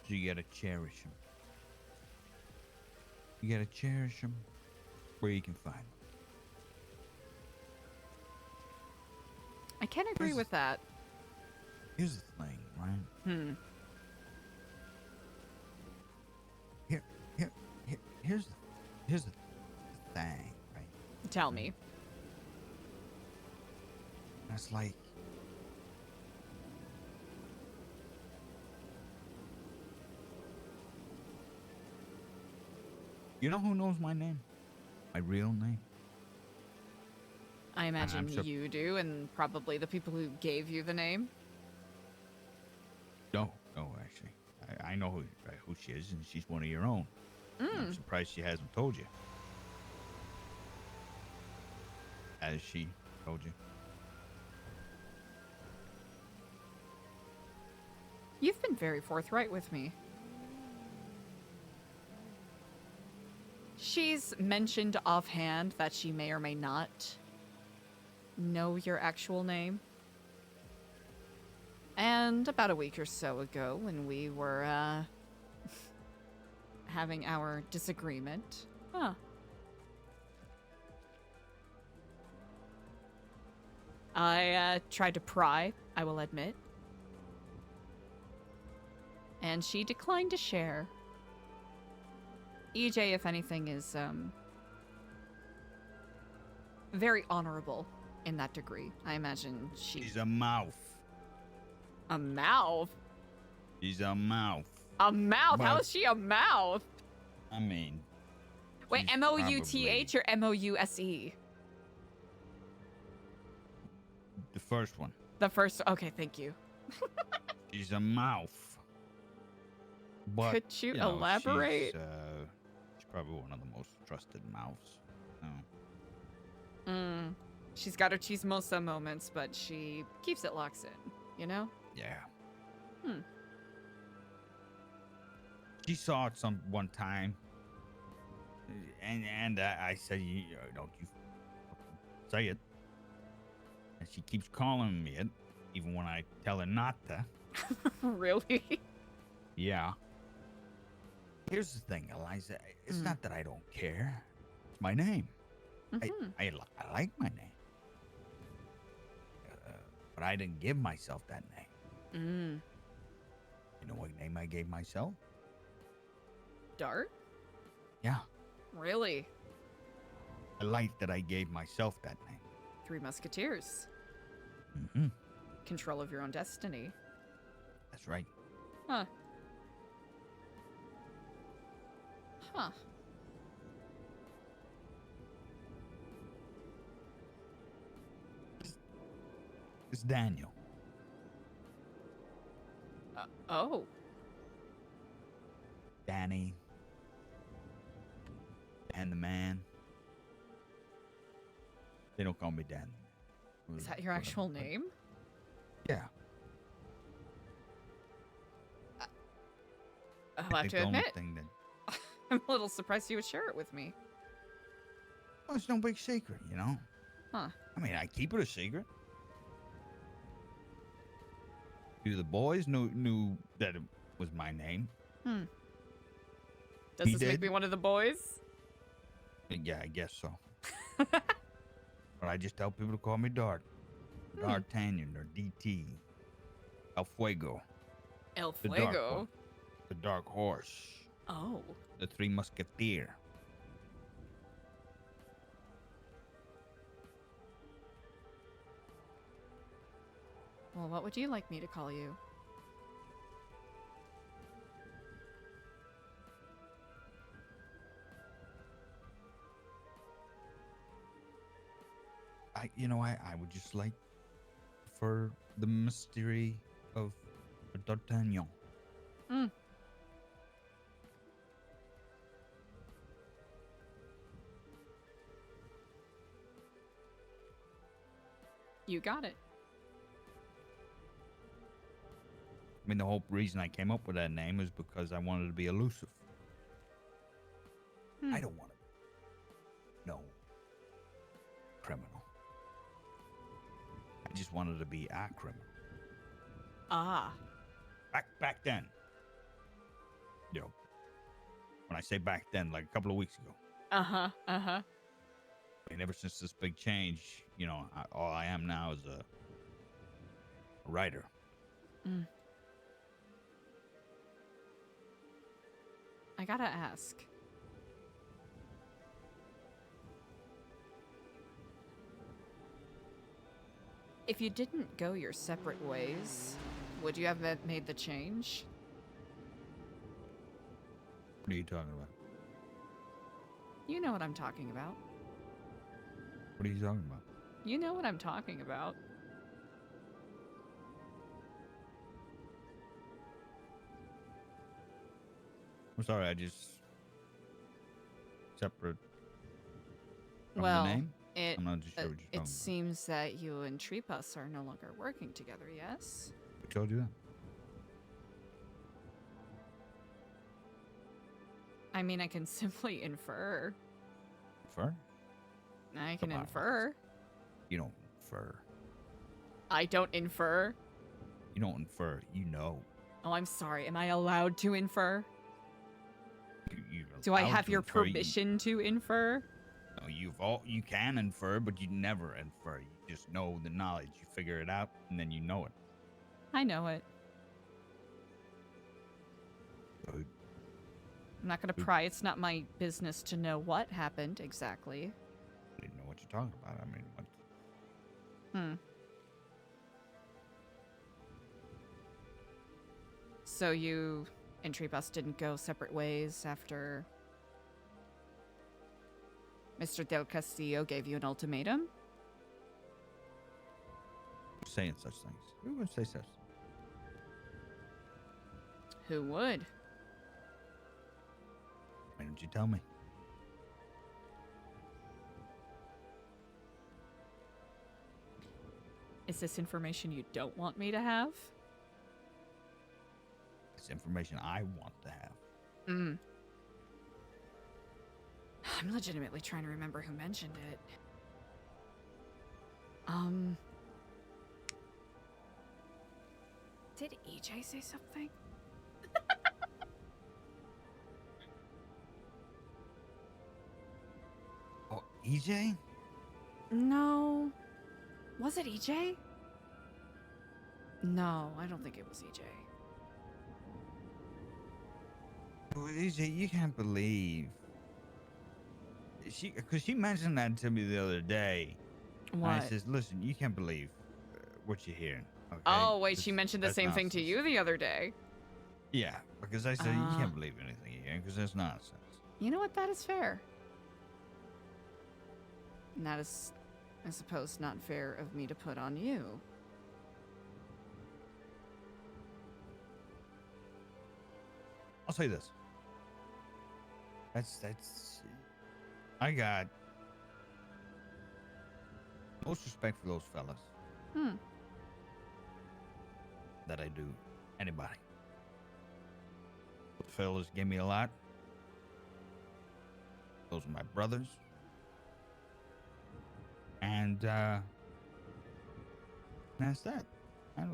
So you gotta cherish them. You gotta cherish them where you can find them. I can agree with that. Here's the thing, right? Hmm. Here's the thing, right? Tell me. It's like, you know who knows my name? My real name? I imagine I'm you do, and probably the people who gave you the name. No, actually. I know who she is, and she's one of your own. I'm surprised she hasn't told you. Has she told you? You've been very forthright with me. She's mentioned offhand that she may or may not know your actual name. And about a week or so ago, when we were, having our disagreement. Huh. I, tried to pry, I will admit. And she declined to share. EJ, if anything, is, very honorable in that degree. I imagine She's a mouth. A mouth? She's a mouth. A mouth? But, How is she a mouth? I mean... Wait, she's M-O-U-T-H or M-O-U-S-E? The first one. The first... Okay, thank you. She's a mouth. But, Could you elaborate? She's probably one of the most trusted mouths. She's got her chismosa moments, but she keeps it locked in, you know? Yeah. She saw it one time, and I said, "Don't you say it." And she keeps calling me it, even when I tell her not to. Really? Yeah. Here's the thing, Eliza. It's not that I don't care. It's my name. I like my name. But I didn't give myself that name. You know what name I gave myself? Dart? Yeah. Really? I like that I gave myself that name. Three Musketeers. Control of your own destiny. That's right. Huh. Huh. It's Daniel. Oh. Danny. Dan the man. They don't call me Dan. Is that your actual name? Yeah. I'll have to admit, That, I'm a little surprised you would share it with me. well, it's no big secret, you know? Huh. I mean, I keep it a secret. The boys knew that it was my name. Does this make me one of the boys? Yeah, I guess so. But I just tell people to call me Dart. D'Artagnan or DT. El Fuego. El Fuego? The Dark Horse. Oh. The Three Musketeer. Well, what would you like me to call you? I would just like for the mystery of D'Artagnan. You got it. I mean, the whole reason I came up with that name is because I wanted to be elusive. I don't want to be no criminal. I just wanted to be a criminal. Ah. Back then. You know, when I say back then, like a couple of weeks ago. Uh-huh. Uh-huh. I mean, ever since this big change, you know, all I am now is a writer. I gotta ask. If you didn't go your separate ways, would you have made the change? What are you talking about? You know what I'm talking about. What are you talking about? You know what I'm talking about. I'm sorry, I just separate from Well, the name? it I'm not just sure what you're talking about. seems that you and Treepas are no longer working together, yes? Who told you that? I mean, I can simply infer. Infer? I can Come on. infer. You don't infer. I don't infer. You don't infer. You know. Oh, I'm sorry. Am I allowed to infer? You're Do I allowed have to your infer. permission to infer? No, you can infer, but you never infer. You just know the knowledge. You figure it out, and then you know it. I know it. Good. I'm not going to pry. It's not my business to know what happened exactly. I didn't know what you're talking about. I mean, what? So you and Treepas didn't go separate ways after Mr. Del Castillo gave you an ultimatum? Saying such things. Who would say such? Who would? Why didn't you tell me? Is this information you don't want me to have? It's information I want to have. I'm legitimately trying to remember who mentioned it. Did EJ say something? Oh, EJ? No. Was it EJ? No, I don't think it was EJ. Well, EJ, you can't believe. Because she mentioned that to me the other day. What? And I says, listen, you can't believe what you're hearing. Okay? Oh, wait, she mentioned the That's same thing to nonsense. you the other day. Yeah, because I said, you can't believe anything you're hearing because that's nonsense. You know what? That is fair. And that is, I suppose, not fair of me to put on you. I'll say this. That's. I got most respect for those fellas Hmm. that I do anybody. Those fellas gave me a lot. Those are my brothers. And that's that. And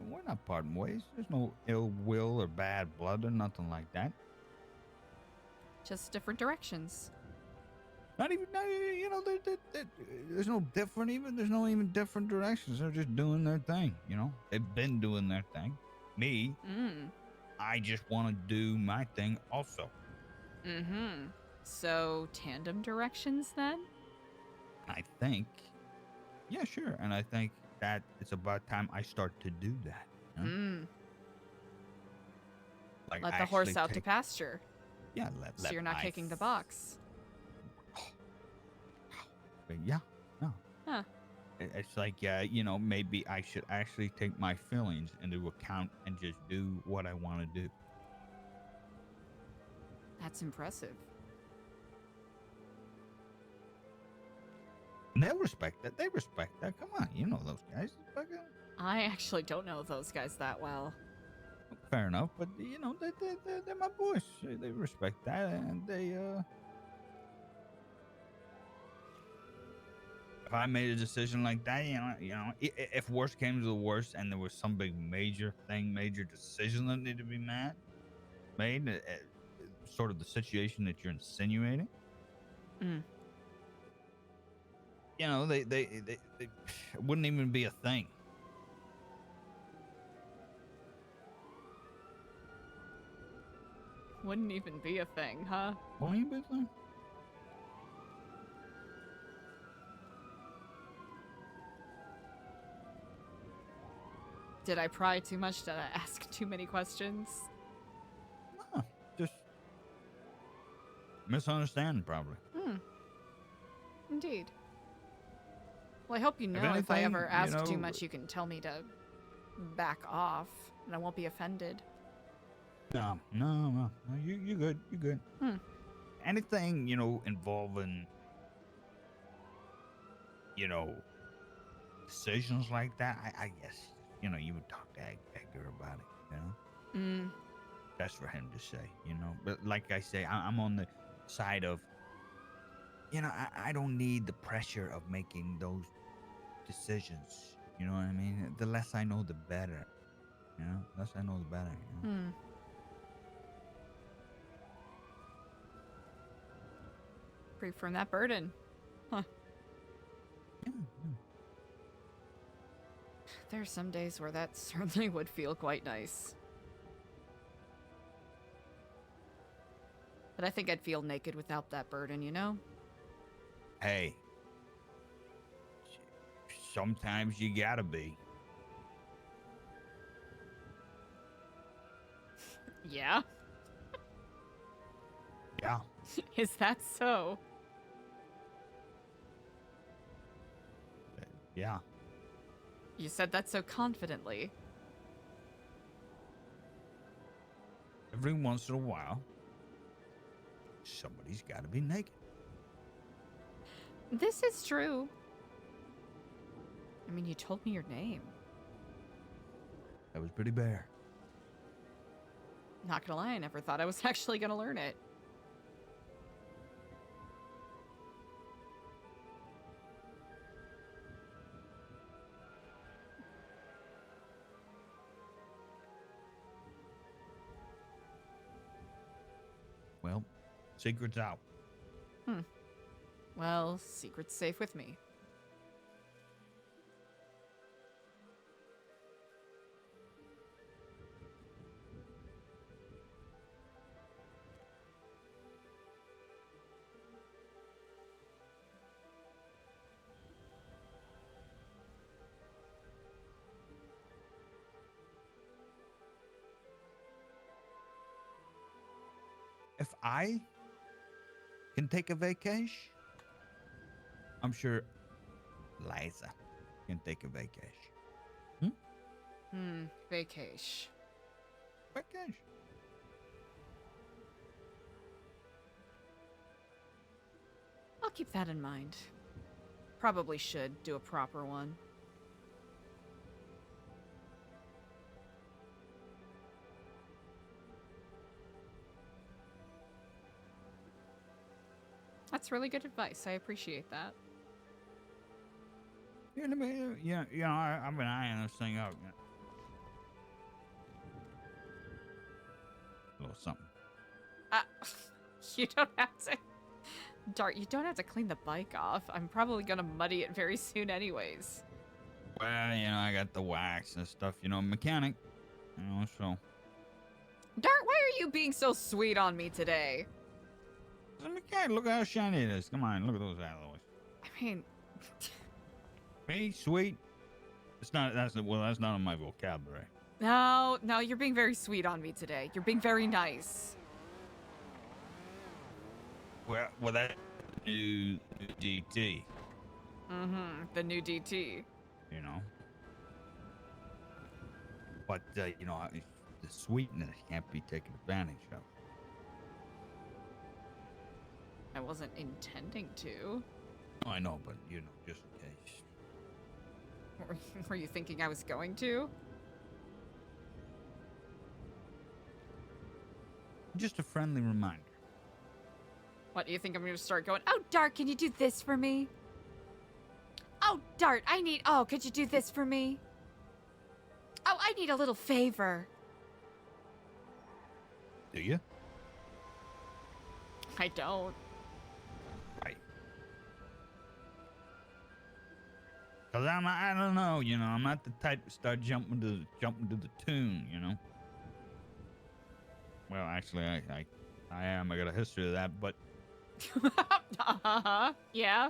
we're not parting ways. There's no ill will or bad blood or nothing like that. Just different directions. Not even, you know, there's no different even. There's no even different directions. They're just doing their thing, you know. They've been doing their thing. Me, I just want to do my thing also. Mm-hmm. So, tandem directions then? I think, yeah, sure. And I think that it's about time I start to do that. You know? Like Let the horse out to pasture. Yeah, so you're not kicking the box. Yeah, no. Huh. It's like, you know, maybe I should actually take my feelings into account and just do what I want to do. That's impressive. And they'll respect that. They respect that. Come on, you know those guys. I actually don't know those guys that well. Fair enough, but you know they're my boys. They respect that, and they. If I made a decision like that, you know, if worst came to the worst, and there was some big major decision that needed to be made, sort of the situation that you're insinuating. You know, they it wouldn't even be a thing. Wouldn't even be a thing, huh? Wouldn't even be a thing. Did I pry too much? Did I ask too many questions? No, just misunderstanding, probably. Indeed. Well, I hope you know anything, if I ever ask too you know, much, you can tell me to back off, and I won't be offended. No, you good, you good. Anything, you know, involving, you know, decisions like that, I guess, you know, you would talk to Edgar about it, you know? That's for him to say, you know? But like I say, I'm on the side of, you know, I don't need the pressure of making those decisions, you know what I mean? The less I know, the better, you know? The less I know, the better, you know? Free from that burden. Huh. Yeah. There's some days where that certainly would feel quite nice. But I think I'd feel naked without that burden, you know? Hey, sometimes you gotta be. Yeah? Yeah. Is that so? Yeah. You said that so confidently. Every once in a while, somebody's got to be naked. This is true. I mean, you told me your name. That was pretty bare. Not gonna lie, I never thought I was actually gonna learn it. Well, secret's out. Well, secret's safe with me. If I can take a vacation, I'm sure Liza can take a vacation. Vacation. Vacation. keep that in mind. Probably should do a proper one. That's really good advice. I appreciate that. Yeah, I've been eyeing this thing up. A little something. You don't have to... Dart, you don't have to clean the bike off. I'm probably gonna muddy it very soon anyways. Well, I got the wax and stuff, mechanic. So. Dart, why are you being so sweet on me today? It's a mechanic. Look how shiny it is. Come on, look at those alloys. I mean... Me, sweet? That's not in my vocabulary. No, you're being very sweet on me today. You're being very nice. Well, that new DT. The new DT. But, the sweetness can't be taken advantage of. I wasn't intending to. I know, but, just in case. Were you thinking I was going to? Just a friendly reminder. What, do you think I'm going to start going, oh, Dart, can you do this for me? Oh, Dart, could you do this for me? Oh, I need a little favor. Do you? I don't. Right. Because I don't know, I'm not the type to start jumping to the tune, Well, actually, I am. I got a history of that, but... Yeah.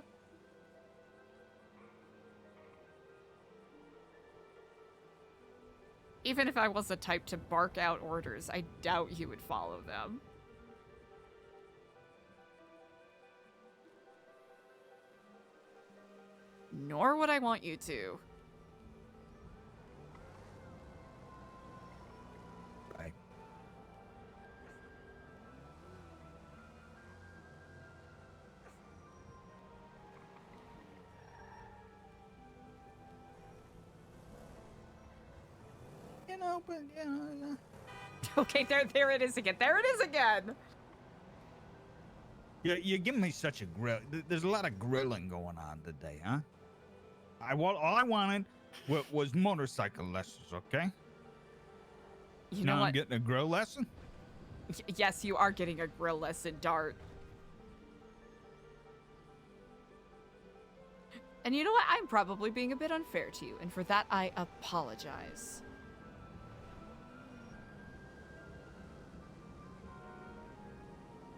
Even if I was the type to bark out orders, I doubt you would follow them. Nor would I want you to. Right. But Okay, there it is again. There it is again. you give me such a grill. There's a lot of grilling going on today, huh? All I wanted was motorcycle lessons, okay? You know now what? I'm getting a grill lesson? Yes, you are getting a grill lesson, Dart. And you know what? I'm probably being a bit unfair to you, and for that I apologize.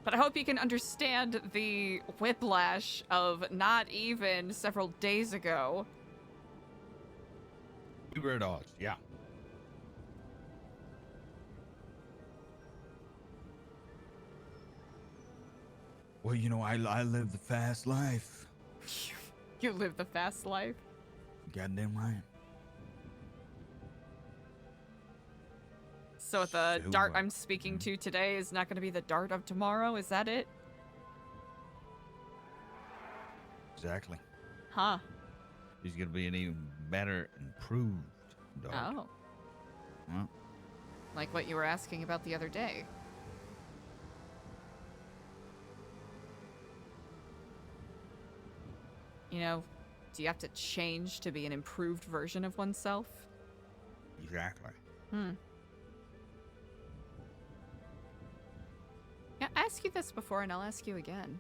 But I hope you can understand the whiplash of not even several days ago. We were dogs, yeah. Well, I live the fast life. You live the fast life? Goddamn right. So the Dart I'm speaking to today is not going to be the Dart of tomorrow? Is that it? Exactly. Huh. He's going to be an even better, improved dog. Oh. Well, Like what you were asking about the other day. Do you have to change to be an improved version of oneself? exactly. Yeah, I asked you this before, and I'll ask you again.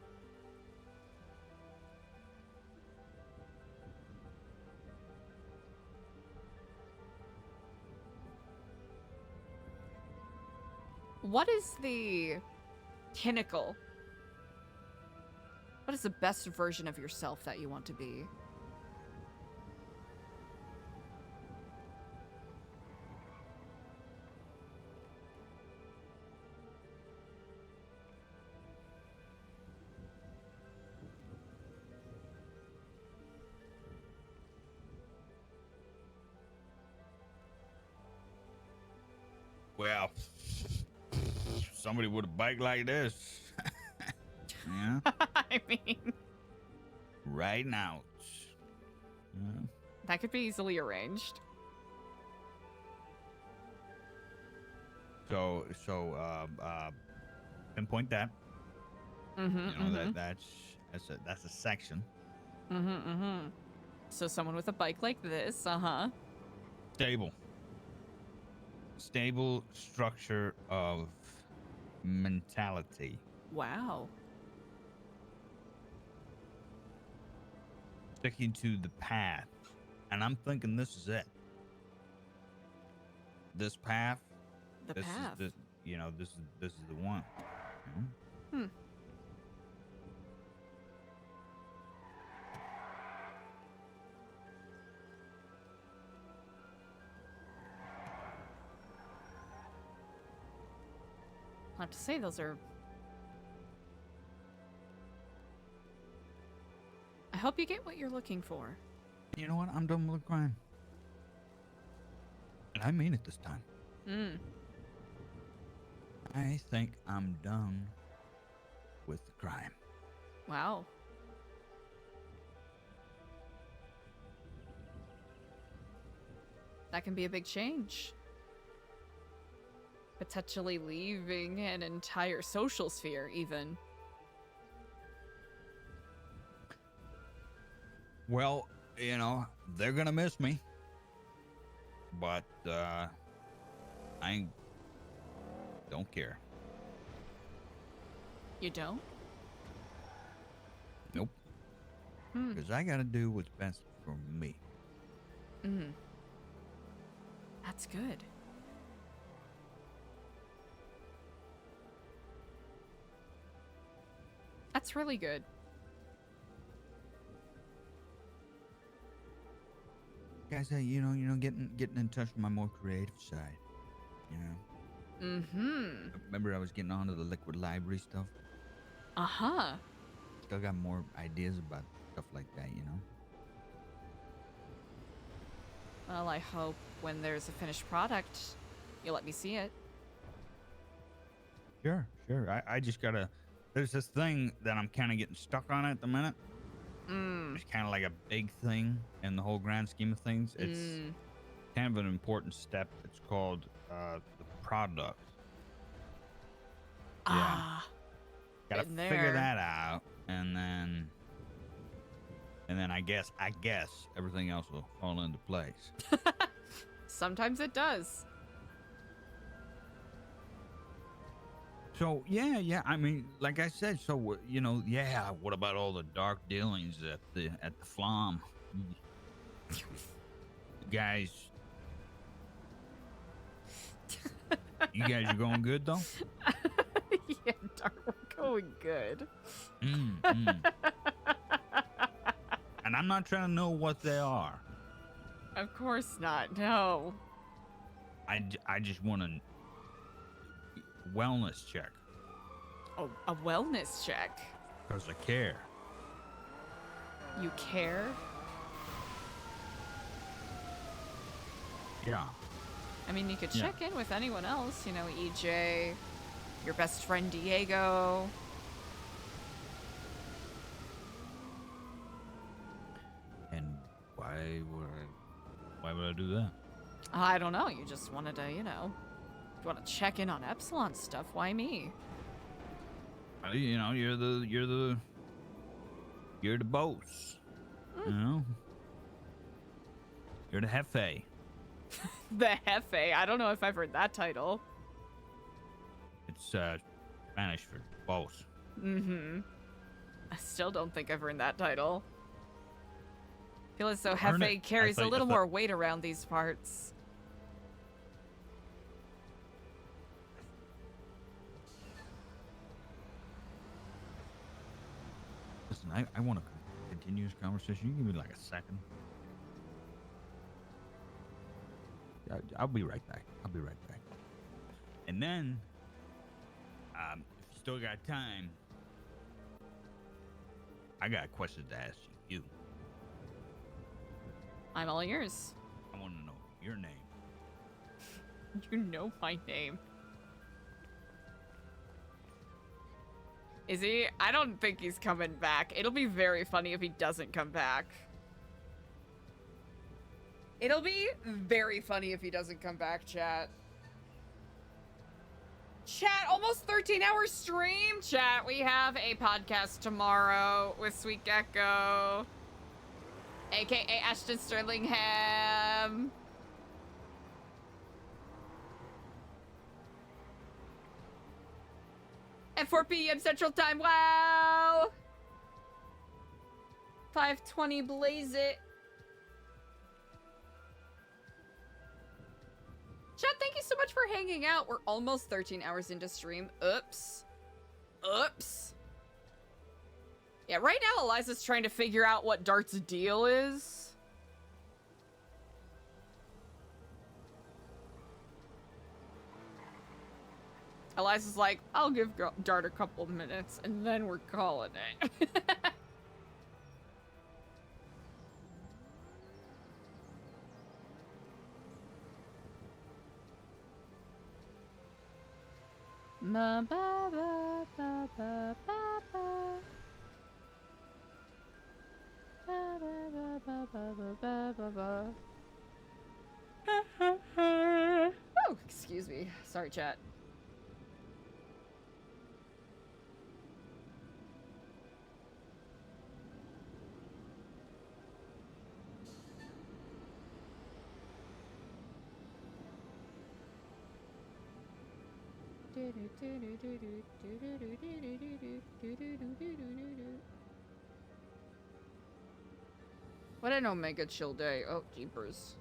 What is the pinnacle? What is the best version of yourself that you want to be? Well, somebody with a bike like this. Yeah. I mean, right now. That could be easily arranged. So pinpoint that. That's a section. So someone with a bike like this, Stable structure of mentality. Wow. Sticking to the path. And I'm thinking this is it. This path. The path. Is this is the one. I have to say, those are... I hope you get what you're looking for. You know what? I'm done with the crime. And I mean it this time. I think I'm done with the crime. Wow. That can be a big change. Potentially leaving an entire social sphere, even. Well, they're gonna miss me. But I don't care. You don't? Nope. Because I gotta do what's best for me. That's good. That's really good. Guys, getting in touch with my more creative side. Remember I was getting onto the liquid library stuff? Still got more ideas about stuff like that, Well, I hope when there's a finished product, you'll let me see it. Sure. I just gotta... There's this thing that I'm kind of getting stuck on at the minute. It's kind of like a big thing in the whole grand scheme of things. It's kind of an important step. It's called the product. Yeah. Gotta figure that out, and then I guess everything else will fall into place. Sometimes it does. So yeah. I mean, like I said, so what about all the dark dealings at the Flom? Guys, you guys are going good though. Yeah, Dart, we're going good. And I'm not trying to know what they are. Of course not. No. I just want a wellness check. Oh, a wellness check. Because I care. You care? Yeah. I mean, you could check in with anyone else. EJ, your best friend Diego. And why would I do that? I don't know. You just wanted to, you want to check in on Epsilon stuff. Why me? You're the boss. You're the jefe. The Jefe. I don't know if I've heard that title. It's Spanish for boss. I still don't think I've earned that title. I feel as though Jefe it. carries a little more weight around these parts. Listen, I want to continue this conversation. You give me like a second. I'll be right back. And then, if you still got time, I got questions to ask you. I'm all ears. I want to know your name. You know my name. Is he? I don't think he's coming back. It'll be very funny if he doesn't come back. It'll be very funny if he doesn't come back, chat. Chat, almost 13-hour stream. Chat, we have a podcast tomorrow with Sweet Gecko, aka Ashton Sterlingham. At 4 p.m. Central Time. Wow. 5:20 blaze it. Chat, thank you so much for hanging out. We're almost 13 hours into stream. Oops. Oops. Yeah, right now Eliza's trying to figure out what Dart's deal is. Eliza's like, I'll give Dart a couple minutes and then we're calling it. Ma ba ba ba ba ba ba. Ba ba ba ba ba ba ba ba. Oh, excuse me. Sorry, chat. What an omega chill day. Oh, jeepers.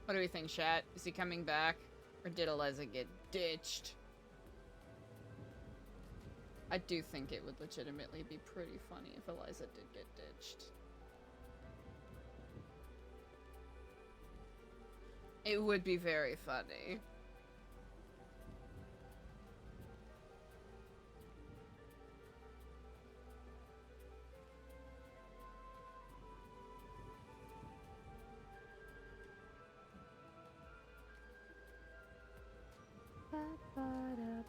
What do we think, chat? Is he coming back? Or did Eliza get ditched? I do think it would legitimately be pretty funny if Eliza did get ditched. It would be very funny. Ba-ba-da-ba-ba-ba.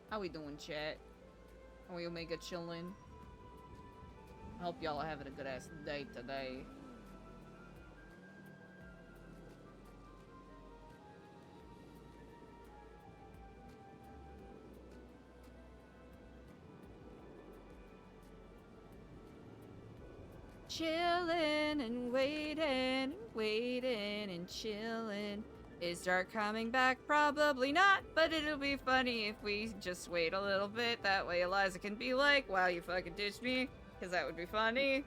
How we doing, chat? Are we omega chillin'? I hope y'all are having a good ass day today. Chillin' and waiting and chillin'. Is Dart coming back? Probably not, but it'll be funny if we just wait a little bit. That way Eliza can be like, wow, you fucking ditched me. Because that would be funny.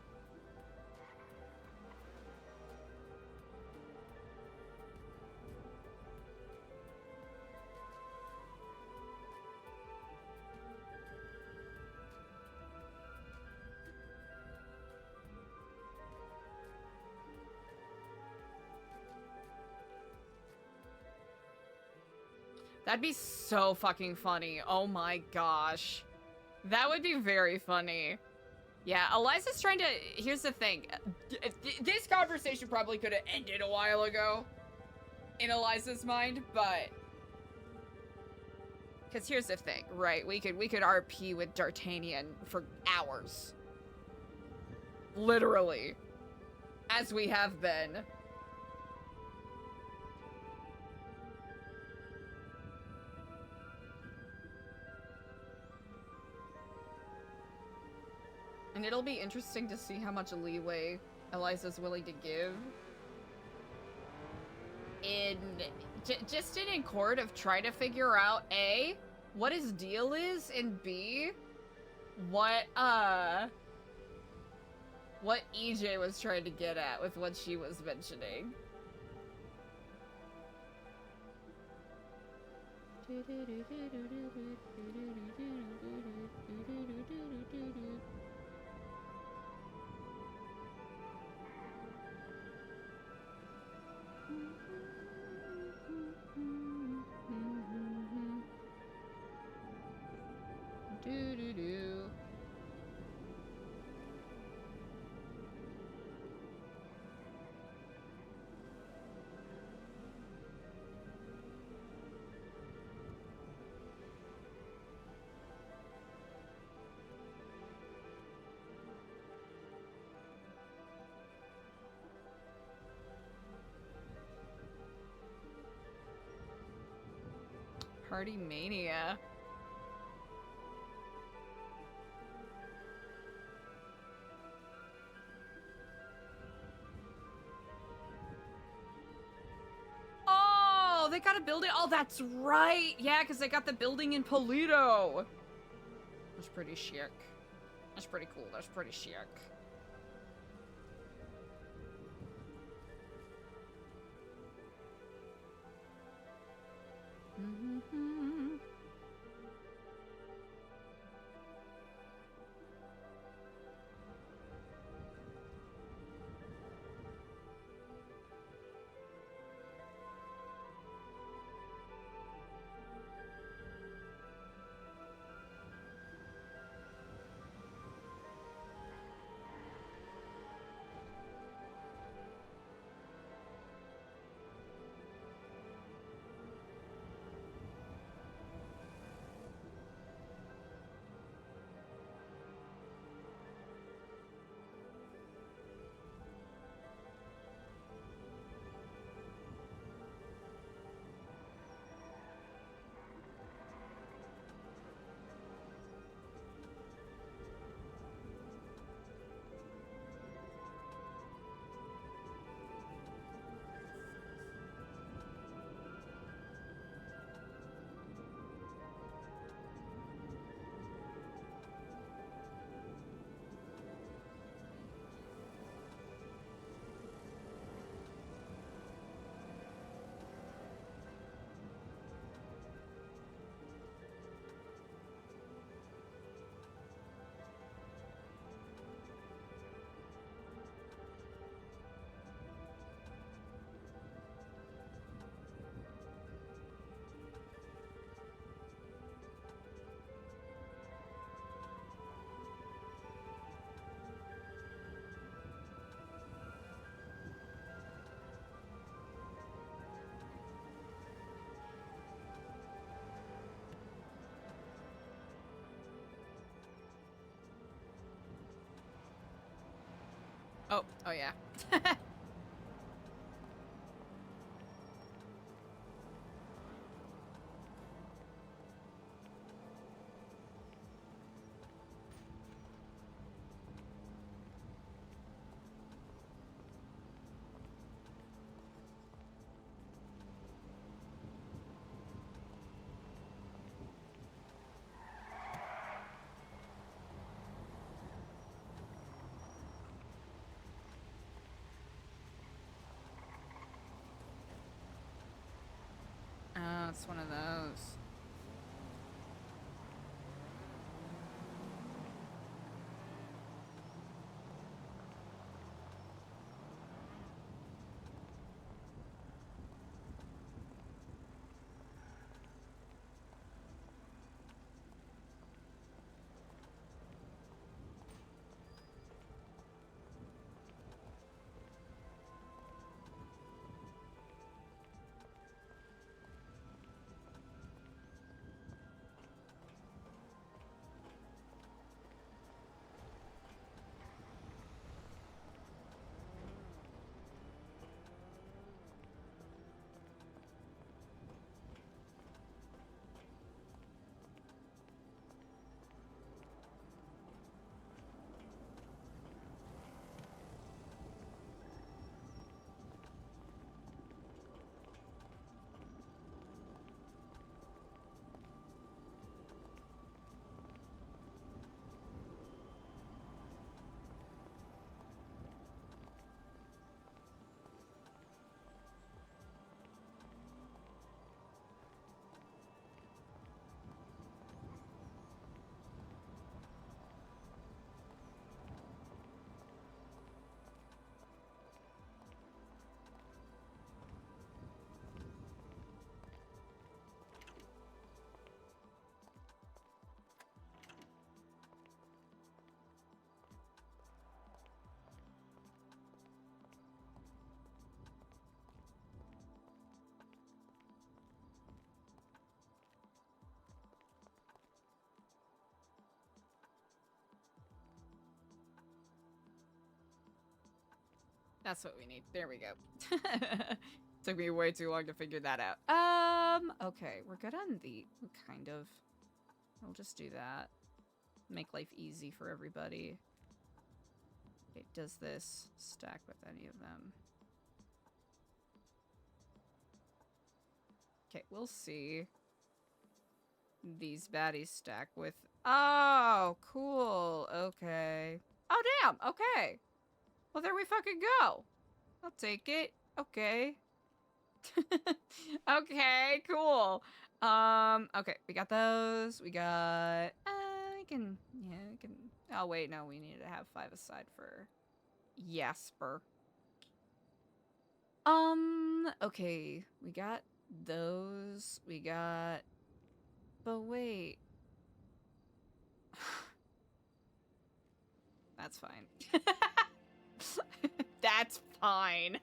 That'd be so fucking funny. Oh my gosh. That would be very funny. Yeah, Eliza's trying to... Here's the thing. This conversation probably could have ended a while ago in Eliza's mind, but... Because here's the thing, right? We could RP with D'Artagnan for hours. Literally. As we have been. And it'll be interesting to see how much leeway Eliza's willing to give. Just in court of trying to figure out A, what his deal is, and B, what EJ was trying to get at with what she was mentioning. Do-do-do. Party mania. Oh, they got a building. Oh, that's right. Yeah, because they got the building in Polito. That's pretty chic. That's pretty cool. That's pretty chic. Mm-hmm. Oh yeah. Oh, it's one of those. That's what we need. There we go. Took me way too long to figure that out. Okay, we're good on the kind of. We'll just do that. Make life easy for everybody. Okay, does this stack with any of them? Okay, we'll see. These baddies stack with... Oh, cool. Okay. Oh, damn. Okay. Well, there we fucking go. I'll take it. Okay. Okay, cool. Okay, we got those. We got... we can... Yeah, we can... Oh, wait, no. We need to have 5 aside for Jasper. Okay. We got those. We got... But wait. That's fine. That's fine.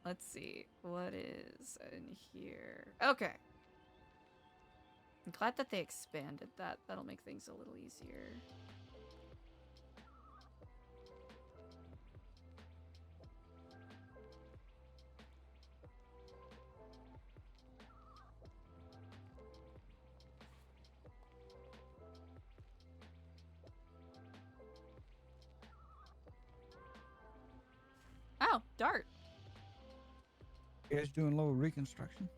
Let's see. What is in here? Okay. I'm glad that they expanded that. That'll make things a little easier. Oh, Dart. You guys doing a little reconstruction?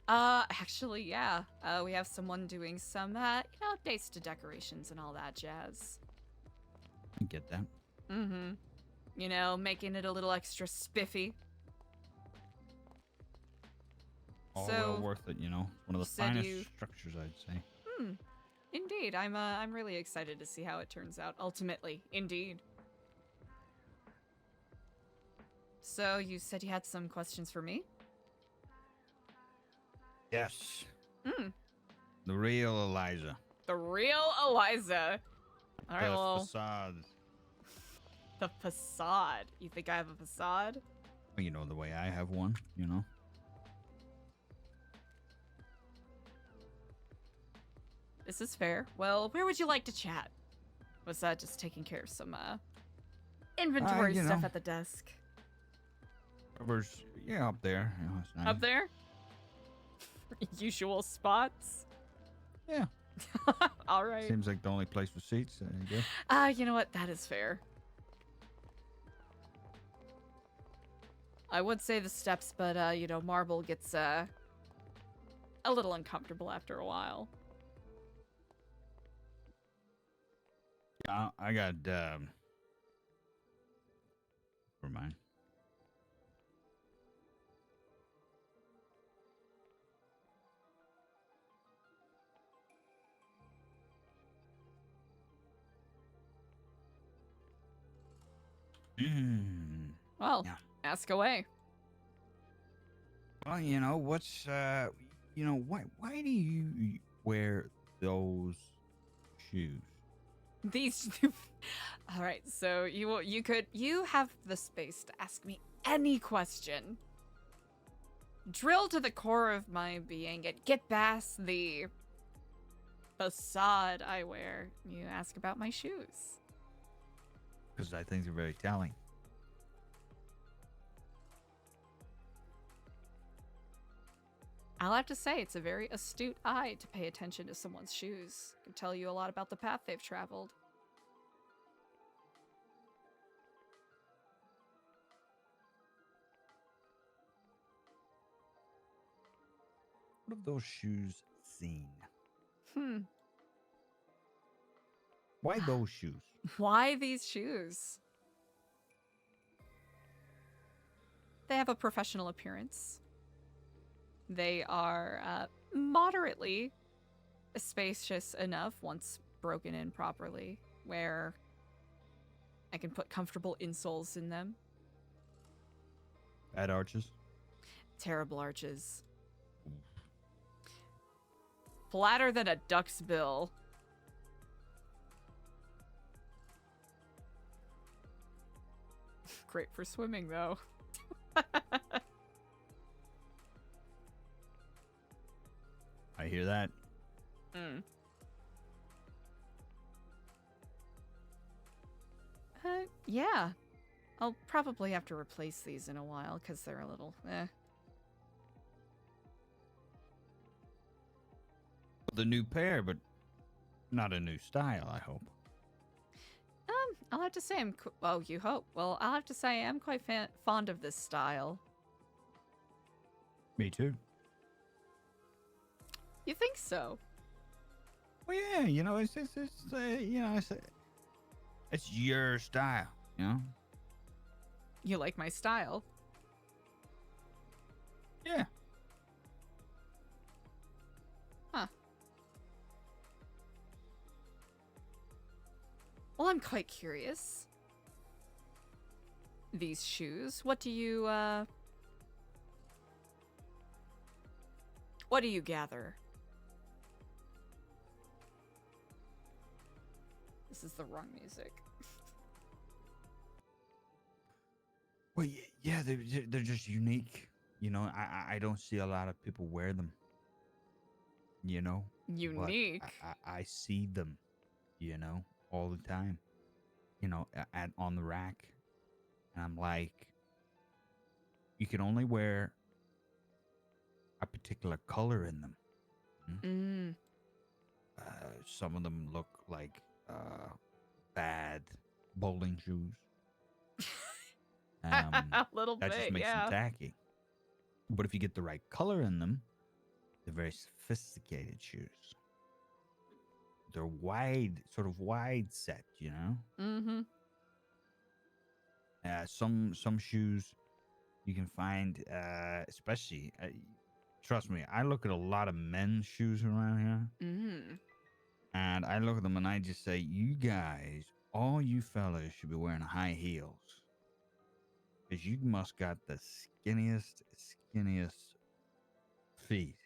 Actually, yeah. We have someone doing some, updates to decorations and all that jazz. I get that. Mm-hmm. You know, making it a little extra spiffy. All So, well worth it, you know. One of the finest structures, I'd say. Indeed. I'm really excited to see how it turns out, ultimately. Indeed. So, you said you had some questions for me? Yes. Mm. The real Eliza. The real Eliza. All right, well. The facade. The facade. You think I have a facade? Well, you know, the way I have one, you know. This is fair. Well, where would you like to chat? Was that just taking care of some, inventory stuff at the desk? Yeah, up there. You know, it's nice. Up there? Usual spots? Yeah. All right. Seems like the only place with seats, I guess. You know what? That is fair. I would say the steps, but, you know, marble gets, a little uncomfortable after a while. Yeah, I got, never mind. Well, yeah. Ask away. Well, you know, why do you wear those shoes? These All right, so you have the space to ask me any question. Drill to the core of my being and get past the facade I wear. You ask about my shoes. Because I think they're very telling. I'll have to say, it's a very astute eye to pay attention to someone's shoes. It can tell you a lot about the path they've traveled. What have those shoes seen? Why those shoes? Why these shoes? They have a professional appearance. They are moderately spacious enough once broken in properly, where I can put comfortable insoles in them. Bad arches? Terrible arches. Flatter than a duck's bill. Great for swimming, though. I hear that. Yeah. I'll probably have to replace these in a while because they're a little The new pair, but not a new style, I hope. I'll have to say oh, you hope. Well, I'll have to say I'm quite fond of this style. Me too. You think so? Well, yeah, you know, it's you know, it's your style, you know. You like my style? Yeah. Huh. Well, I'm quite curious. These shoes, what do you gather? This is the wrong music. Well, yeah, they're just unique. You know, I don't see a lot of people wear them. You know, Unique. But I see them, you know, all the time. You know, on the rack, and I'm like, you can only wear a particular color in them. Mm. Some of them look like bad bowling shoes. A little That bit, just makes yeah. them tacky. But if you get the right color in them, they're very sophisticated shoes. They're sort of wide set, you know? Mm-hmm. Some shoes you can find, especially, trust me, I look at a lot of men's shoes around here. Mm. And I look at them and I just say, you guys, all you fellas should be wearing high heels. Because you must got the skinniest feet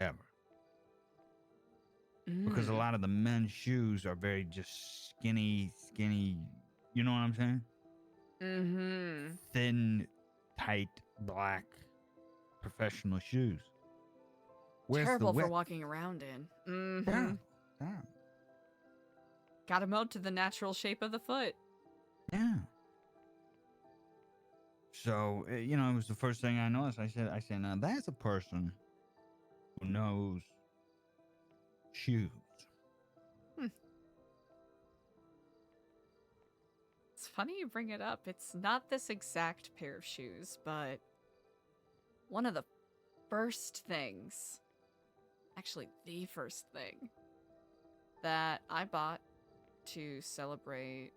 ever. Because a lot of the men's shoes are very just skinny, you know what I'm saying? Mm-hmm. Thin, tight, black, professional shoes. Where's Terrible the for walking around in. Mm-hmm. Yeah. Gotta mode to the natural shape of the foot. Yeah. So, you know, it was the first thing I noticed. I said, now that's a person who knows shoes. It's funny you bring it up. It's not this exact pair of shoes, but one of the first things, actually the first thing, that I bought to celebrate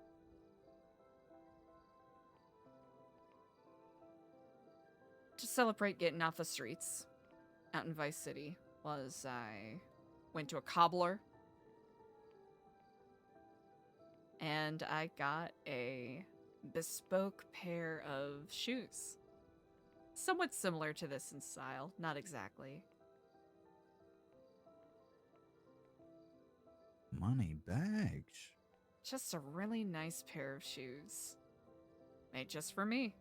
getting off the streets out in Vice City was I went to a cobbler and I got a bespoke pair of shoes. Somewhat similar to this in style, not exactly. Money bags. Just a really nice pair of shoes. Made just for me.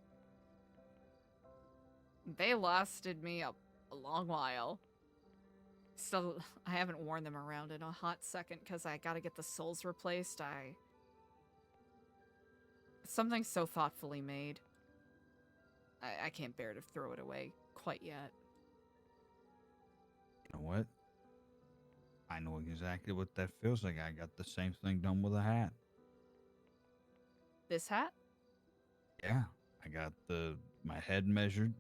They lasted me a long while. Still, I haven't worn them around in a hot second because I gotta get the soles replaced. Something so thoughtfully made. I can't bear to throw it away quite yet. You know what? I know exactly what that feels like. I got the same thing done with a hat. This hat? Yeah. I got my head measured.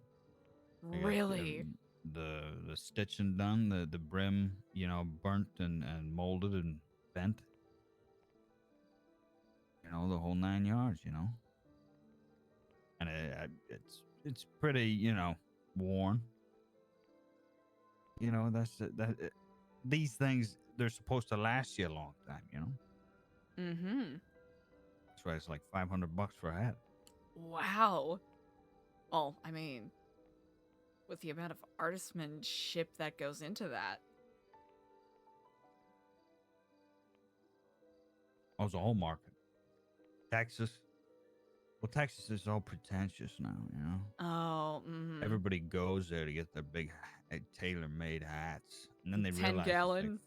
Really? The stitching done, the brim, you know, burnt and molded and bent. You know, the whole 9 yards, you know. And it's pretty, you know, worn. You know, these things, they're supposed to last you a long time, you know. Mm-hmm. That's why it's like $500 for a hat. Wow. Well, I mean, with the amount of artisanship that goes into that. Oh, it's a whole market. Texas. Well, Texas is all pretentious now, you know. Oh, mm-hmm. Everybody goes there to get their big tailor-made hats, and then they 10 realize, gallon.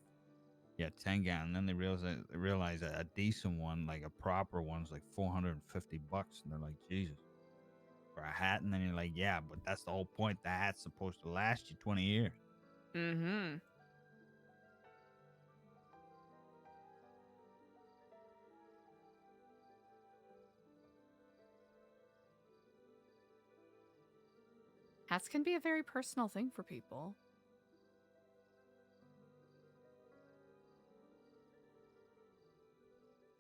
Yeah, 10 gallon. And then they realize that a decent one, like a proper one's like $450. And they're like, Jesus, for a hat. And then you're like, yeah, but that's the whole point. The hat's supposed to last you 20 years. Mm-hmm. Hats can be a very personal thing for people.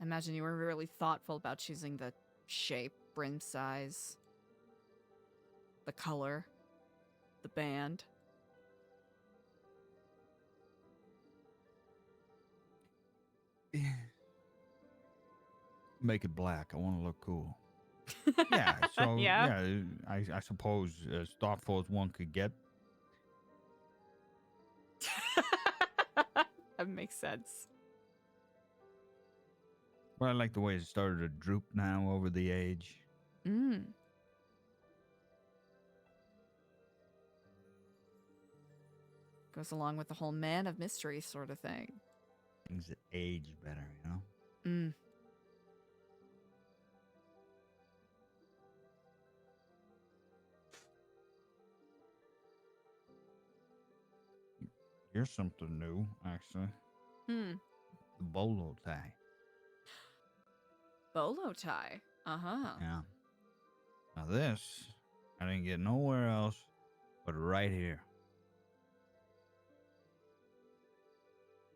Imagine you were really thoughtful about choosing the shape, brim size, the color, the band. Make it black. I want to look cool. Yeah. So, Yeah. yeah, I suppose as thoughtful as one could get. That makes sense. But I like the way it started to droop now over the age. Mm. Goes along with the whole man of mystery sort of thing. Things that age better, you know? Mm. Here's something new, actually. Hmm. The bolo tie. Bolo tie. Uh-huh. Yeah. Now this, I didn't get nowhere else but right here.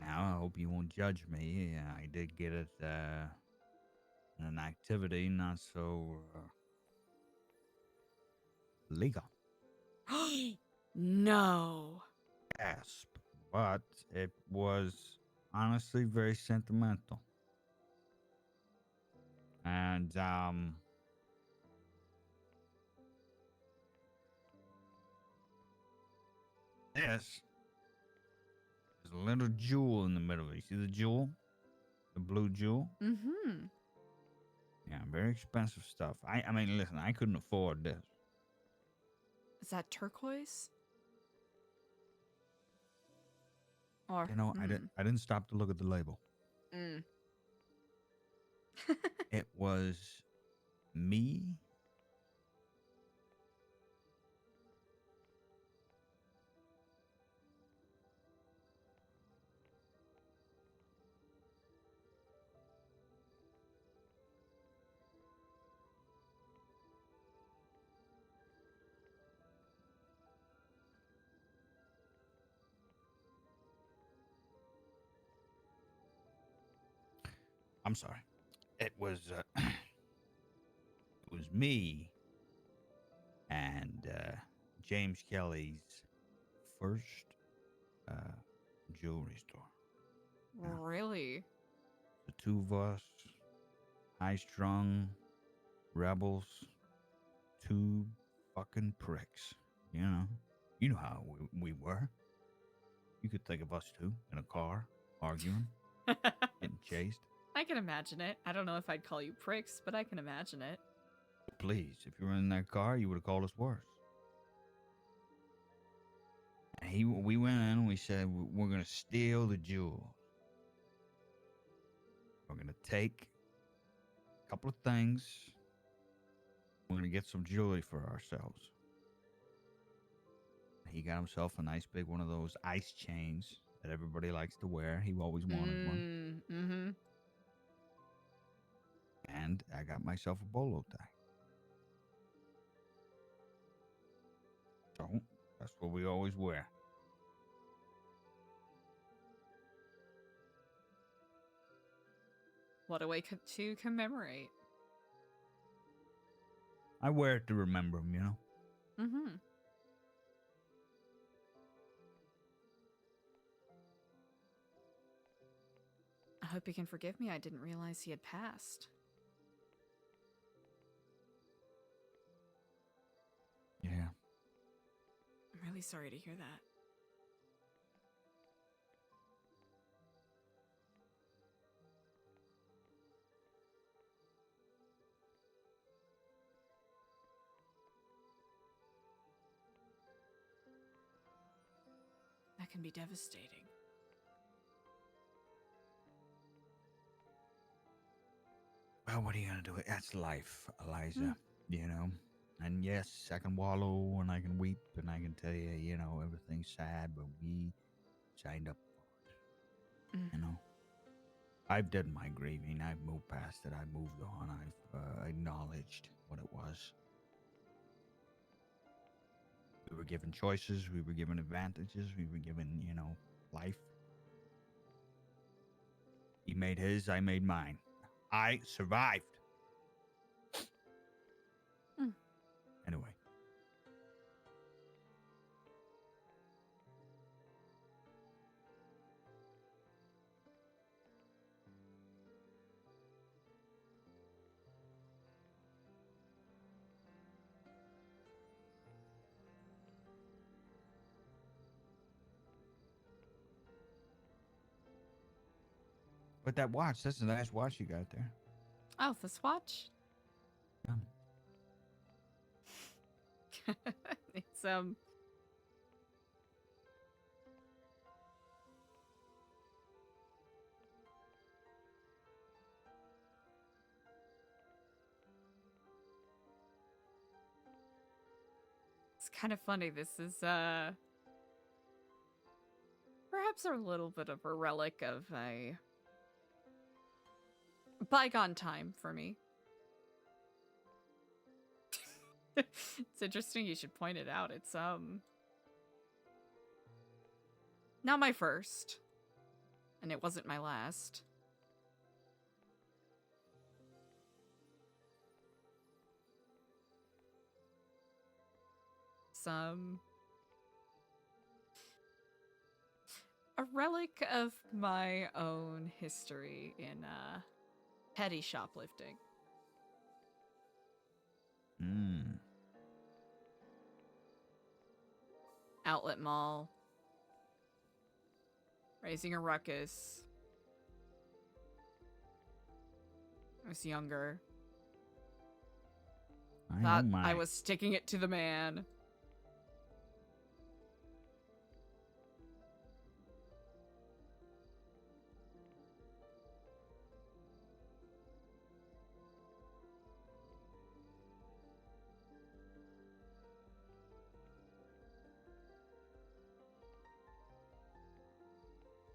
Now, I hope you won't judge me. Yeah, I did get it in an activity not so legal. No. Gasp. But it was honestly very sentimental. And, this is a little jewel in the middle. You see the jewel? The blue jewel? Mm-hmm. Yeah, very expensive stuff. I mean, listen, I couldn't afford this. Is that turquoise? Or You know, I didn't stop to look at the label. Mm. It was me. I'm sorry. It was it was me and James Kelly's first jewelry store. Yeah. Really? The two of us, high strung rebels, two fucking pricks. You know how we were. You could think of us two in a car arguing, getting chased. I can imagine it. I don't know if I'd call you pricks, but I can imagine it. Please, if you were in that car, you would have called us worse. And we went in and we said, we're going to steal the jewels. We're going to take a couple of things. We're going to get some jewelry for ourselves. He got himself a nice big one of those ice chains that everybody likes to wear. He always wanted one. Mm-hmm. And I got myself a bolo tie. So that's what we always wear. What a way to commemorate. I wear it to remember him, you know? Mm-hmm. I hope you can forgive me. I didn't realize he had passed. Yeah. I'm really sorry to hear that. That can be devastating. what are you gonna do? That's life, Eliza. Mm. You know. And yes, I can wallow and I can weep and I can tell you, everything's sad, but we signed up for it. Mm. You know. I've done my grieving. I've moved past it. I've moved on. I've acknowledged what it was. We were given choices. We were given advantages. We were given, life. He made his. I made mine. I survived. Mm. Anyway. But that watch, that's the nice watch you got there. Oh, this watch? Yeah. It's it's kind of funny. This is perhaps a little bit of a relic of a bygone time for me. It's interesting you should point it out. It's not my first, and it wasn't my last. Some a relic of my own history in petty shoplifting. Outlet mall. Raising a ruckus. I was younger. Thought I was sticking it to the man.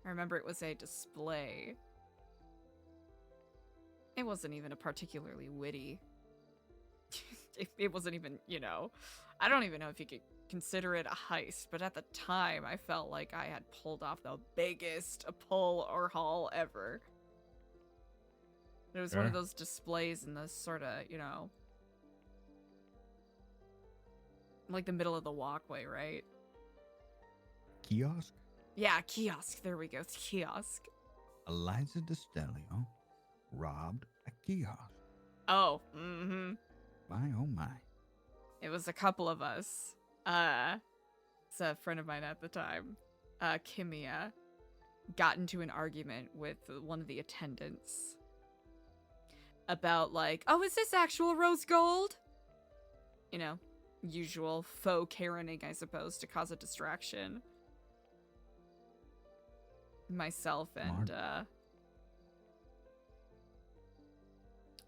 I remember it was a display. It wasn't even a particularly witty. It wasn't even, I don't even know if you could consider it a heist, but at the time I felt like I had pulled off the biggest pull or haul ever. It was one of those displays in the sort of, like the middle of the walkway, right? Kiosk? Yeah, kiosk. There we go. It's kiosk. Eliza and Stellano robbed a kiosk. Oh, mm-hmm. My, oh my. It was a couple of us. It's a friend of mine at the time, Kimia, got into an argument with one of the attendants about like, oh, is this actual rose gold? Usual faux Karening, I suppose, to cause a distraction. Myself and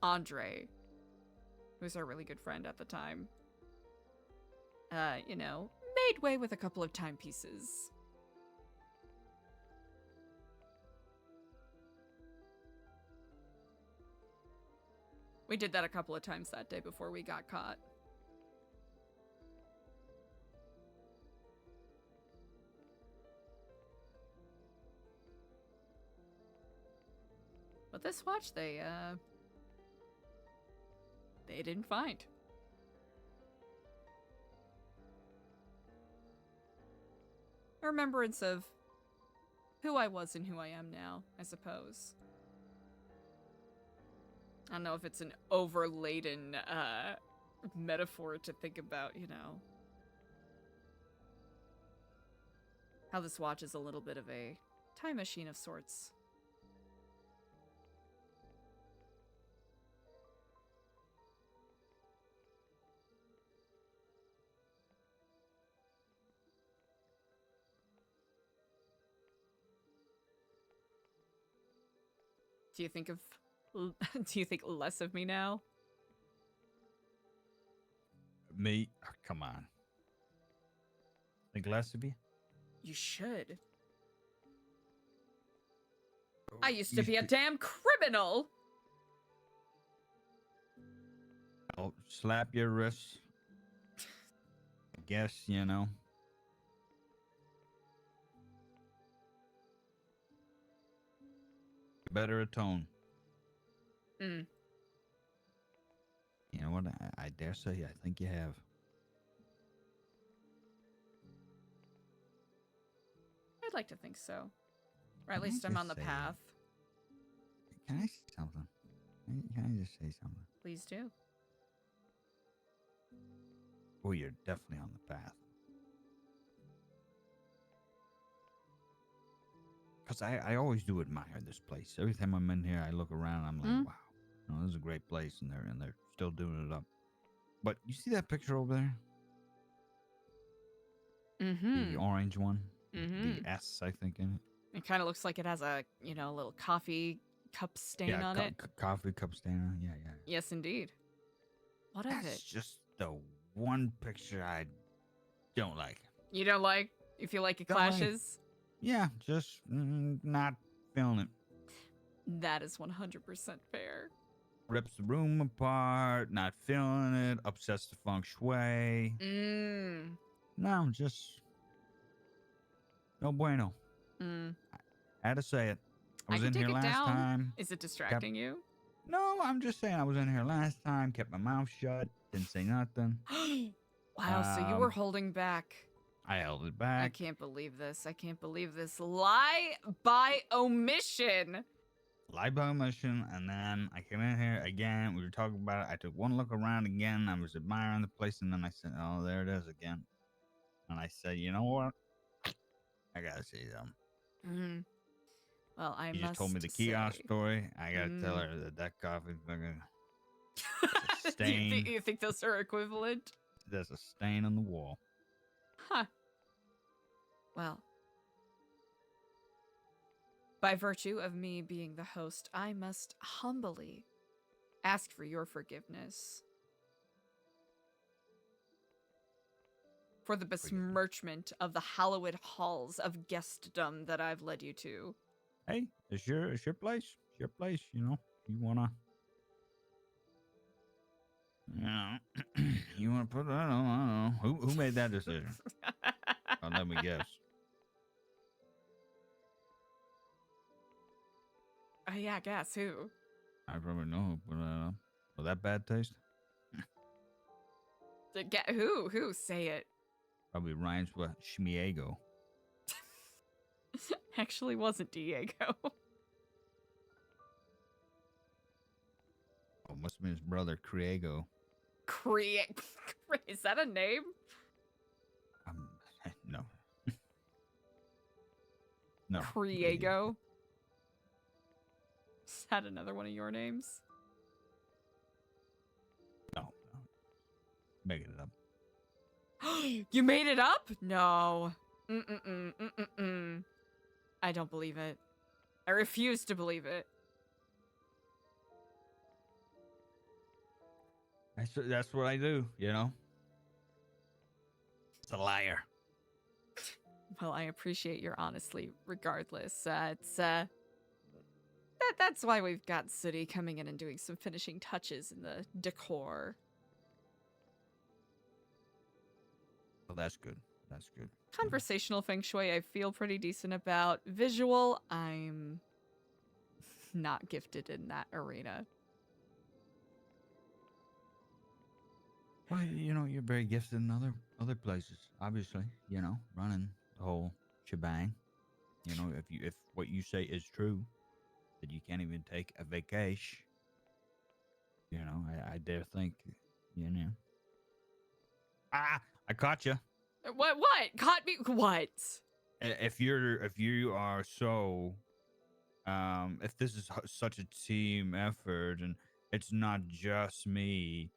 Andre, who's our really good friend at the time, made way with a couple of timepieces. We did that a couple of times that day before we got caught. But this watch, they didn't find. A remembrance of who I was and who I am now, I suppose. I don't know if it's an overladen metaphor to think about, how this watch is a little bit of a time machine of sorts. Do you think of Do you think less of me now? Me? Oh, come on. Think less of you? You should. I used to be a damn criminal. I'll slap your wrists. I guess, you know. You better atone. Mm. You know what? I dare say, I think you have. I'd like to think so. Or at Can I least I'm just on the say- path. Can I say something? Can I just say something? Please do. Oh, you're definitely on the path. Because I always do admire this place. Every time I'm in here, I look around, I'm like, wow, you know, this is a great place, and they're still doing it up. But you see that picture over there? Mm-hmm. The orange one? Mm-hmm. The S, I think, in it. It kind of looks like it has a, you know, little coffee cup stain on it. Coffee cup stain. Yeah. Yes, indeed. What of That's it? just the one picture I don't like. You don't like? You feel like it Don't like. clashes? Yeah, just not feeling it. That is 100% fair. Rips the room apart, not feeling it, upsets the feng shui. No, just no bueno. I had to say it. I was in here last time. Is it distracting you? No, I'm just saying I was in here last time, kept my mouth shut, didn't say nothing. Wow, so you were holding back. I held it back. I can't believe this. I can't believe this. Lie by omission. Lie by omission, and then I came in here again. We were talking about it. I took one look around again. I was admiring the place, and then I said, "Oh, there it is again." And I said, "You know what? I gotta see them." Well, I You must just told me the kiosk say, story. I gotta tell her that coffee fucking a stain. you think those are equivalent? There's a stain on the wall. Huh. Well, by virtue of me being the host, I must humbly ask for your forgiveness for the besmirchment of the hallowed halls of guestdom that I've led you to. Hey, it's your place. It's your place, you know. You wanna you wanna put I don't know. Who made that decision? Oh, let me guess. Yeah, guess who? I probably know, but with that bad taste? Who? Say it. Probably rhymes with Schmiego. Actually wasn't Diego. Oh, must have been his brother, Criego. Is that a name? No. No. Criego. Is that another one of your names? No. Making it up. You made it up? No. I don't believe it. I refuse to believe it. That's what I do, you know? It's a liar. Well, I appreciate your honesty regardless. That's why we've got Sooty coming in and doing some finishing touches in the decor. Well, that's good. That's good. Conversational feng shui, I feel pretty decent about. Visual, I'm not gifted in that arena. Well, you know, you're very gifted in other places, obviously, you know, running the whole shebang. You know, if what you say is true, that you can't even take a vacation, you know, I dare think, you know. Ah, I caught you. What? Caught me? What? If you are so, if this is such a team effort and it's not just me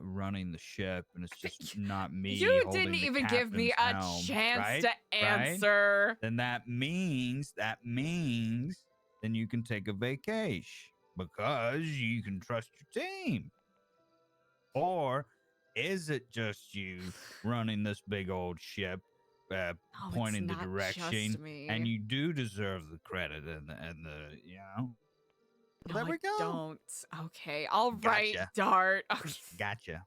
running the ship and it's just not me. You didn't even give me a chance to answer. Right? Then that means then you can take a vacation. Because you can trust your team. Or is it just you running this big old ship, Oh, it's pointing the not direction, just me. and you do deserve the credit and the you know? No, There I we go. don't. Okay. All right, Gotcha. Dart. Gotcha.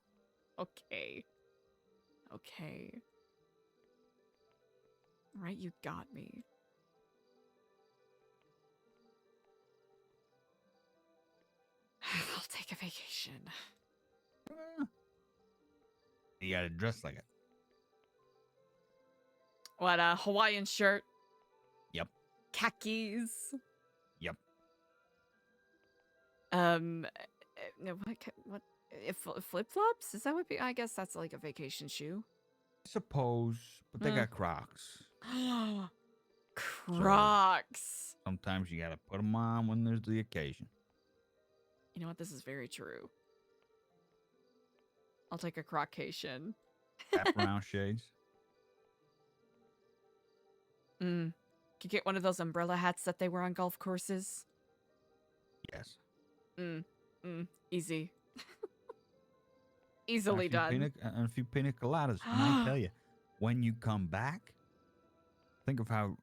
Okay. Okay. All right, you got me. I'll take a vacation. You gotta dress like it. What, a Hawaiian shirt? Yep. Khakis? Yep. No, what, flip-flops? Is that what, I guess that's like a vacation shoe. I suppose, but they got Crocs. Crocs. So sometimes you gotta put them on when there's the occasion. You know what? This is very true. I'll take a Crocation. Wraparound shades. Could get one of those umbrella hats that they wear on golf courses. Yes. Easy. Easily done. And a few pina coladas. And I tell you, when you come back, think of how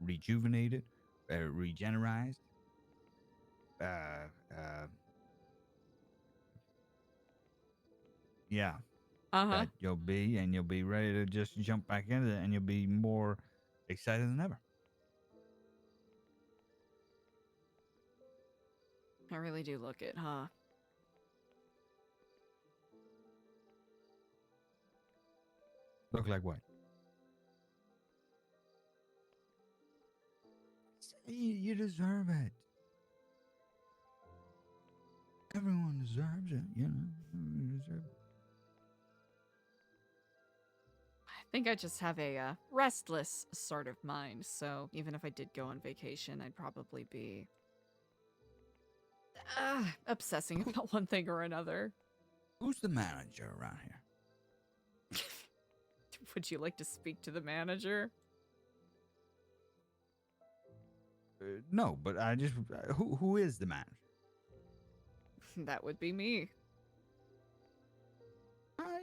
rejuvenated, regenerized, yeah, that you'll be, and you'll be ready to just jump back into it, and you'll be more excited than ever. I really do look it, huh? Look like what? You deserve it. Everyone deserves it, you know. You deserve it. I think I just have a restless sort of mind, so even if I did go on vacation, I'd probably be obsessing about one thing or another. Who's the manager around here? Would you like to speak to the manager? No, but I just who is the manager? That would be me.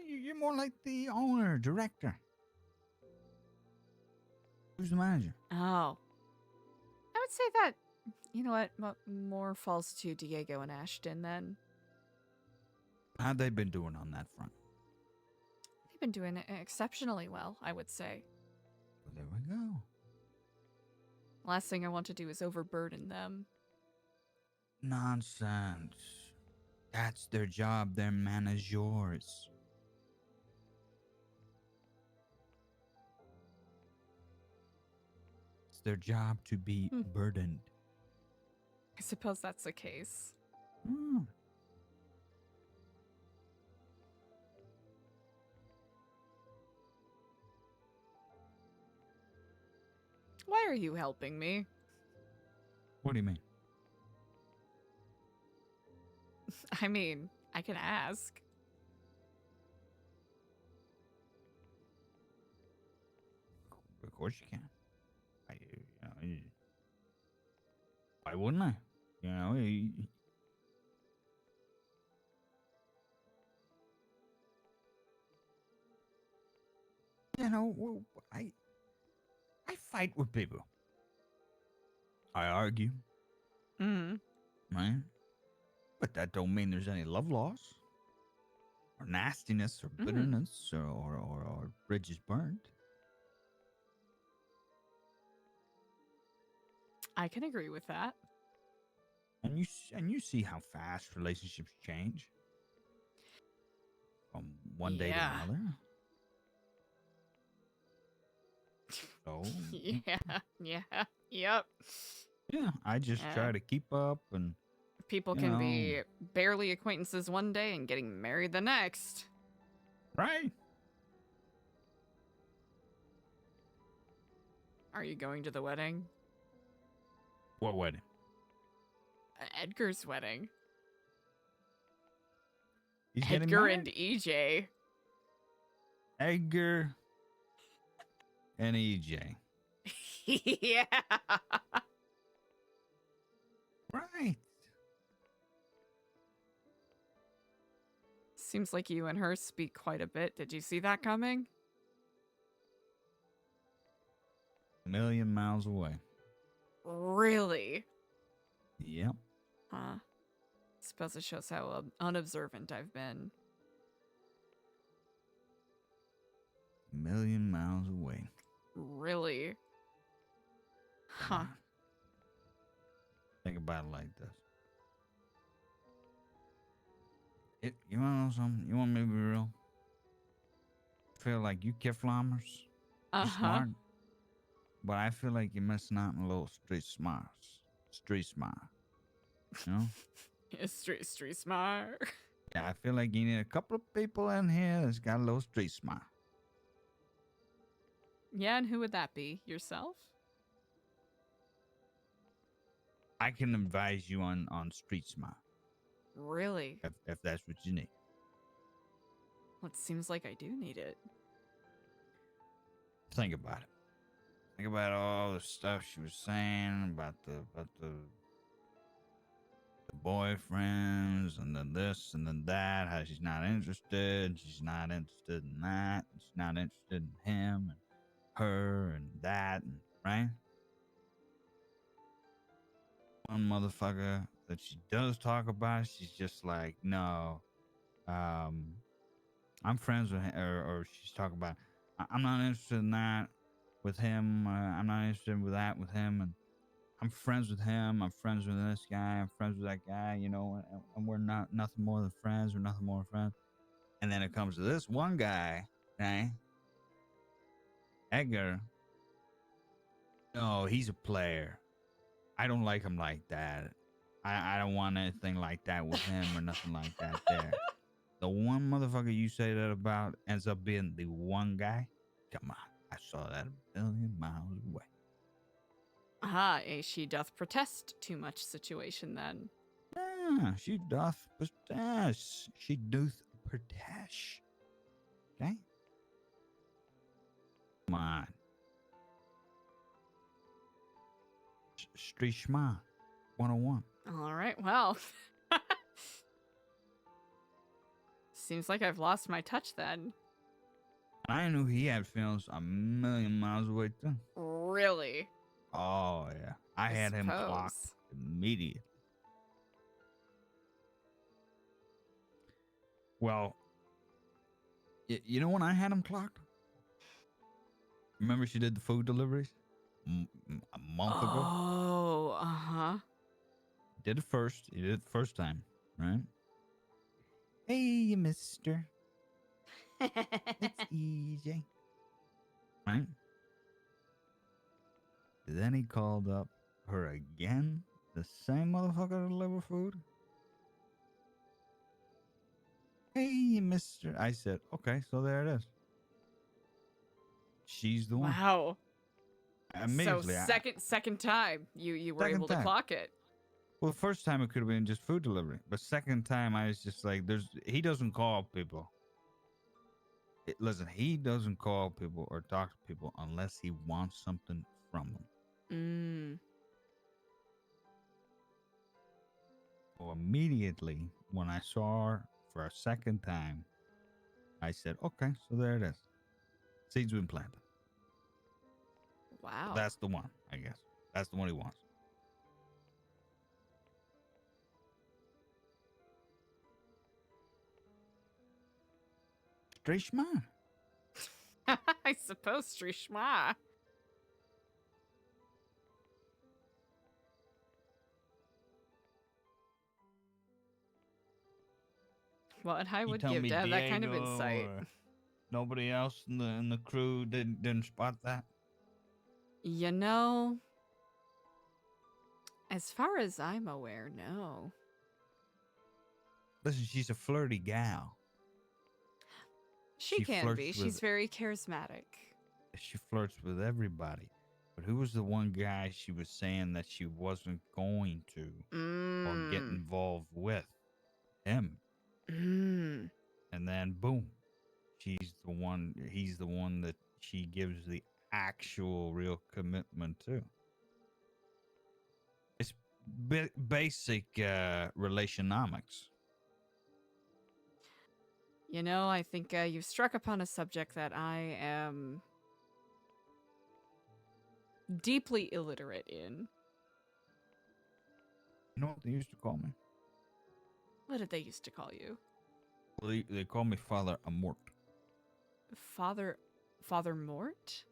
You're more like the owner, director. Who's the manager? Oh. I would say that, you know what, more falls to Diego and Ashton then. How'd they been doing on that front? They've been doing exceptionally well, I would say. Well, there we go. Last thing I want to do is overburden them. Nonsense. That's their job. They're managers. It's their job to be burdened. I suppose that's the case. Why are you helping me? What do you mean? I mean, I can ask. Of course you can. Why wouldn't I? You know, I fight with people. I argue. Right? But that don't mean there's any love loss, or nastiness, or bitterness, or bridges burned. I can agree with that. And you see how fast relationships change from one day to another. So yep. Yeah, I just try to keep up, and people can be barely acquaintances one day and getting married the next. Right. Are you going to the wedding? What wedding? Edgar's wedding. He's getting Edgar married? and EJ. Edgar and EJ. Yeah. Right. Seems like you and her speak quite a bit. Did you see that coming? A million miles away. Really? Yep. Huh. Suppose it shows how unobservant I've been. A million miles away. Really? Come Huh. on. Think about it like this. You want to know something? You want me to be real? I feel like you kiflammers, you're smart, but I feel like you're missing out on a little street smarts. Street smart. You know? Street smart. Yeah, I feel like you need a couple of people in here that's got a little street smart. Yeah, and who would that be? Yourself? I can advise you on street smart Really? if that's what you need. Well, it seems like I do need it. Think about it. Think about all the stuff she was saying about the boyfriends and then this and then that. How she's not interested. She's not interested in that. She's not interested in him and her and that. And, right? One motherfucker that she does talk about, she's just like, no, I'm friends with him, or she's talking about, I'm not interested in that with him. I'm not interested with that with him, and I'm friends with him. I'm friends with this guy. I'm friends with that guy. You know, and we're not nothing more than friends. We're nothing more than friends. And then it comes to this one guy, right? Edgar. No, he's a player. I don't like him like that. I don't want anything like that with him or nothing like that there. The one motherfucker you say that about ends up being the one guy. Come on. I saw that a million miles away. Ah, a she doth protest too much situation then. Yeah, she doth protest. She doth protest. Okay? Come on. Street Schma 101. All right, well. Seems like I've lost my touch then. I knew he had feelings a million miles away too. Really? Oh yeah, I had him clocked immediately. Well, you know when I had him clocked? Remember she did the food deliveries a month ago? Oh, uh-huh. Did it first. He did it the first time, right? Hey, mister. It's easy. Right? Then he called up her again. The same motherfucker to deliver food. Hey, mister. I said, okay, so there it is. She's the one. Wow. Immediately. So second time you were able to clock it. Well, the first time it could have been just food delivery, but second time I was just like, he doesn't call people. Listen, he doesn't call people or talk to people unless he wants something from them. So immediately when I saw her for a second time, I said, okay, so there it is. Seeds been planted. Wow. That's the one, I guess. That's the one he wants. Strishma. I suppose Strishma. Well, and I would give Dad that kind of insight. Nobody else in the crew didn't spot that? You know, as far as I'm aware, no. Listen, she's a flirty gal. She can be. She's very charismatic. She flirts with everybody. But who was the one guy she was saying that she wasn't going to or get involved with? Him. And then boom. He's the one that she gives the actual real commitment to. It's basic relationomics. You know, I think you've struck upon a subject that I am deeply illiterate in. You know what they used to call me? What did they used to call you? Well, they call me Father Amort. Father Mort?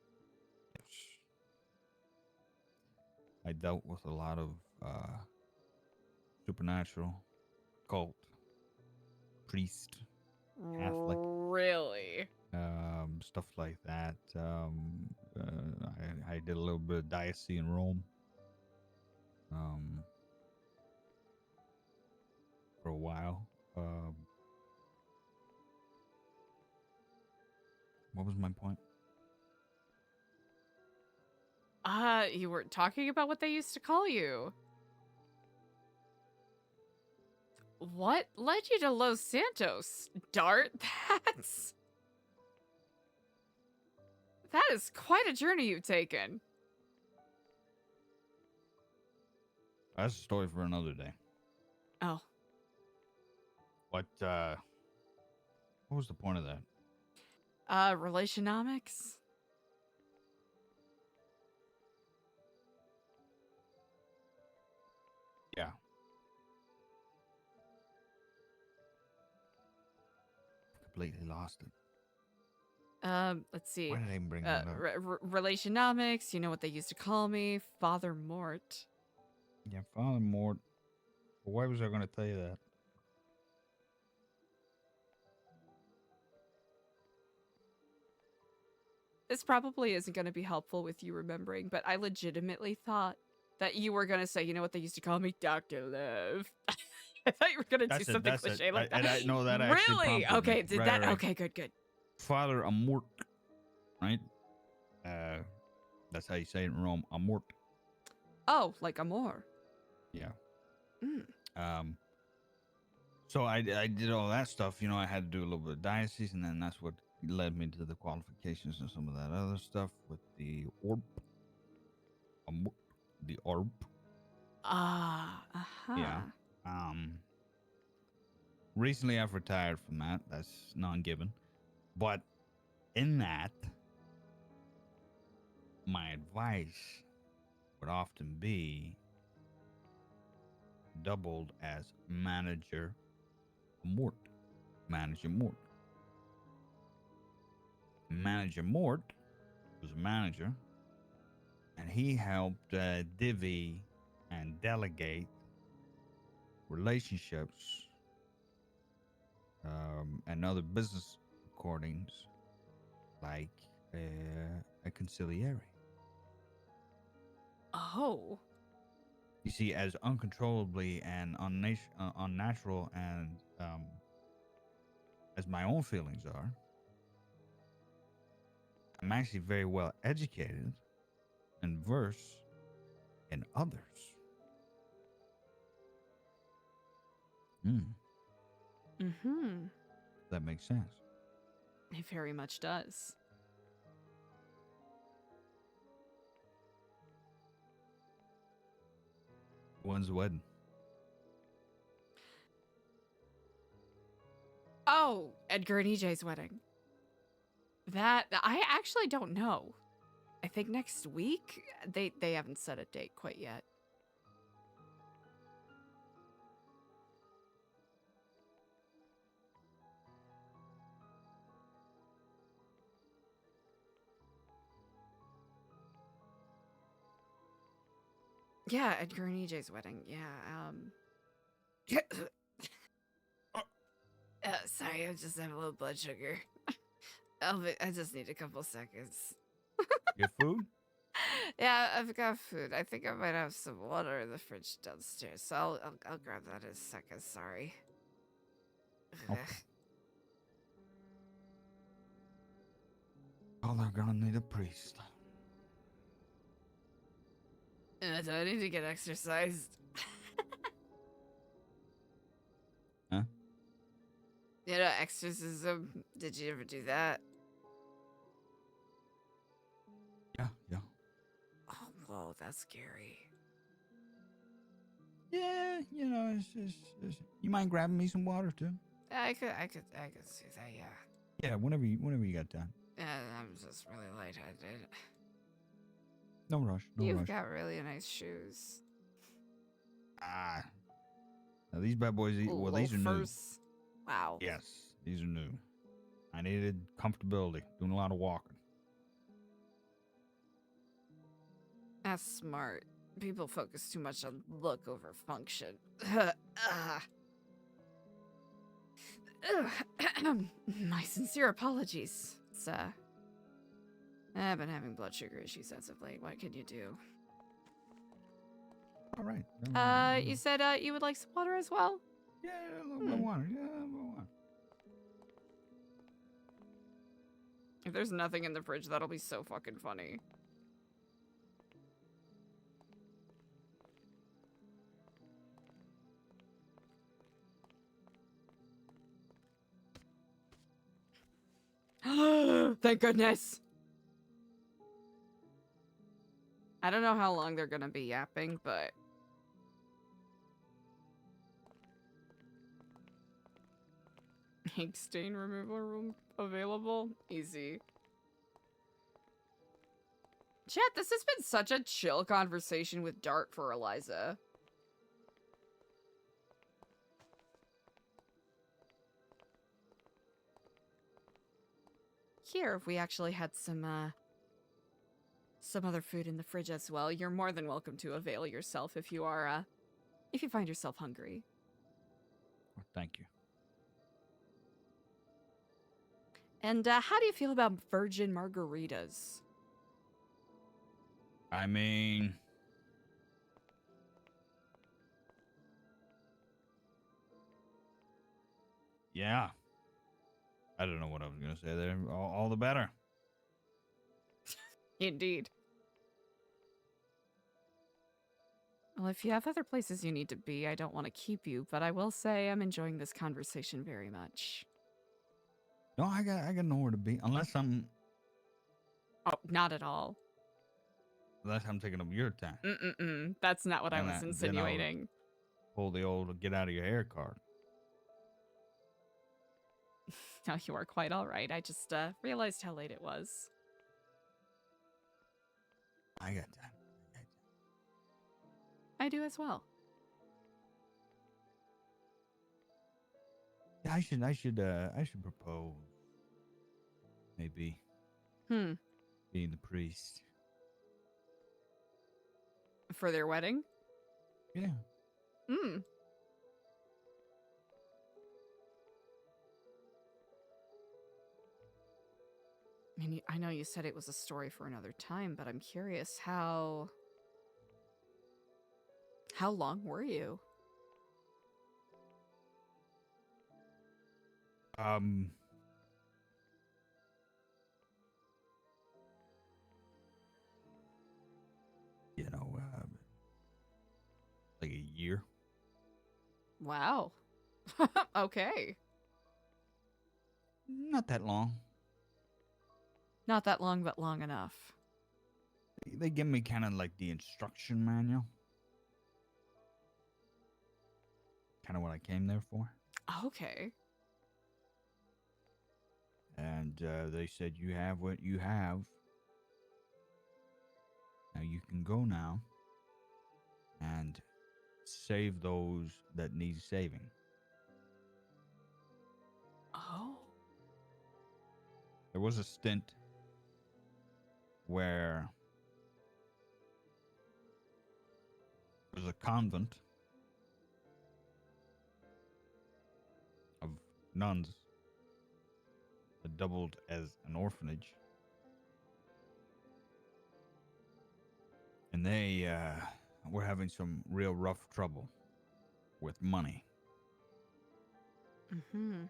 Yes. I dealt with a lot of supernatural, cult, priest, Catholic, Really? stuff like that. I did a little bit of diocese in Rome. For a while. What was my point? You were talking about what they used to call you. What led you to Los Santos, Dart? That is quite a journey you've taken. That's a story for another day. Oh. What was the point of that? Relationomics? Yeah. Completely lost it. Let's see. Why did I even bring that up? Relationomics, you know what they used to call me? Father Mort. Yeah, Father Mort. But why was I going to tell you that? This probably isn't going to be helpful with you remembering, but I legitimately thought that you were going to say, you know what they used to call me? Dr. Love. I thought you were going to do something cliche like that. And I know that actually Really? prompted Okay, me. did Right, that? right. Okay, good. Father Amort, right? That's how you say it in Rome. Amort. Oh, like Amor. Yeah. Mm. So I did all that stuff. You know, I had to do a little bit of diocese, and then that's what led me to the qualifications and some of that other stuff with the orb. The orb. Yeah. Recently I've retired from that. That's non-given. But in that, my advice would often be doubled as Manager Mort. Manager Mort. Manager Mort was a manager, and he helped divvy and delegate relationships and other business recordings like a conciliary. Oh. You see, as uncontrollably and unnatural and as my own feelings are, I'm actually very well educated and versed in others. That makes sense. It very much does. When's the wedding? Oh, Edgar and EJ's wedding. That I actually don't know. I think next week. They haven't set a date quite yet. Yeah, Edgar and EJ's wedding. Yeah. Sorry, I just have a low blood sugar. I just need a couple seconds. Your food? Yeah, I've got food. I think I might have some water in the fridge downstairs, so I'll grab that in a second. Sorry. Okay. Oh, they're gonna need a priest. Do I need to get exercised? Huh? You know, exorcism. Did you ever do that? Yeah. Oh, whoa, that's scary. Yeah, you know, it's you mind grabbing me some water too? I could see that. Yeah. Yeah, whenever you got time. I'm just really lightheaded. No rush, no You've rush. got really nice shoes. Ah, now these bad boys. Well, these are new. Loafers. Wow. Yes, these are new. I needed comfortability, doing a lot of walking. That's smart. People focus too much on look over function. My sincere apologies. I've been having blood sugar issues as of late. What can you do? All right. You said you would like some water as well? Yeah, a little bit of water. Yeah, a little bit of water. If there's nothing in the fridge, that'll be so fucking funny. Thank goodness. I don't know how long they're gonna be yapping, but ink stain removal room available? Easy. Chat, this has been such a chill conversation with Dart for Eliza. Here, if we actually had some other food in the fridge as well, you're more than welcome to avail yourself if you are, if you find yourself hungry. Oh, thank you. And how do you feel about virgin margaritas? I mean, yeah. I don't know what I was gonna say there. All the better. Indeed. Well, if you have other places you need to be, I don't want to keep you, but I will say I'm enjoying this conversation very much. No, I got nowhere to be unless I'm not at all. Unless I'm taking up your time. That's not what I was Then insinuating. Pull the old get out of your hair card. No, you are quite all right. I just realized how late it was. I got time. I do as well. Yeah, I should propose. Maybe. Being the priest. For their wedding? Yeah. I mean, I know you said it was a story for another time, but I'm curious how long were you? Like a year. Wow. Okay. Not that long. Not that long, but long enough. They give me kind of like the instruction manual. Kind of what I came there for. Okay. And they said, you have what you have. Now you can go now and save those that need saving. Oh. There was a stint where there was a convent of nuns that doubled as an orphanage. And they were having some real rough trouble with money. And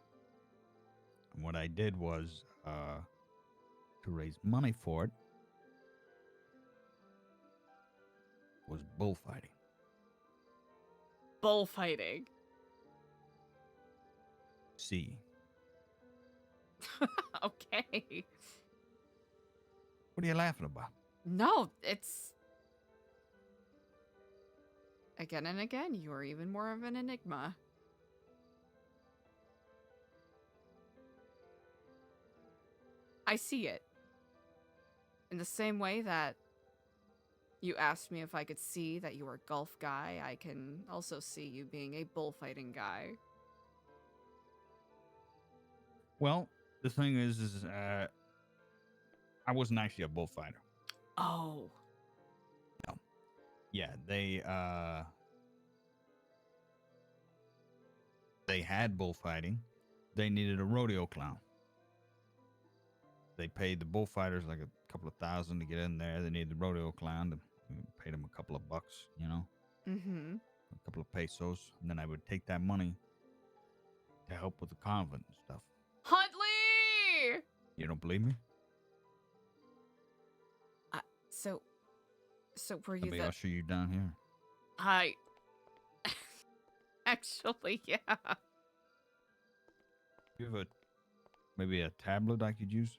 what I did was to raise money for it was bullfighting. Bullfighting. See. Okay. What are you laughing about? No, it's... Again and again, you are even more of an enigma. I see it. In the same way that you asked me if I could see that you were a golf guy, I can also see you being a bullfighting guy. Well, the thing is I wasn't actually a bullfighter. Oh. No. Yeah, they had bullfighting. They needed a rodeo clown. They paid the bullfighters like a couple of $1,000 to get in there. They needed the rodeo clown. We paid them a couple of bucks, you know, Mm-hmm. a couple of pesos, and then I would take that money to help with the convent and stuff. Huntley! You don't believe me? So were you Let me the... usher you down here. I... Actually, yeah. You have maybe a tablet I could use?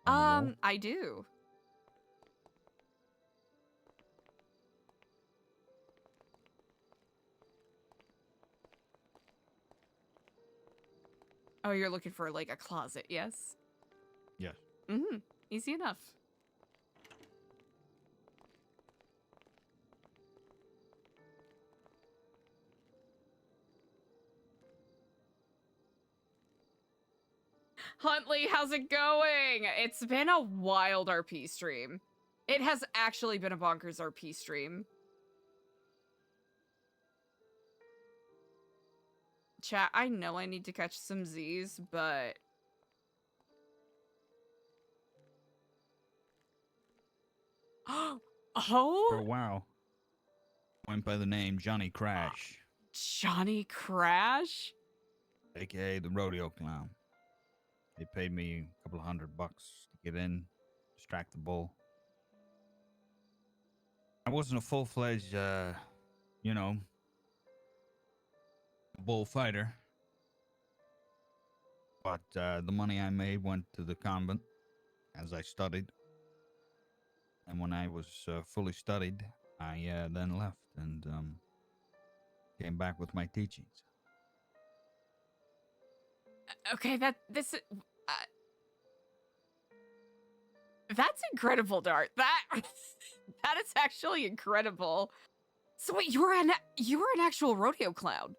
On the wall? I do. Oh, you're looking for like a closet, yes? Yes. Mm-hmm. Easy enough. Huntley, how's it going? It's been a wild RP stream. It has actually been a bonkers RP stream. Chat, I know I need to catch some Z's, but... Oh! For a while, went by the name Johnny Crash, Johnny Crash? aka the rodeo clown. They paid me a couple of $100 to get in, distract the bull. I wasn't a full-fledged, you know, bullfighter. But the money I made went to the convent as I studied. And when I was fully studied, I then left and came back with my teachings. Okay, that's incredible, Dart. That is actually incredible. So wait, you were an actual rodeo clown.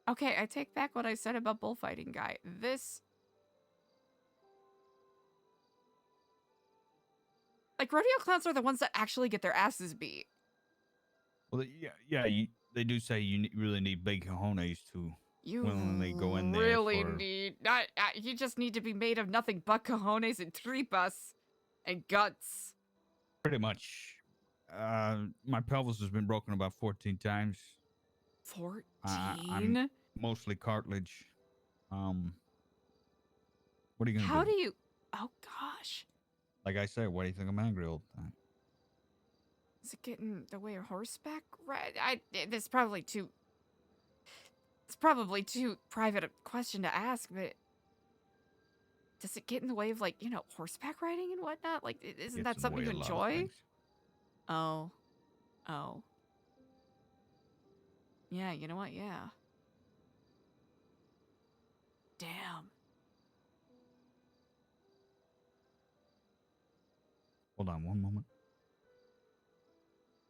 Okay, I take back what I said about bullfighting guy. Like, rodeo clowns are the ones that actually get their asses beat. Well, they do say you really need big cojones to willingly go in there. You just need to be made of nothing but cojones and tripas and guts. Pretty much. My pelvis has been broken about 14 times. 14? I'm mostly cartilage. What are you gonna do? How do you... Oh, gosh. Like I said, why do you think I'm angry all the time? Is it getting the way of horseback? Right. This is probably too... It's probably too private a question to ask, but... Does it get in the way of, like, you know, horseback riding and whatnot? Like, isn't that something you enjoy? Oh. Oh. Yeah, you know what? Yeah. Damn. Hold on one moment.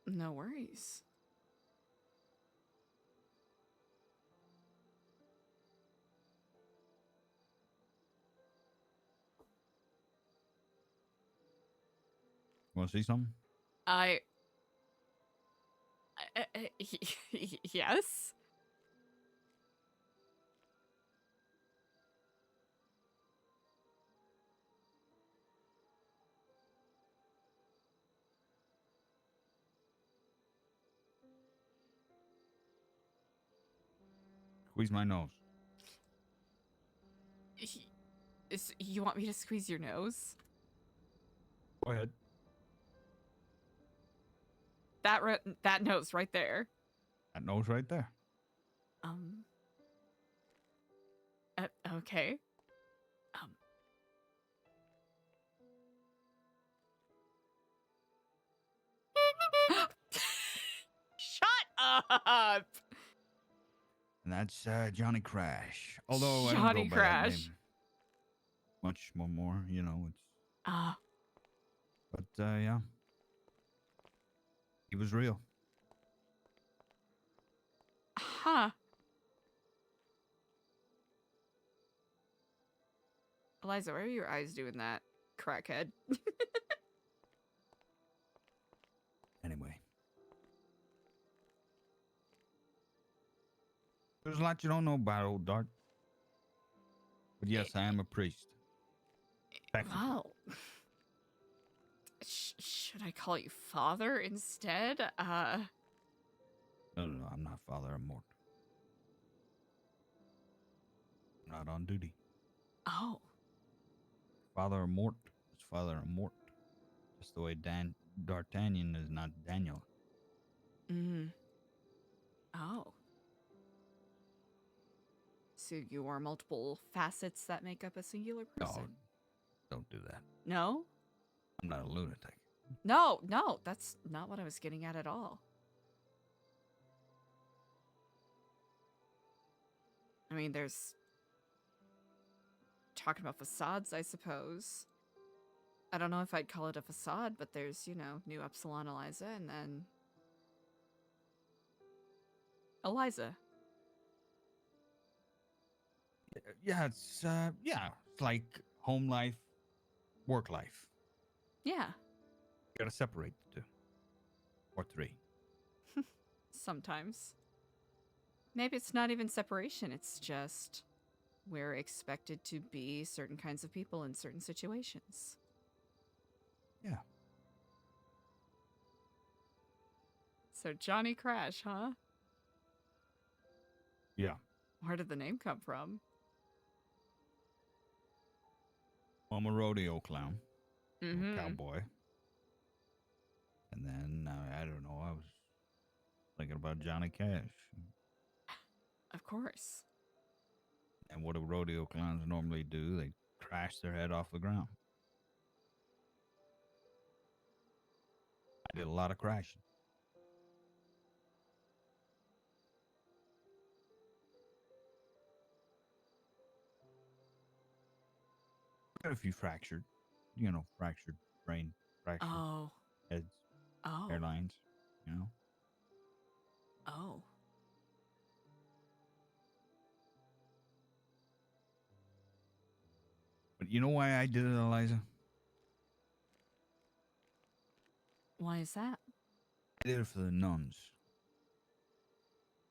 No worries. Want to see something? Yes? Squeeze my nose. You want me to squeeze your nose? Go ahead. That nose right there. That nose right there. Okay. Shut up. And that's Johnny Crash. Although I don't Johnny go by that Crash. name much more, you know. It's Ah. but yeah, he was real. Huh. Eliza, why are your eyes doing that? Crackhead. Anyway, there's a lot you don't know about old Dart. But yes, I am a priest. Technically. Wow. Should I call you father instead? No, I'm not Father Amort. I'm not on duty. Oh. Father Amort is Father Amort. Just the way D'Artagnan is not Daniel. Oh. So you are multiple facets that make up a singular person? No, don't do that. No? I'm not a lunatic. No, that's not what I was getting at all. I mean, there's talking about facades, I suppose. I don't know if I'd call it a facade, but there's, you know, Nu Epsilon Eliza, and then Eliza. Yeah, it's like home life, work life. Yeah, You gotta separate the two. Or three. sometimes. Maybe it's not even separation, it's just we're expected to be certain kinds of people in certain situations. Yeah. So Johnny Crash, huh? Yeah. Where did the name come from? I'm a rodeo clown. Mm-hmm. Cowboy. And then, I don't know, I was thinking about Johnny Cash. Of course. And what do rodeo clowns normally do? They crash their head off the ground. I did a lot of crashing. Got a few fractured brain fractured Oh. heads, Oh. hairlines, you know. Oh. But you know why I did it, Eliza? Why is that? I did it for the nuns.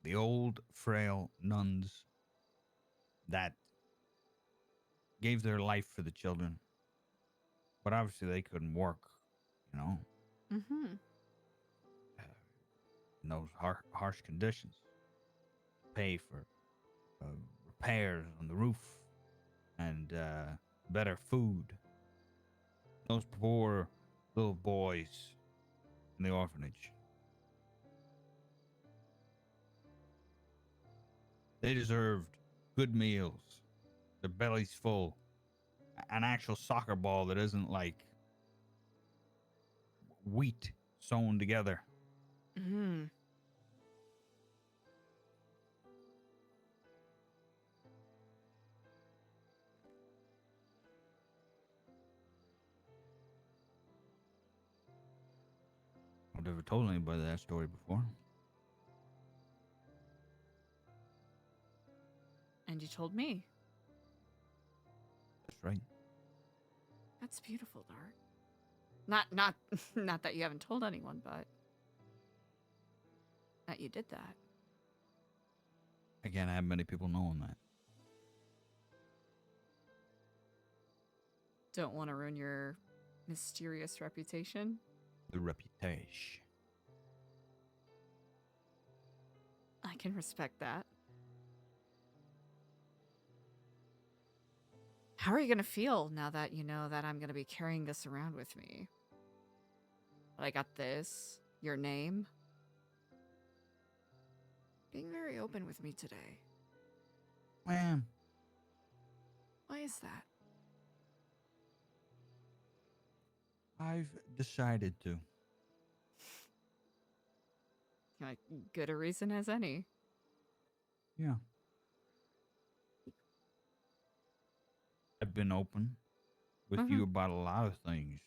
The old, frail nuns that gave their life for the children. But obviously they couldn't work, you know, Mm-hmm. in those harsh conditions. Pay for repairs on the roof and better food. Those poor little boys in the orphanage. They deserved good meals, their bellies full, an actual soccer ball that isn't like wheat sewn together. Mm-hmm. I've never told anybody that story before. And you told me. That's right. That's beautiful, Dart. Not that you haven't told anyone, but that you did that. I can't have many people knowing that. Don't want to ruin your mysterious reputation. The reputation. I can respect that. How are you going to feel now that you know that I'm going to be carrying this around with me? That I got this, your name. Being very open with me today. Man, Why is that? I've decided to. Like, good a reason as any. Yeah. I've been open with you about a lot of things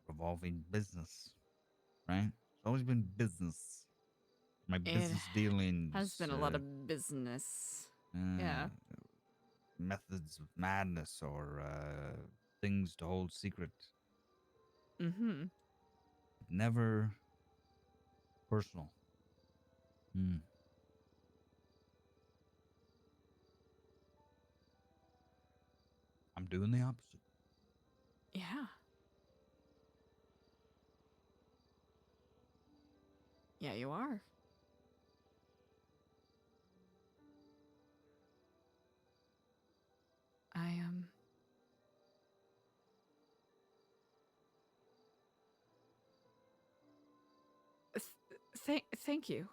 revolving business, right? It's always been business. My It business dealings. has been a lot of business. Yeah. Methods of madness or things to hold secret. Mm-hmm. Never personal. I'm doing the opposite. Yeah. Yeah, you are. I am. Thank you.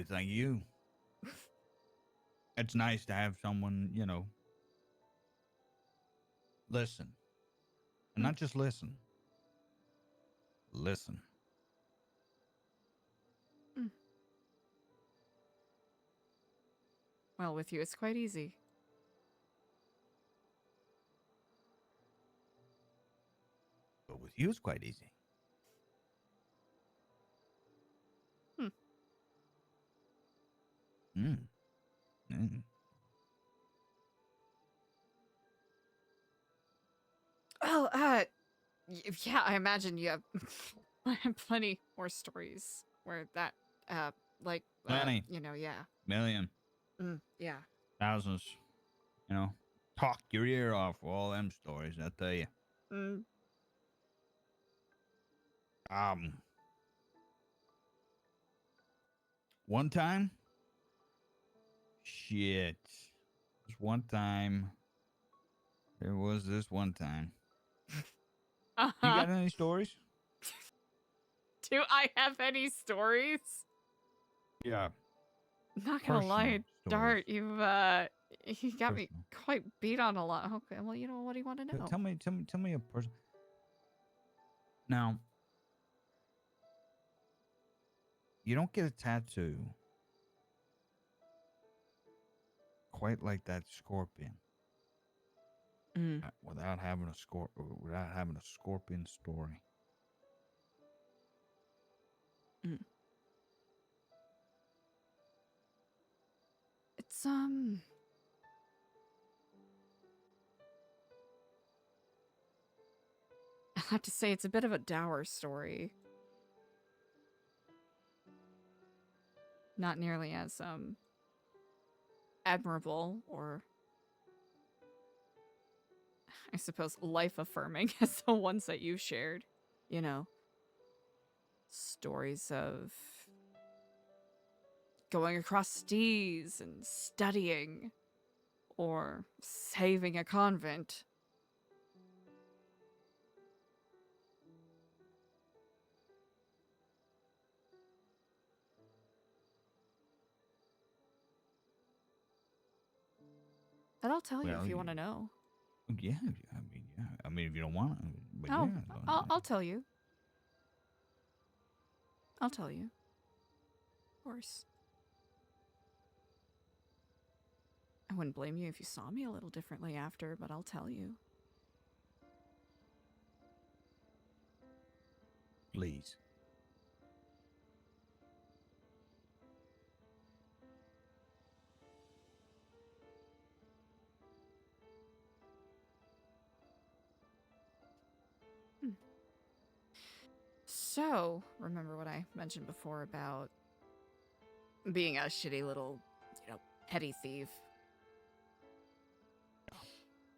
Thank you. It's nice to have someone, listen. And not just listen. Listen. Well, with you, it's quite easy. But with you, it's quite easy. Well, yeah, I imagine you have plenty more stories where that, like, Plenty. Yeah. Million. Yeah. Thousands. Talk your ear off for all them stories, I tell you. One time? Shit. There was this one time. You got any stories? Do I have any stories? Yeah. Not gonna lie, Dart, you got me Personal. quite beat on a lot. Okay, well, what do you want to know? Tell me a person. Now, you don't get a tattoo quite like that scorpion without having a scorpion story. It's I have to say it's a bit of a dour story. Not nearly as admirable or, I suppose, life affirming as the ones that you've shared. Stories of going across seas and studying, or saving a convent. But I'll tell you if you want to know. Yeah, I mean, if you don't want to, but Oh, yeah. I'll tell you. I'll tell you. Of course. I wouldn't blame you if you saw me a little differently after, but I'll tell you. Please. So, remember what I mentioned before about being a shitty little, petty thief?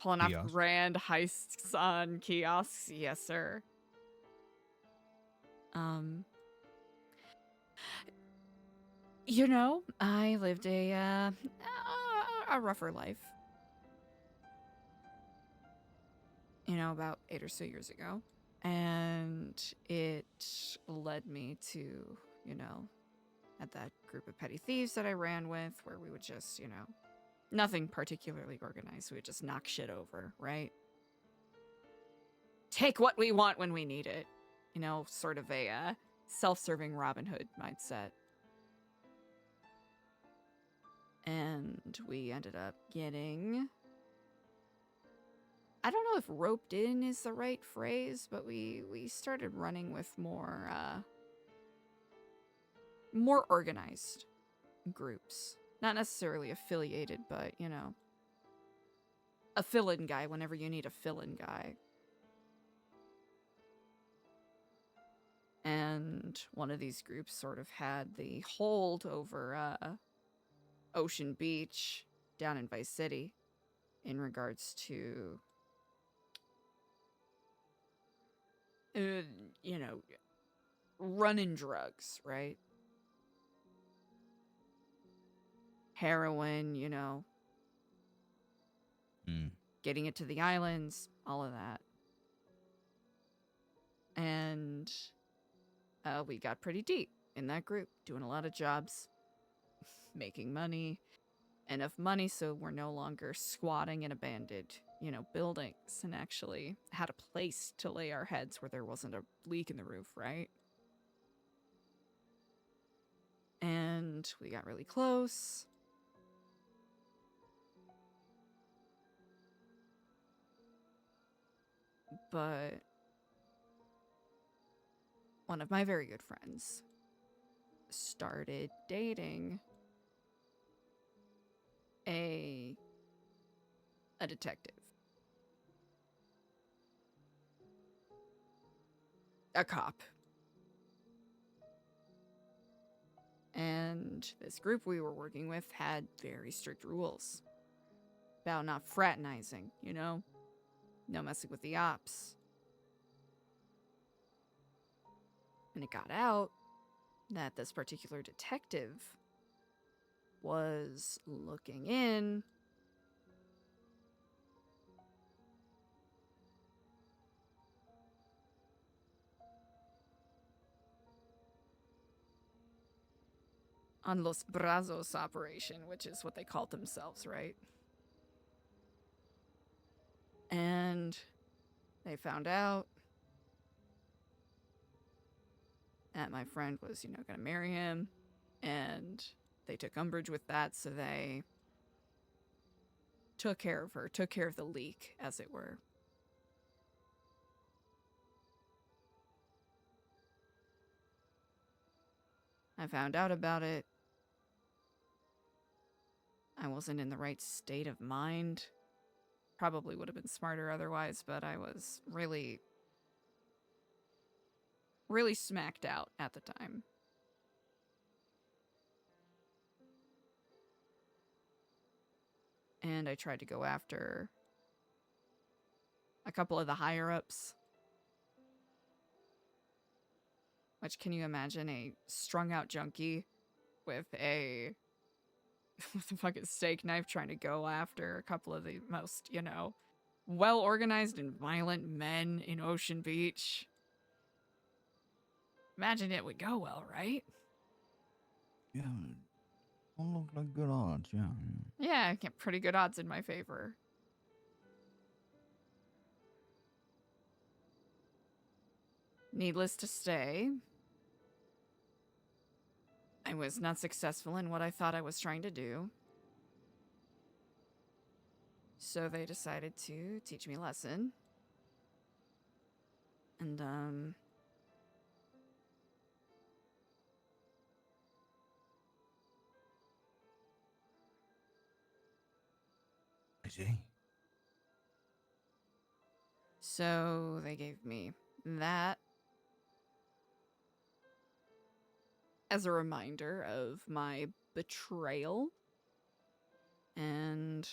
Pulling off grand heists on kiosks? Yes, sir. I lived a rougher life. About 8 or so years ago. And it led me to, at that group of petty thieves that I ran with, where we would just, nothing particularly organized. We would just knock shit over, right? take what we want when we need it. You know, sort of a self-serving Robin Hood mindset. And we ended up getting... I don't know if roped in is the right phrase, but we started running with more organized groups. Not necessarily affiliated, but, you know, a fill-in guy whenever you need a fill-in guy. And one of these groups sort of had the hold over Ocean Beach down in Vice City in regards to, you know, running drugs, right? Heroin, you know, getting it to the islands, all of that. And we got pretty deep in that group, doing a lot of jobs, making money, enough money so we're no longer squatting in abandoned, you know, buildings, and actually had a place to lay our heads where there wasn't a leak in the roof, right? And we got really close. But one of my very good friends started dating a detective. A cop. And this group we were working with had very strict rules about not fraternizing, you know? No messing with the ops. And it got out that this particular detective was looking in on Los Brazos operation, which is what they called themselves, right? And they found out that my friend was, you know, gonna marry him, and they took umbrage with that, so they took care of her, took care of the leak, as it were. I found out about it. I wasn't in the right state of mind. Probably would have been smarter otherwise, but I was really, really smacked out at the time. And I tried to go after a couple of the higher-ups. Which, can you imagine a strung-out junkie with a fucking steak knife trying to go after a couple of the most, you know, well-organized and violent men in Ocean Beach? Imagine it would go well, right? Yeah. Don't look like good odds, yeah. Yeah, I get pretty good odds in my favor. Needless to say, I was not successful in what I thought I was trying to do. So they decided to teach me a lesson. And, I see. so they gave me that as a reminder of my betrayal. And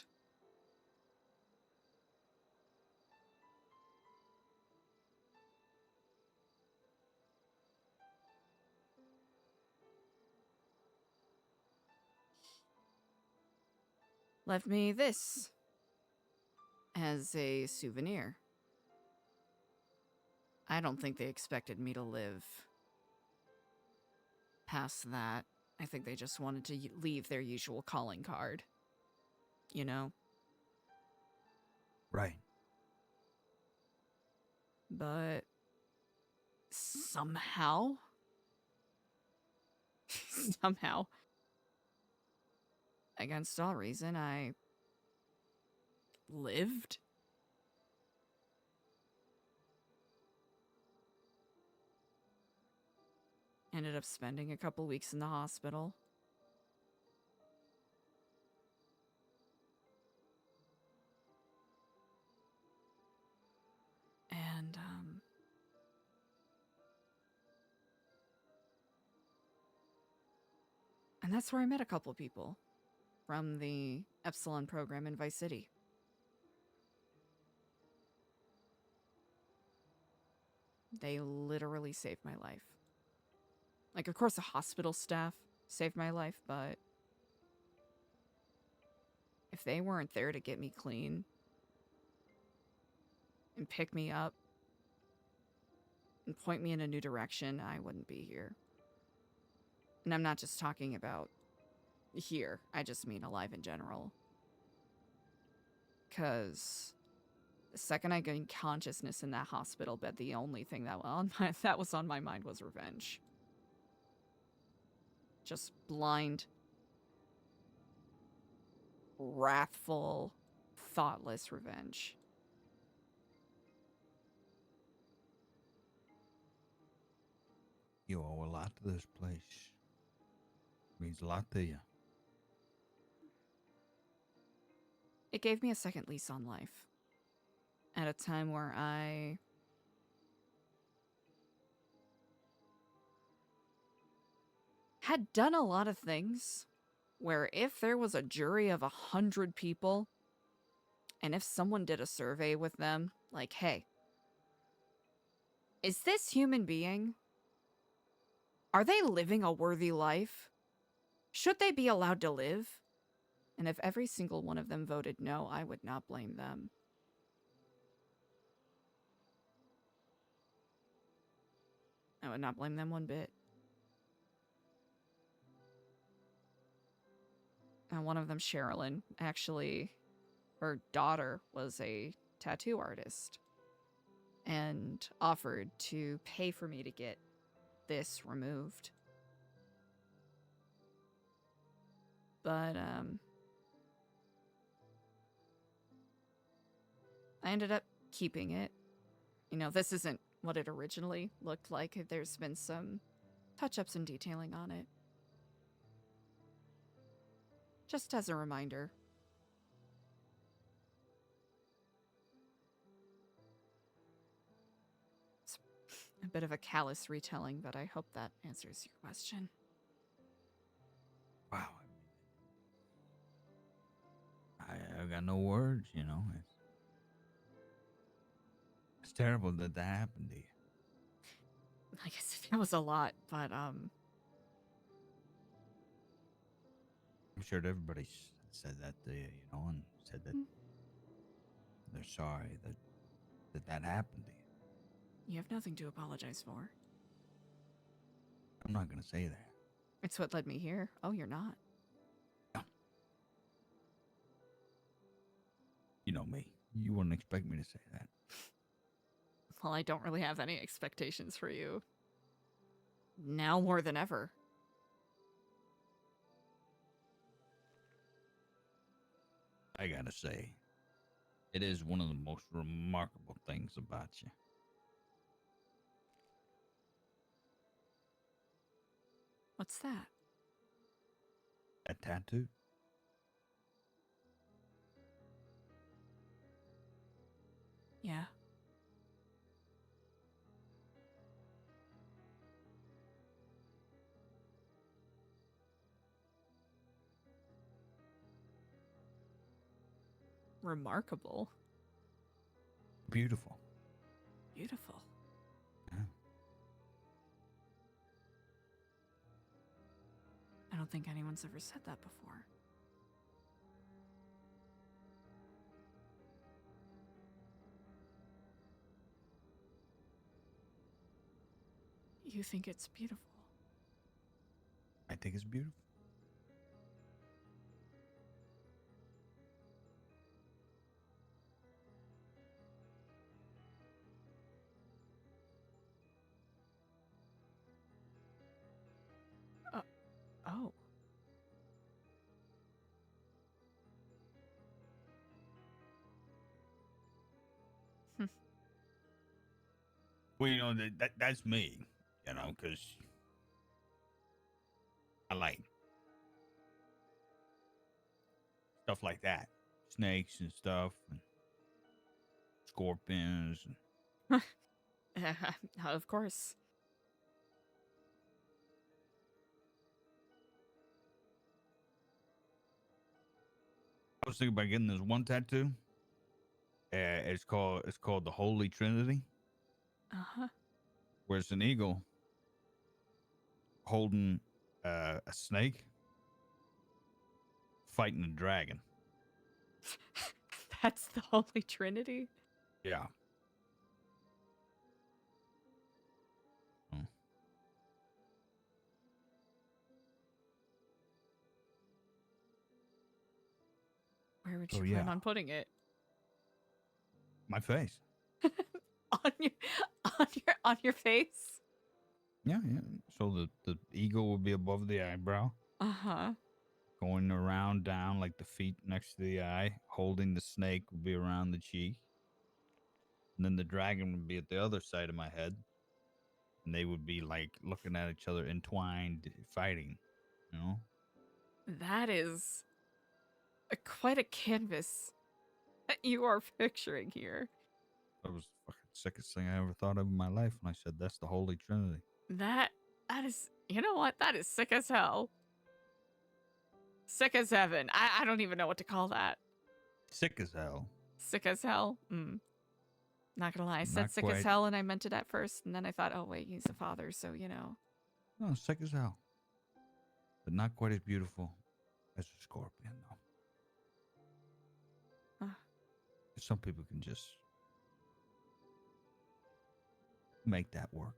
left me this as a souvenir. I don't think they expected me to live past that. I think they just wanted to leave their usual calling card. You know? Right. But somehow, somehow, against all reason, I lived. Ended up spending a couple weeks in the hospital. And, and that's where I met a couple people from the Epsilon program in Vice City. They literally saved my life. Like, of course, the hospital staff saved my life, but if they weren't there to get me clean and pick me up and point me in a new direction, I wouldn't be here. And I'm not just talking about here. I just mean alive in general. Because the second I gained consciousness in that hospital bed, the only thing that was on my mind was revenge. Just blind, wrathful, thoughtless revenge. You owe a lot to this place. Means a lot to you. It gave me a second lease on life. At a time where I had done a lot of things where if there was a jury of 100 people, and if someone did a survey with them, like, hey, is this human being? Are they living a worthy life? Should they be allowed to live? And if every single one of them voted no, I would not blame them. I would not blame them one bit. And one of them, Sherilyn, actually, her daughter was a tattoo artist and offered to pay for me to get this removed. But, I ended up keeping it. You know, this isn't what it originally looked like. There's been some touch-ups and detailing on it. Just as a reminder. It's a bit of a callous retelling, but I hope that answers your question. Wow. I got no words, you know. It's terrible that happened to you. I guess that was a lot, but, I'm sure that everybody said that to you, you know, and said that they're sorry that happened to you. you have nothing to apologize for. I'm not going to say that. It's what led me here. Oh, you're not. No. You know me. You wouldn't expect me to say that. Well, I don't really have any expectations for you. Now more than ever. I gotta say, it is one of the most remarkable things about you. What's that? A tattoo? Yeah. Remarkable. Beautiful. Beautiful. Yeah. I don't think anyone's ever said that before. You think it's beautiful. I think it's beautiful. Oh. Hmm. Well, you know, that's me, you know, because I like stuff like that. Snakes and stuff, and scorpions. And Of course. I was thinking about getting this one tattoo. It's called the Holy Trinity, Uh-huh. where it's an eagle holding a snake fighting a dragon. That's the Holy Trinity? Yeah. Oh. Where would Oh, you plan yeah. on putting it? My face. on your on your face? Yeah, yeah. So the eagle would be above the eyebrow, Uh-huh. going around down like the feet next to the eye. Holding the snake would be around the cheek. And then the dragon would be at the other side of my head. And they would be like looking at each other, entwined, fighting. You know? That is quite a canvas that you are picturing here. That was the fucking sickest thing I ever thought of in my life when I said that's the Holy Trinity. That is, you know what? That is sick as hell. Sick as heaven. I don't even know what to call that. Sick as hell. Sick as hell. Not gonna lie, I said Not sick as quite. hell and I meant it at first, and then I thought, oh wait, he's a father, so you know. No, sick as hell. But not quite as beautiful as a scorpion, though. Huh. Some people can just make that work.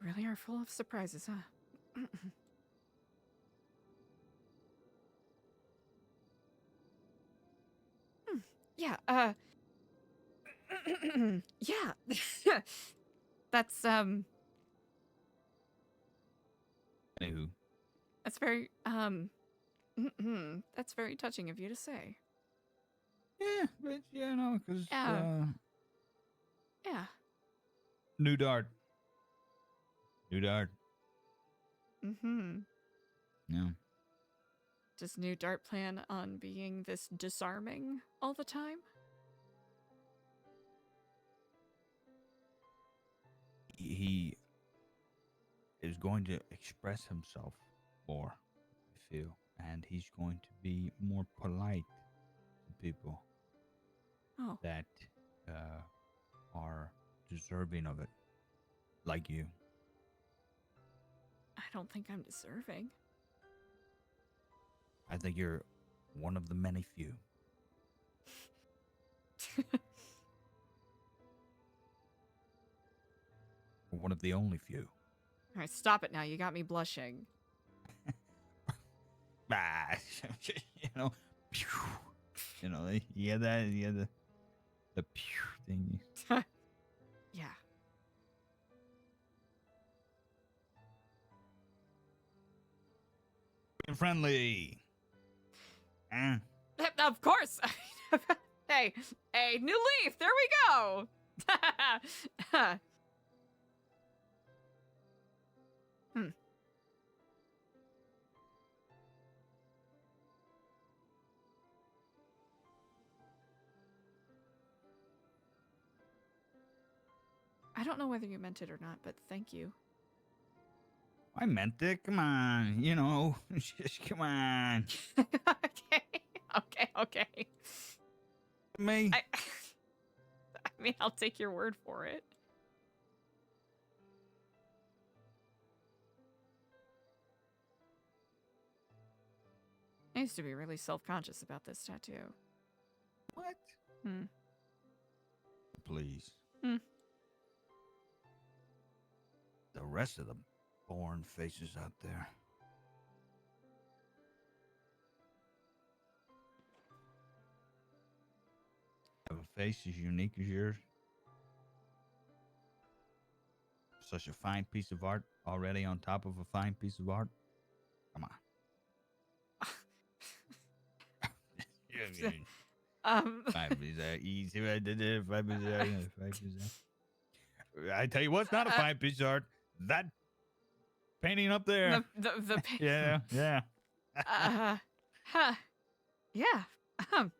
Really are full of surprises, huh? Yeah, yeah. That's Anywho, that's very that's very touching of you to say. yeah, but you know, because Yeah. Yeah. Nu Dart. Nu Dart. Yeah. Does Nu Dart plan on being this disarming all the time? He is going to express himself more, I feel, and he's going to be more polite to people Oh. that are deserving of it, like you. I don't think I'm deserving. I think you're one of the many few. One of the only few. All right, stop it now. You got me blushing. You know, pew. You know, you had that, you had the pew thing. Yeah. Being friendly. Of course. Hey, new leaf. There we go. I don't know whether you meant it or not, but thank you. I meant it. Come on. You know, just come on. Okay. Me. I mean, I'll take your word for it. I used to be really self-conscious about this tattoo. What? Please. The rest of the born faces out there. Have a face as unique as yours? such a fine piece of art already on top of a fine piece of art. Come on. Yeah, um, 5%, easy. 5%, 5%. I tell you what's not a fine piece of art. That painting up there. the Yeah, yeah. huh. Yeah. Um.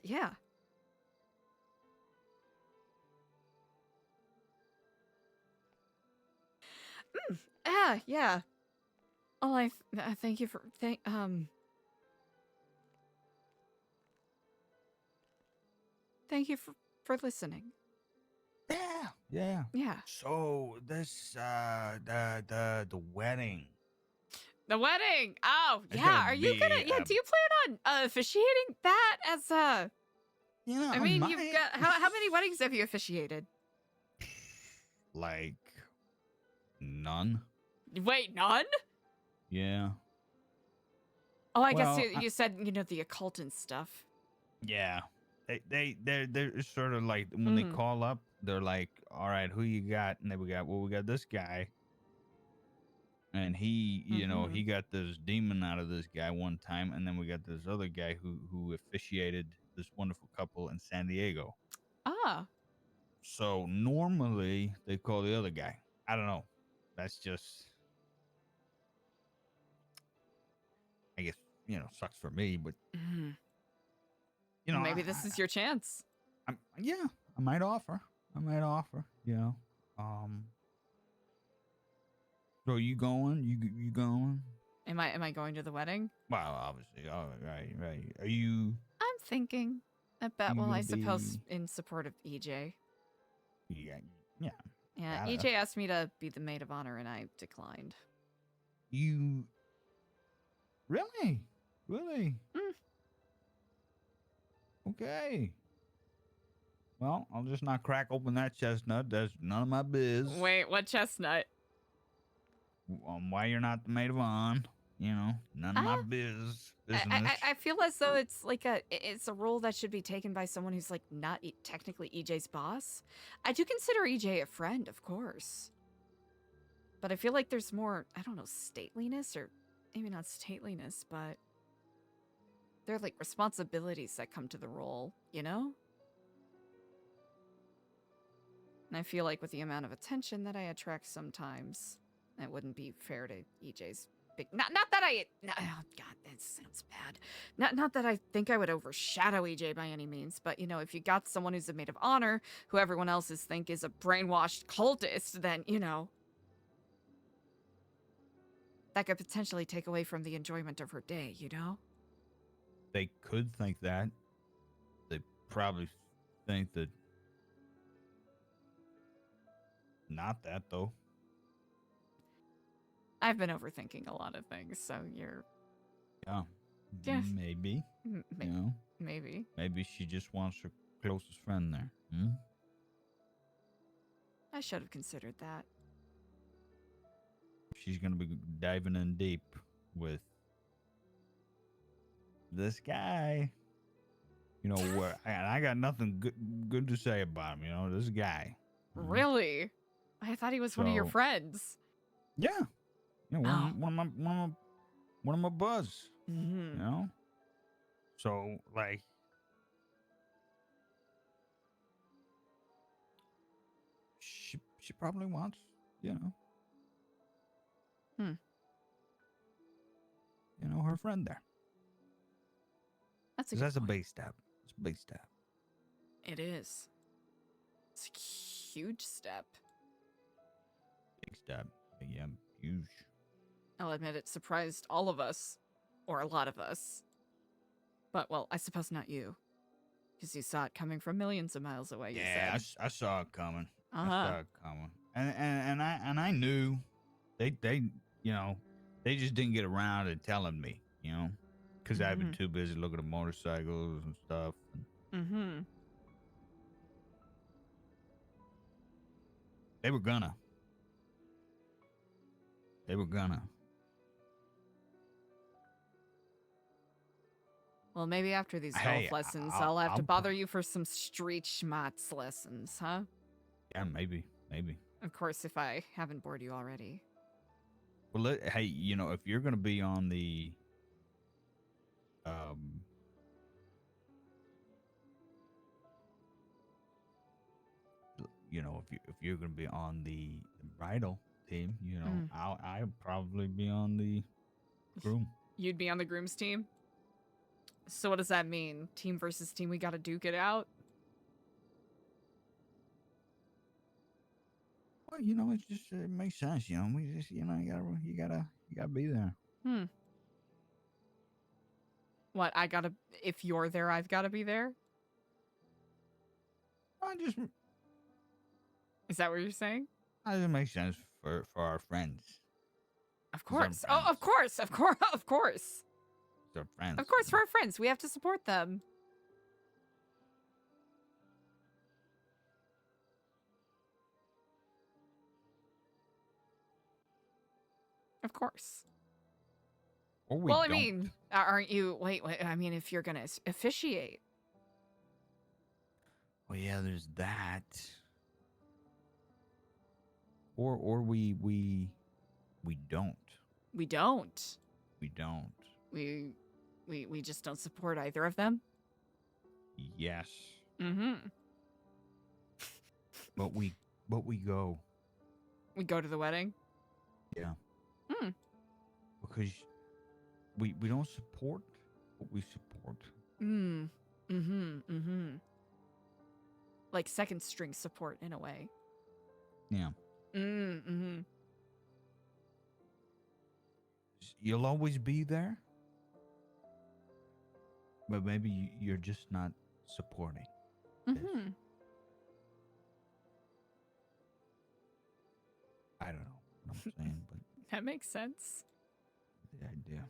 Yeah. Yeah. Oh, thank you for thank you for listening. Yeah, yeah. Yeah. So this the wedding. The wedding. Oh, It's yeah. gonna Are you be gonna? Yeah. Do you plan on officiating that as yeah, I I mean, you've might got how many weddings have you officiated? like none. Wait, none? Yeah. Oh, I guess Well, you said the occult and stuff. yeah. They're sort of like when they call up, they're like, all right, who you got? And then we got this guy. And he, he got this demon out of this guy one time, and then we got this other guy who officiated this wonderful couple in San Diego. Ah. So normally they call the other guy. I don't know. That's just, I guess, sucks for me, but Maybe this is your chance. Yeah, I might offer. So you going? You going? Am I going to the wedding? Well, obviously. Oh, right. Are you? I'm thinking about, You well, I gonna suppose be- in support of EJ. Yeah. Yeah, gotta. EJ asked me to be the maid of honor and I declined. You really? Okay. Well, I'll just not crack open that chestnut. That's none of my biz. Wait, what chestnut? Why you're not the maid of honor? None of my business. I feel as though it's like it's a role that should be taken by someone who's like not technically EJ's boss. I do consider EJ a friend, of course. But I feel like there's more, I don't know, stateliness, or maybe not stateliness, but there are like responsibilities that come to the role, And I feel like with the amount of attention that I attract sometimes, it wouldn't be fair to EJ's big. Not that I. No, oh God, that sounds bad. Not that I think I would overshadow EJ by any means, but if you got someone who's a maid of honor, who everyone else think is a brainwashed cultist, then that could potentially take away from the enjoyment of her day. They could think that. They probably think that. Not that though. I've been overthinking a lot of things, so you're. Yeah. Maybe. Maybe. Maybe she just wants her closest friend there. I should have considered that. She's gonna be diving in deep with this guy. Where and I got nothing good to say about him. This guy. Really? I thought he was one of your friends. Yeah. One of my buzz. So like, she probably wants, her friend there. That's a big step. It's a big step. It is. It's a huge step. Big step. Yeah, huge. I'll admit it surprised all of us. Or a lot of us. But, well, I suppose not you. Because you saw it coming from millions of miles away, you said. I saw it coming. Uh-huh. I saw it coming. And I knew they just didn't get around to telling me, because I've been too busy looking at motorcycles and stuff. They were gonna. Well, maybe after these golf lessons, I'll have to bother you for some street schmatz lessons, huh? Yeah, maybe, maybe. Of course, if I haven't bored you already. Well, hey, you know, if you're gonna be on the, um, you know, if you're gonna be on the bridal team, you know, Mm. I'll probably be on the groom. You'd be on the groom's team? So what does that mean? Team versus team, we gotta duke it out? Well, you know, it's just it makes sense. You know, we just, you know, you gotta be there. Hmm. What, I gotta... If you're there, I've gotta be there? I just, Is that what you're saying? it makes sense for our friends. Of 'Cause our course. Oh, friends. of course, of course, of course. They're friends. Of course, You for know? our friends, we have to support them. Of course. Or we Well, I don't. mean, aren't you... Wait, I mean, if you're gonna officiate. Well, yeah, there's that. Or we don't. We don't. We don't. We just don't support either of them? Yes. Mm-hmm. But we go. We go to the wedding? Yeah. Hmm. Because we don't support what we support. Mm-hmm. Like second string support in a way. Yeah. Mm-hmm. You'll always be there. But maybe you're just not supporting this. Mm-hmm. I don't know what I'm saying, but That makes sense. the idea.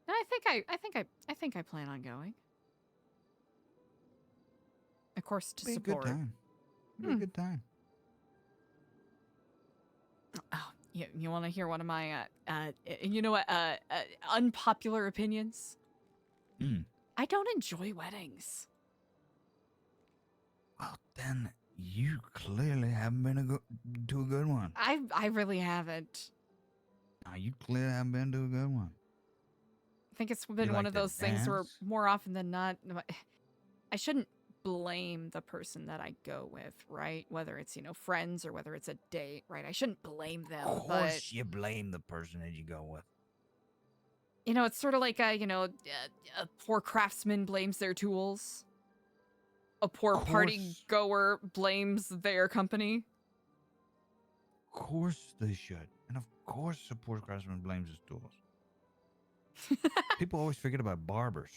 I think I plan on going. Of course, to Be a support. good time. Be a good time. Oh, you want to hear one of my you know what unpopular opinions? I don't enjoy weddings. Well, then you clearly haven't been to a good one. I really haven't. No, you clearly haven't been to a good one. I think it's been You one like of to those things where dance? more often than not, I shouldn't blame the person that I go with, right? Whether it's, you know, friends or whether it's a date, right? I shouldn't blame them, Of but course you blame the person that you go with. you know, it's sort of like a poor craftsman blames their tools. A poor party goer blames their company. Of course they should. And of course the poor craftsman blames his tools. People always forget about barbers.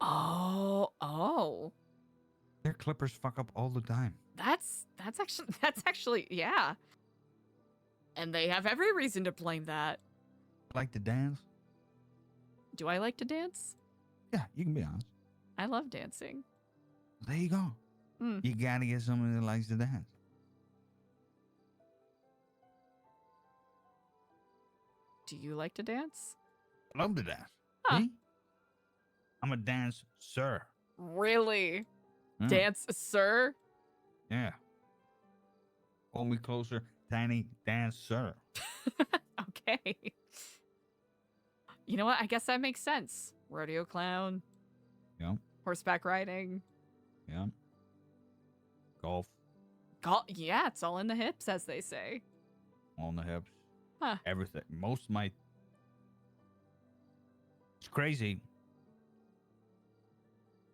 Oh. Their clippers fuck up all the time. That's actually yeah. And they have every reason to blame that. Like to dance? Do I like to dance? Yeah, you can be honest. I love dancing. There you go. You gotta get someone that likes to dance. Do you like to dance? I love to dance. Huh. Me? I'm a dancer. Really? Yeah. Dance, sir? Yeah. Hold me closer, tiny dancer. Okay. You know what? I guess that makes sense. Rodeo clown. Yep. Horseback riding. Yep. Golf. Yeah, it's all in the hips, as they say. On the hips. Huh. Everything. Most of my... It's crazy.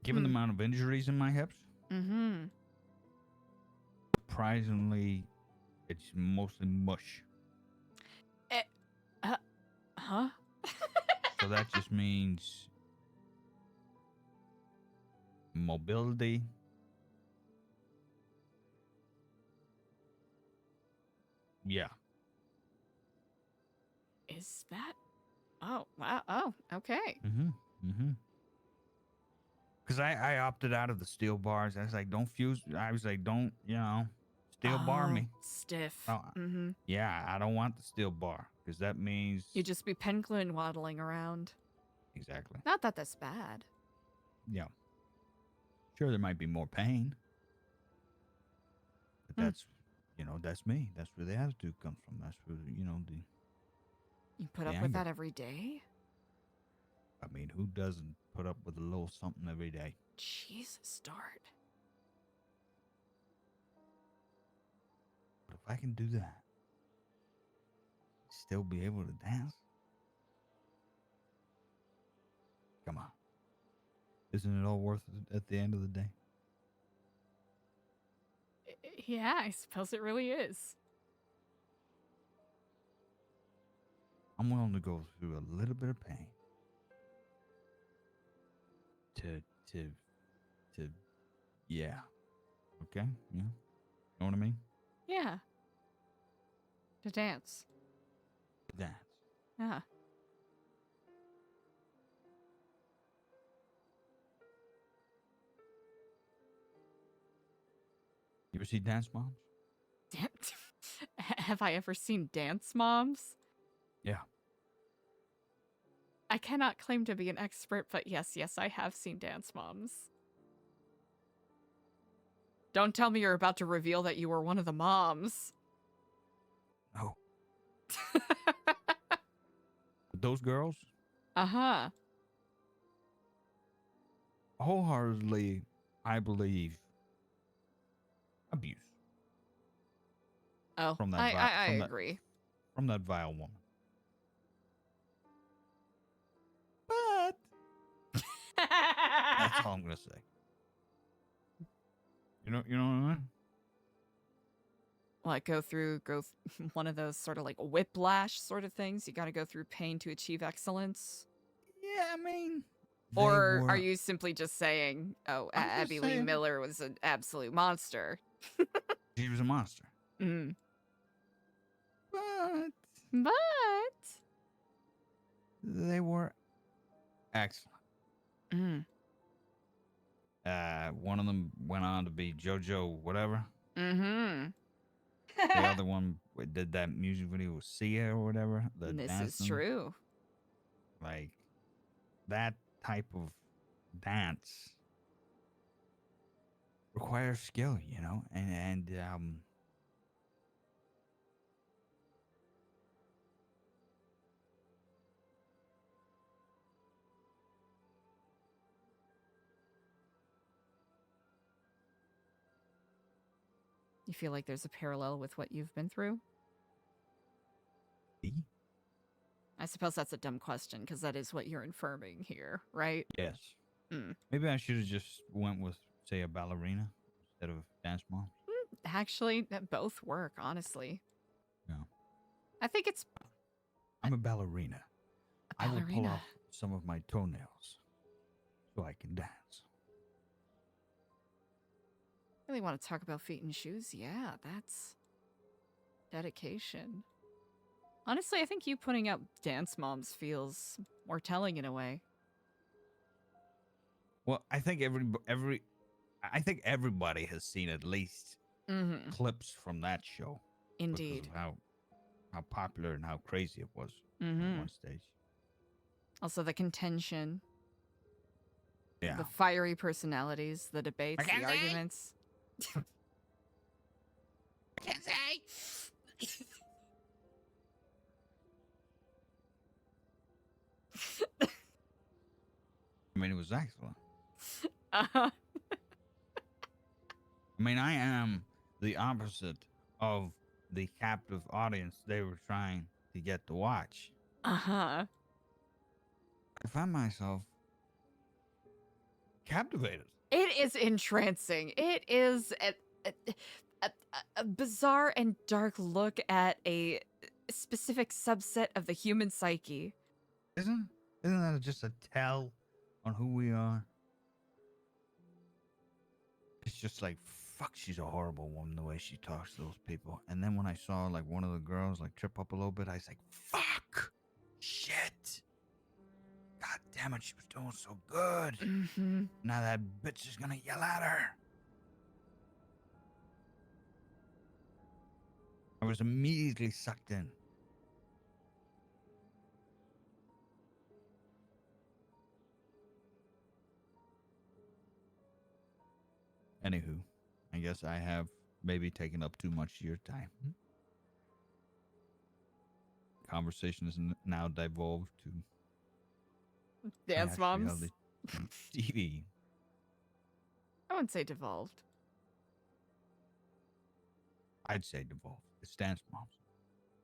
Given the amount of injuries in my hips, surprisingly, it's mostly mush. Huh? So that just means mobility. Yeah. Is that? Oh, wow. Oh, okay. Because I opted out of the steel bars. I was like, don't fuse. I was like, don't, you know, steel bar me. Stiff. Oh, yeah, I don't want the steel bar because that means... You just be pen glue and waddling around. Exactly. Not that that's bad. Yeah. Sure, there might be more pain. But Hmm. that's me. That's where the attitude comes from. That's where, You put the up with anger. that every day? I mean, who doesn't put up with a little something every day? Jesus, Dart. But if I can do that, still be able to dance, come on. Isn't it all worth it at the end of the day? Yeah, I suppose it really is. I'm willing to go through a little bit of pain to, to, to, yeah. Okay? Yeah. Know what I mean? Yeah. To dance. Dance. Yeah. You ever see Dance Moms? Have I ever seen Dance Moms? Yeah. I cannot claim to be an expert, but yes, I have seen Dance Moms. Don't tell me you're about to reveal that you were one of the moms. No. Those girls, Uh-huh. wholeheartedly, I believe, abuse Oh, from that I agree. from that vile woman. But that's all I'm gonna say. You know what I mean? Like one of those sort of like whiplash sort of things. You got to go through pain to achieve excellence. Yeah, I mean, they Or are were. you simply just saying, oh, I'm just Abby Lee saying, Miller was an absolute monster? she was a monster. Mm. But But. they were excellent. Mm. One of them went on to be JoJo, whatever. Mm-hmm. The other one did that music video with Sia or whatever. The This is dancing, true. like that type of dance requires skill, and You feel like there's a parallel with what you've been through? I suppose that's a dumb question because that is what you're infirming here, right? yes, Mm. maybe I should have just went with, say, a ballerina instead of dance mom. Actually, both work, honestly. Yeah, I think it's I'm a ballerina. a I will pull ballerina. off some of my toenails so I can dance. Really want to talk about feet and shoes? Yeah, that's dedication. Honestly, I think you putting up Dance Moms feels more telling in a way. Well, I think I think everybody has seen at least Mm-hmm. clips from that show Indeed. because of how popular and how crazy it was Mm-hmm. at one stage. Also, the contention. Yeah. The fiery personalities, the debates, the arguments. I mean, it was excellent. Uh-huh. I mean, I am the opposite of the captive audience they were trying to get to watch. Uh-huh. I found myself captivated. It is entrancing. It is a bizarre and dark look at a specific subset of the human psyche. Isn't that just a tell on who we are? It's just like, fuck, she's a horrible woman the way she talks to those people. And then when I saw like one of the girls like trip up a little bit, I was like, fuck, shit. God damn it, she was doing so good. Mm-hmm. Now that bitch is gonna yell at her. I was immediately sucked in. Anywho, I guess I have maybe taking up too much of your time. Conversation is now devolved to Dance reality moms. TV. I wouldn't say devolved. I'd say devolved. It's dance moms.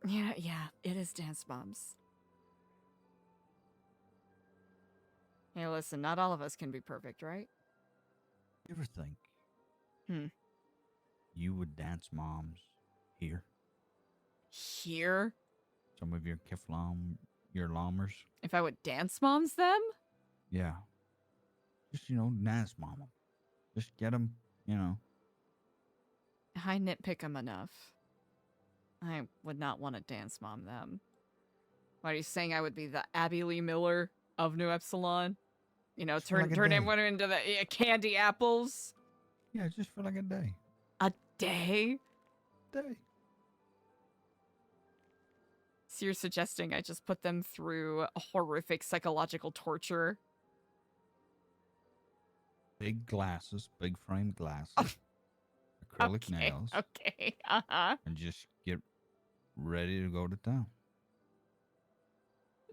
Yeah, it is dance moms. Hey, listen, not all of us can be perfect, right? You ever think you would dance moms here? Here? Some of your your lammers? If I would dance moms them? Yeah. Just, dance mom them. Just get them, I nitpick them enough. I would not want to dance mom them. What are you saying? I would be the Abby Lee Miller of Nu Epsilon? Just for like a turn day. everyone into the candy apples? Yeah, just for like a day. A day? Day. So you're suggesting I just put them through a horrific psychological torture? Big glasses, big frame glasses, acrylic nails. Okay, uh-huh. And just get ready to go to town.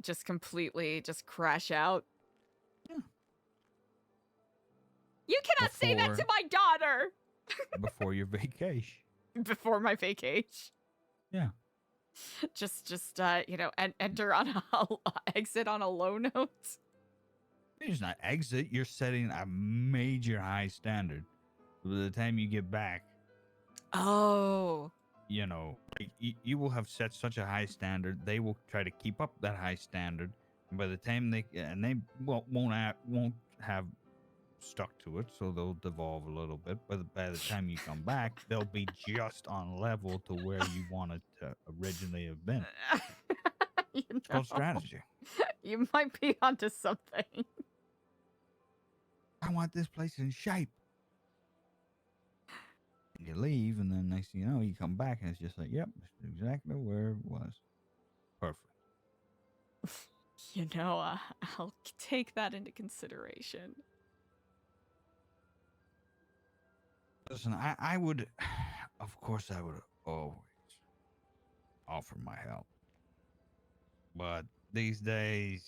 Just completely, just crash out? Yeah. You cannot say that to my daughter! Before your vacation. Before my vacation? Yeah. Just and enter on a exit on a low note. It's not exit. You're setting a major high standard. By the time you get back, oh, you will have set such a high standard. They will try to keep up that high standard, and by the time they won't have stuck to it, so they'll devolve a little bit. But by the time you come back, they'll be just on level to where you wanted to originally have been. It's called strategy. You might be onto something. I want this place in shape. And you leave, and then next thing you know, you come back, and it's just like, yep, it's exactly where it was. Perfect. I'll take that into consideration. Listen, I would, of course, I would always offer my help. But these days,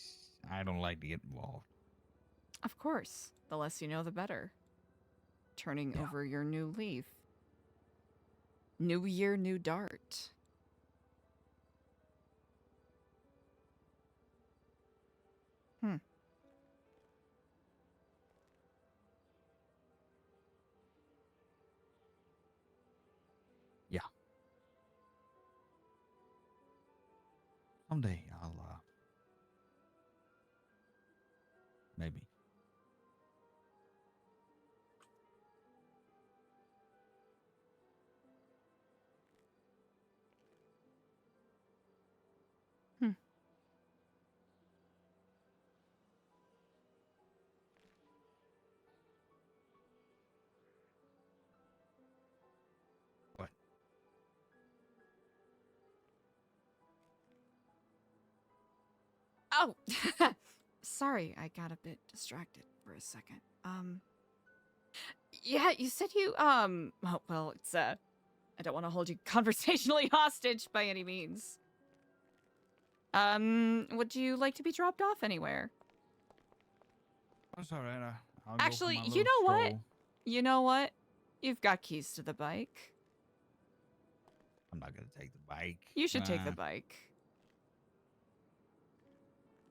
I don't like to get involved. Of course. The less you know, the better. Turning over your new leaf. New year, new dart. Yeah. Someday I'll, maybe. What? Oh, sorry, I got a bit distracted for a second. Yeah, you said you, well, it's, I don't want to hold you conversationally hostage by any means. Would you like to be dropped off anywhere? That's all right. I'll Actually, go for my you know what? stroll. You know what? You've got keys to the bike. I'm not gonna take the bike. You should take the bike.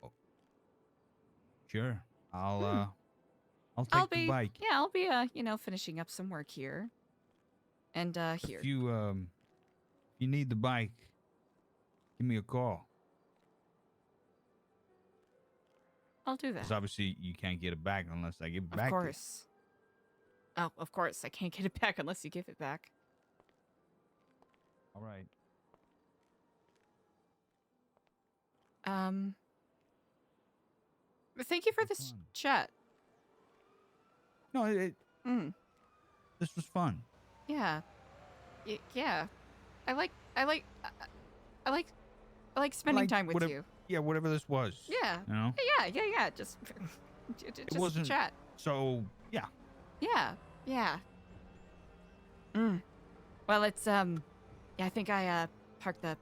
Oh. Sure. I'll take the bike. Yeah, I'll be, finishing up some work here. And, here. If you need the bike, give me a call. I'll do that. Because obviously you can't get it back unless I give it back. Of course. Oh, of course. I can't get it back unless you give it back. All right. Thank you for this chat. No, this was fun. Yeah. Yeah. I like spending time with you. Yeah, whatever this was. Yeah. You know? Yeah. Just It wasn't chat. So, yeah. Yeah. Well, it's yeah, I think I parked the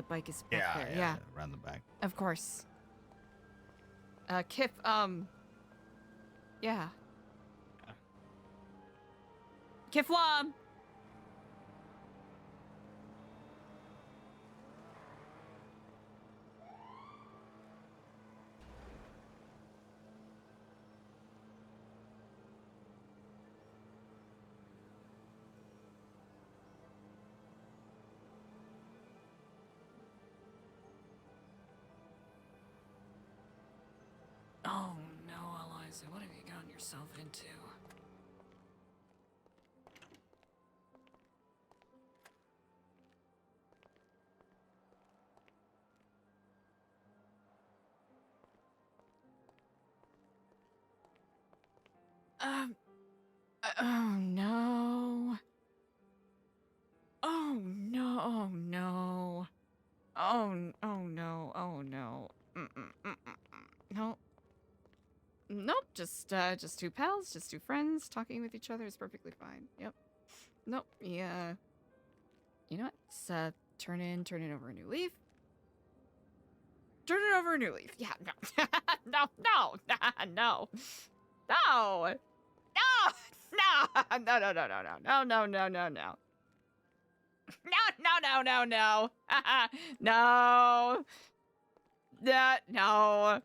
bike is back there. Yeah, around the back. of course. Kip, yeah. Kiflam. Oh no, Eliza, what have you gotten yourself into? Oh no. Oh no, oh no. Oh no, oh no. No. Nope, just two pals, just two friends talking with each other is perfectly fine. Yep. Nope, yeah. You know what? Let's turn in over a new leaf. Turn it over a new leaf. Yeah, no. No, no, no. No. No. No, no, no, no, no, no, no, no, no, no. No, no, no, no, no. No. No.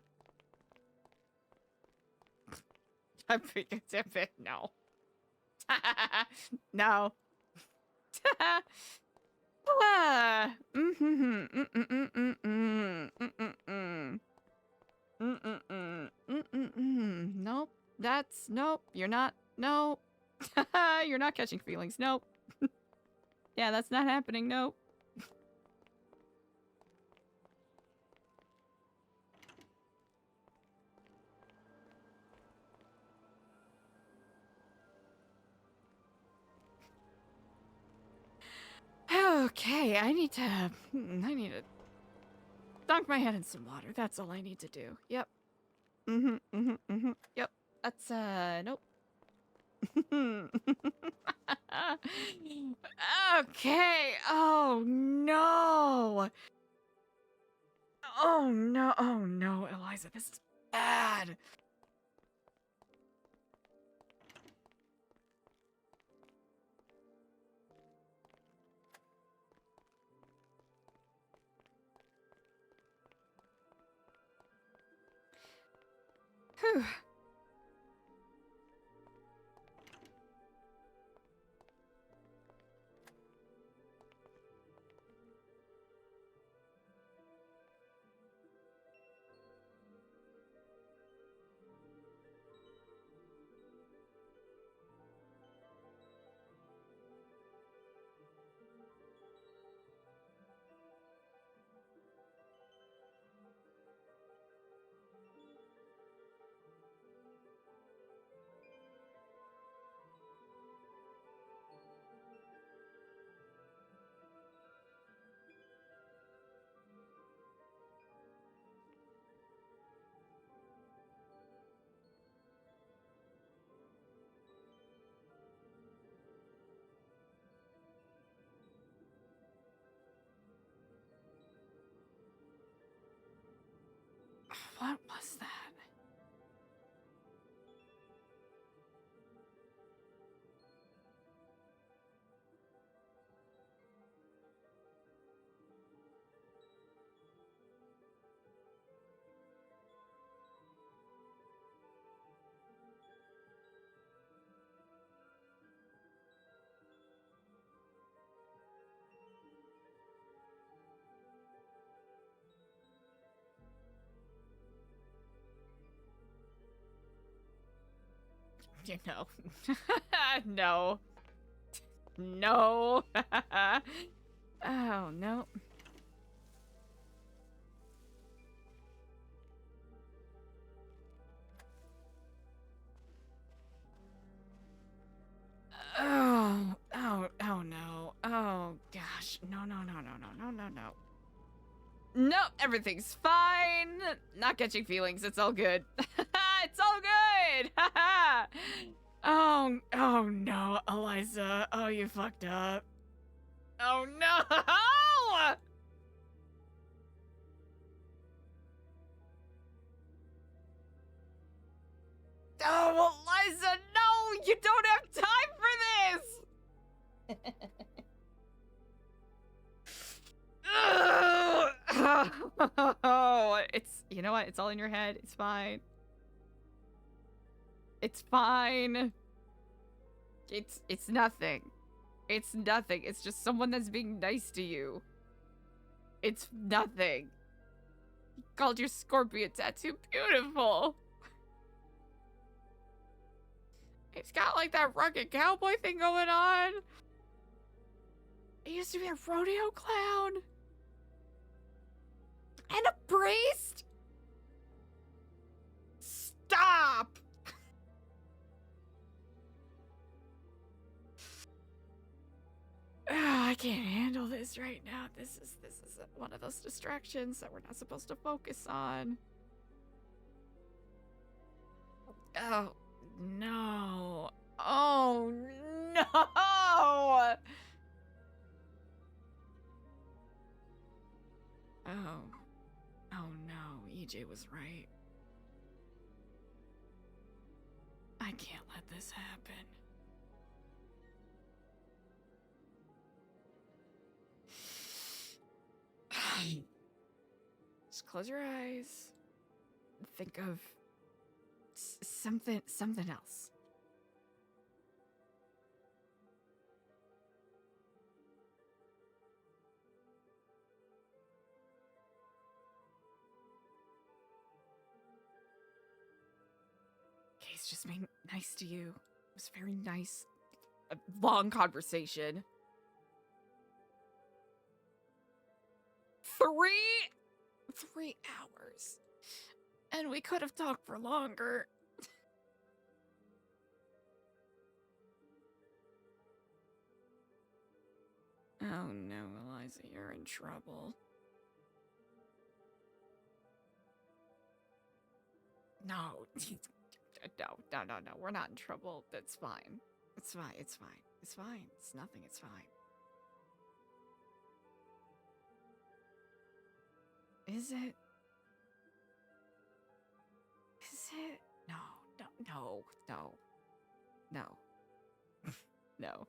I'm freaking stupid. No. No. Nope. That's nope. You're not. Nope. You're not catching feelings. Nope. Yeah, that's not happening. Nope. Okay, I need to dunk my head in some water. That's all I need to do. Yep. Yep. That's nope. Okay. Oh no. Oh no. Oh no, Eliza, this is bad. Whew. What was that? You know. No. No. Oh, no. Oh no. Oh gosh. No. No, everything's fine. Not catching feelings. It's all good. It's all good. Oh no, Eliza. Oh, you fucked up. Oh no! Oh, Eliza, no! You don't have time for this! Oh, it's, you know what? It's all in your head. It's fine. It's fine. It's nothing. It's nothing. It's just someone that's being nice to you. It's nothing. He called your scorpion tattoo beautiful. It's got like that rugged cowboy thing going on. He used to be a rodeo clown. And a priest? Stop! I can't handle this right now. This is one of those distractions that we're not supposed to focus on. Oh, no. Oh, no! Oh no, EJ was right. I can't let this happen. Just close your eyes. Think of something else. Okay, he's just being nice to you. It was very nice. A long conversation. 3 hours. And we could have talked for longer. Oh no, Eliza, you're in trouble. No. No. We're not in trouble. That's fine. It's fine. It's fine. It's fine. It's nothing. It's fine. Is it? Is it? No. No.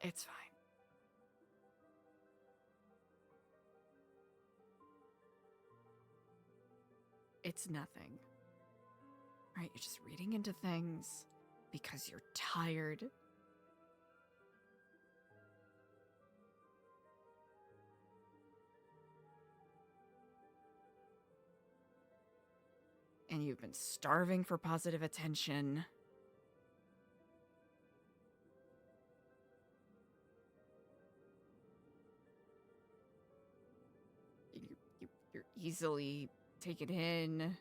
It's fine. It's nothing. Right? You're just reading into things because you're tired. And you've been starving for positive attention. You're easily taken in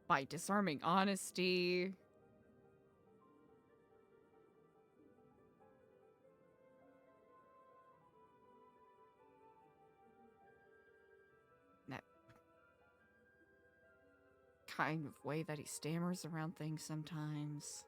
by disarming honesty. That kind of way that he stammers around things sometimes.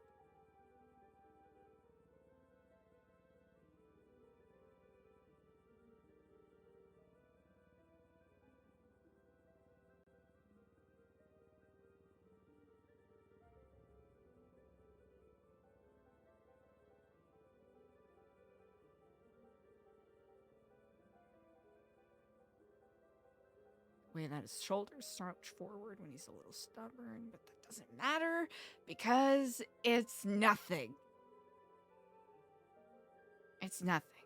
Way that his shoulders slouch forward when he's a little stubborn, but that doesn't matter because it's nothing. It's nothing.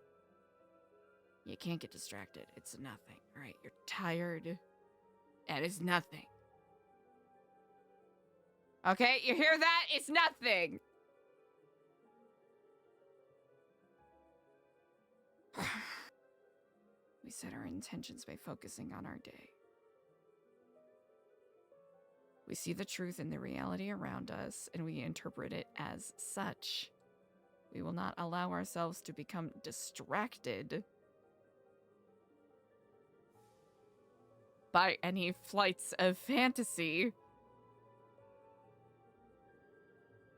You can't get distracted. It's nothing. All right, you're tired. And it's nothing. Okay, you hear that? It's nothing. We set our intentions by focusing on our day. We see the truth in the reality around us, and we interpret it as such. We will not allow ourselves to become distracted by any flights of fantasy.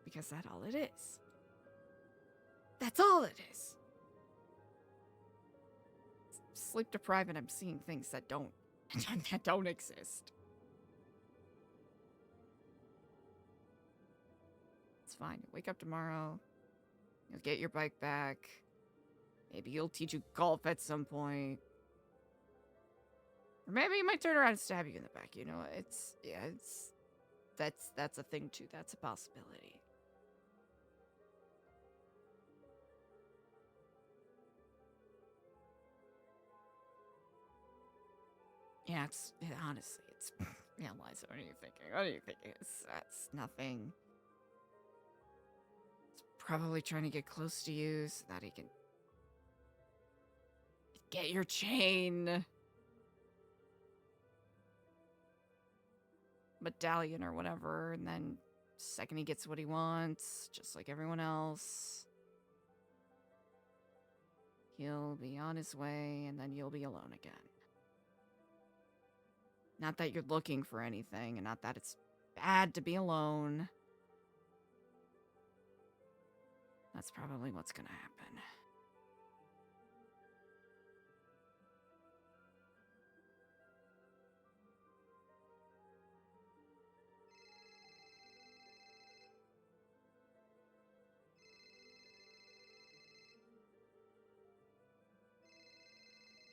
Because that's all it is. That's all it is. Sleep deprived and I'm seeing things that don't exist. It's fine. Wake up tomorrow. You'll get your bike back. Maybe you'll teach you golf at some point. Or maybe he might turn around and stab you in the back. You know, that's a thing too. That's a possibility. Yeah, honestly, it's yeah, Eliza, what are you thinking? What are you thinking? That's nothing. He's probably trying to get close to you so that he can get your chain. Medallion or whatever, and then second he gets what he wants, just like everyone else, he'll be on his way, and then you'll be alone again. Not that you're looking for anything, and not that it's bad to be alone. That's probably what's gonna happen.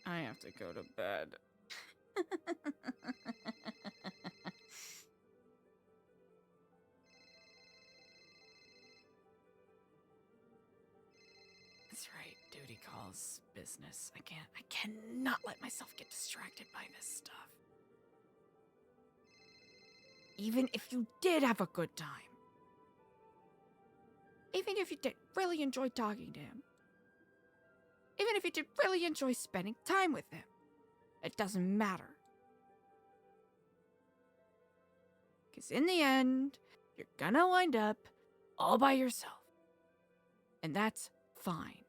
I have to go to bed. That's right. Duty calls business. I cannot let myself get distracted by this stuff. Even if you did have a good time. Even if you did really enjoy talking to him. Even if you did really enjoy spending time with him. It doesn't matter. Because in the end, you're gonna wind up all by yourself. And that's fine.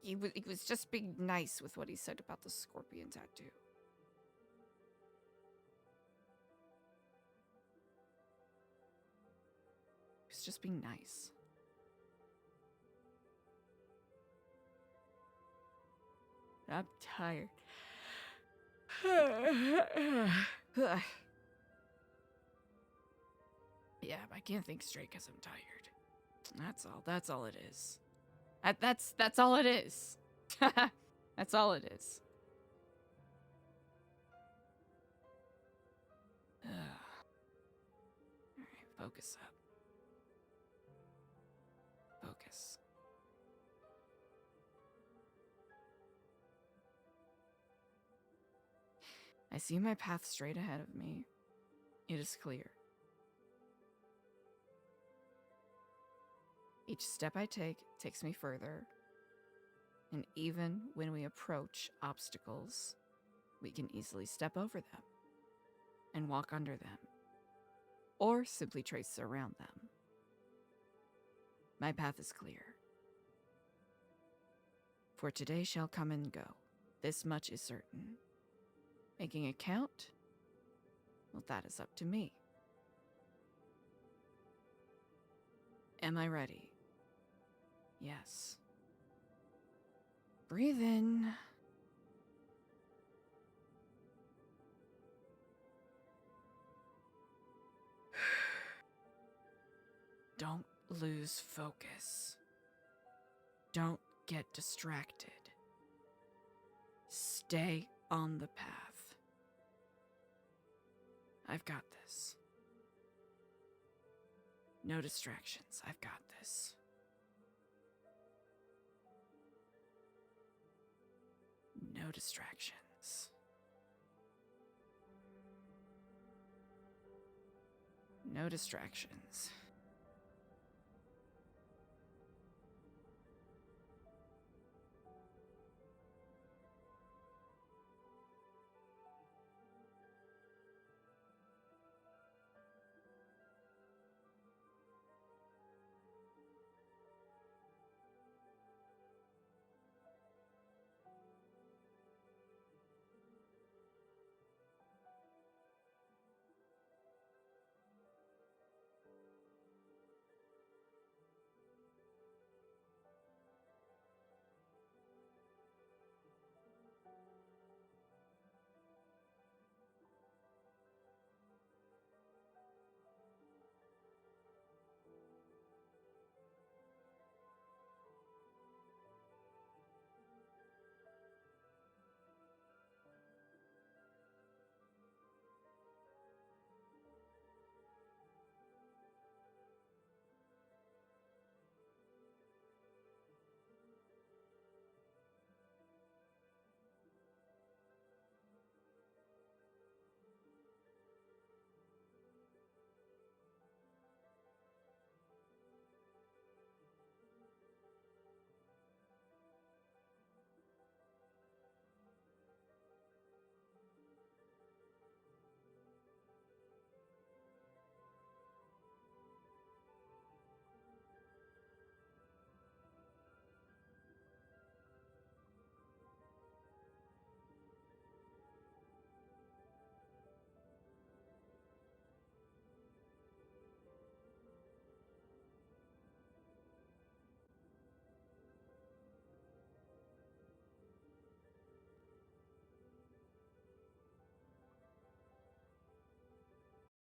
He was just being nice with what he said about the scorpion tattoo. He was just being nice. I'm tired. Yeah, I can't think straight because I'm tired. That's all it is. That's all it is. That's all it is. Alright, focus up. Focus. I see my path straight ahead of me. It is clear. Each step I take takes me further. And even when we approach obstacles, we can easily step over them and walk under them, or simply trace around them. My path is clear. For today shall come and go. This much is certain. Making it count? Well, that is up to me. Am I ready? Yes. Breathe in. Don't lose focus. Don't get distracted. Stay on the path. I've got this. No distractions. I've got this. No distractions. No distractions.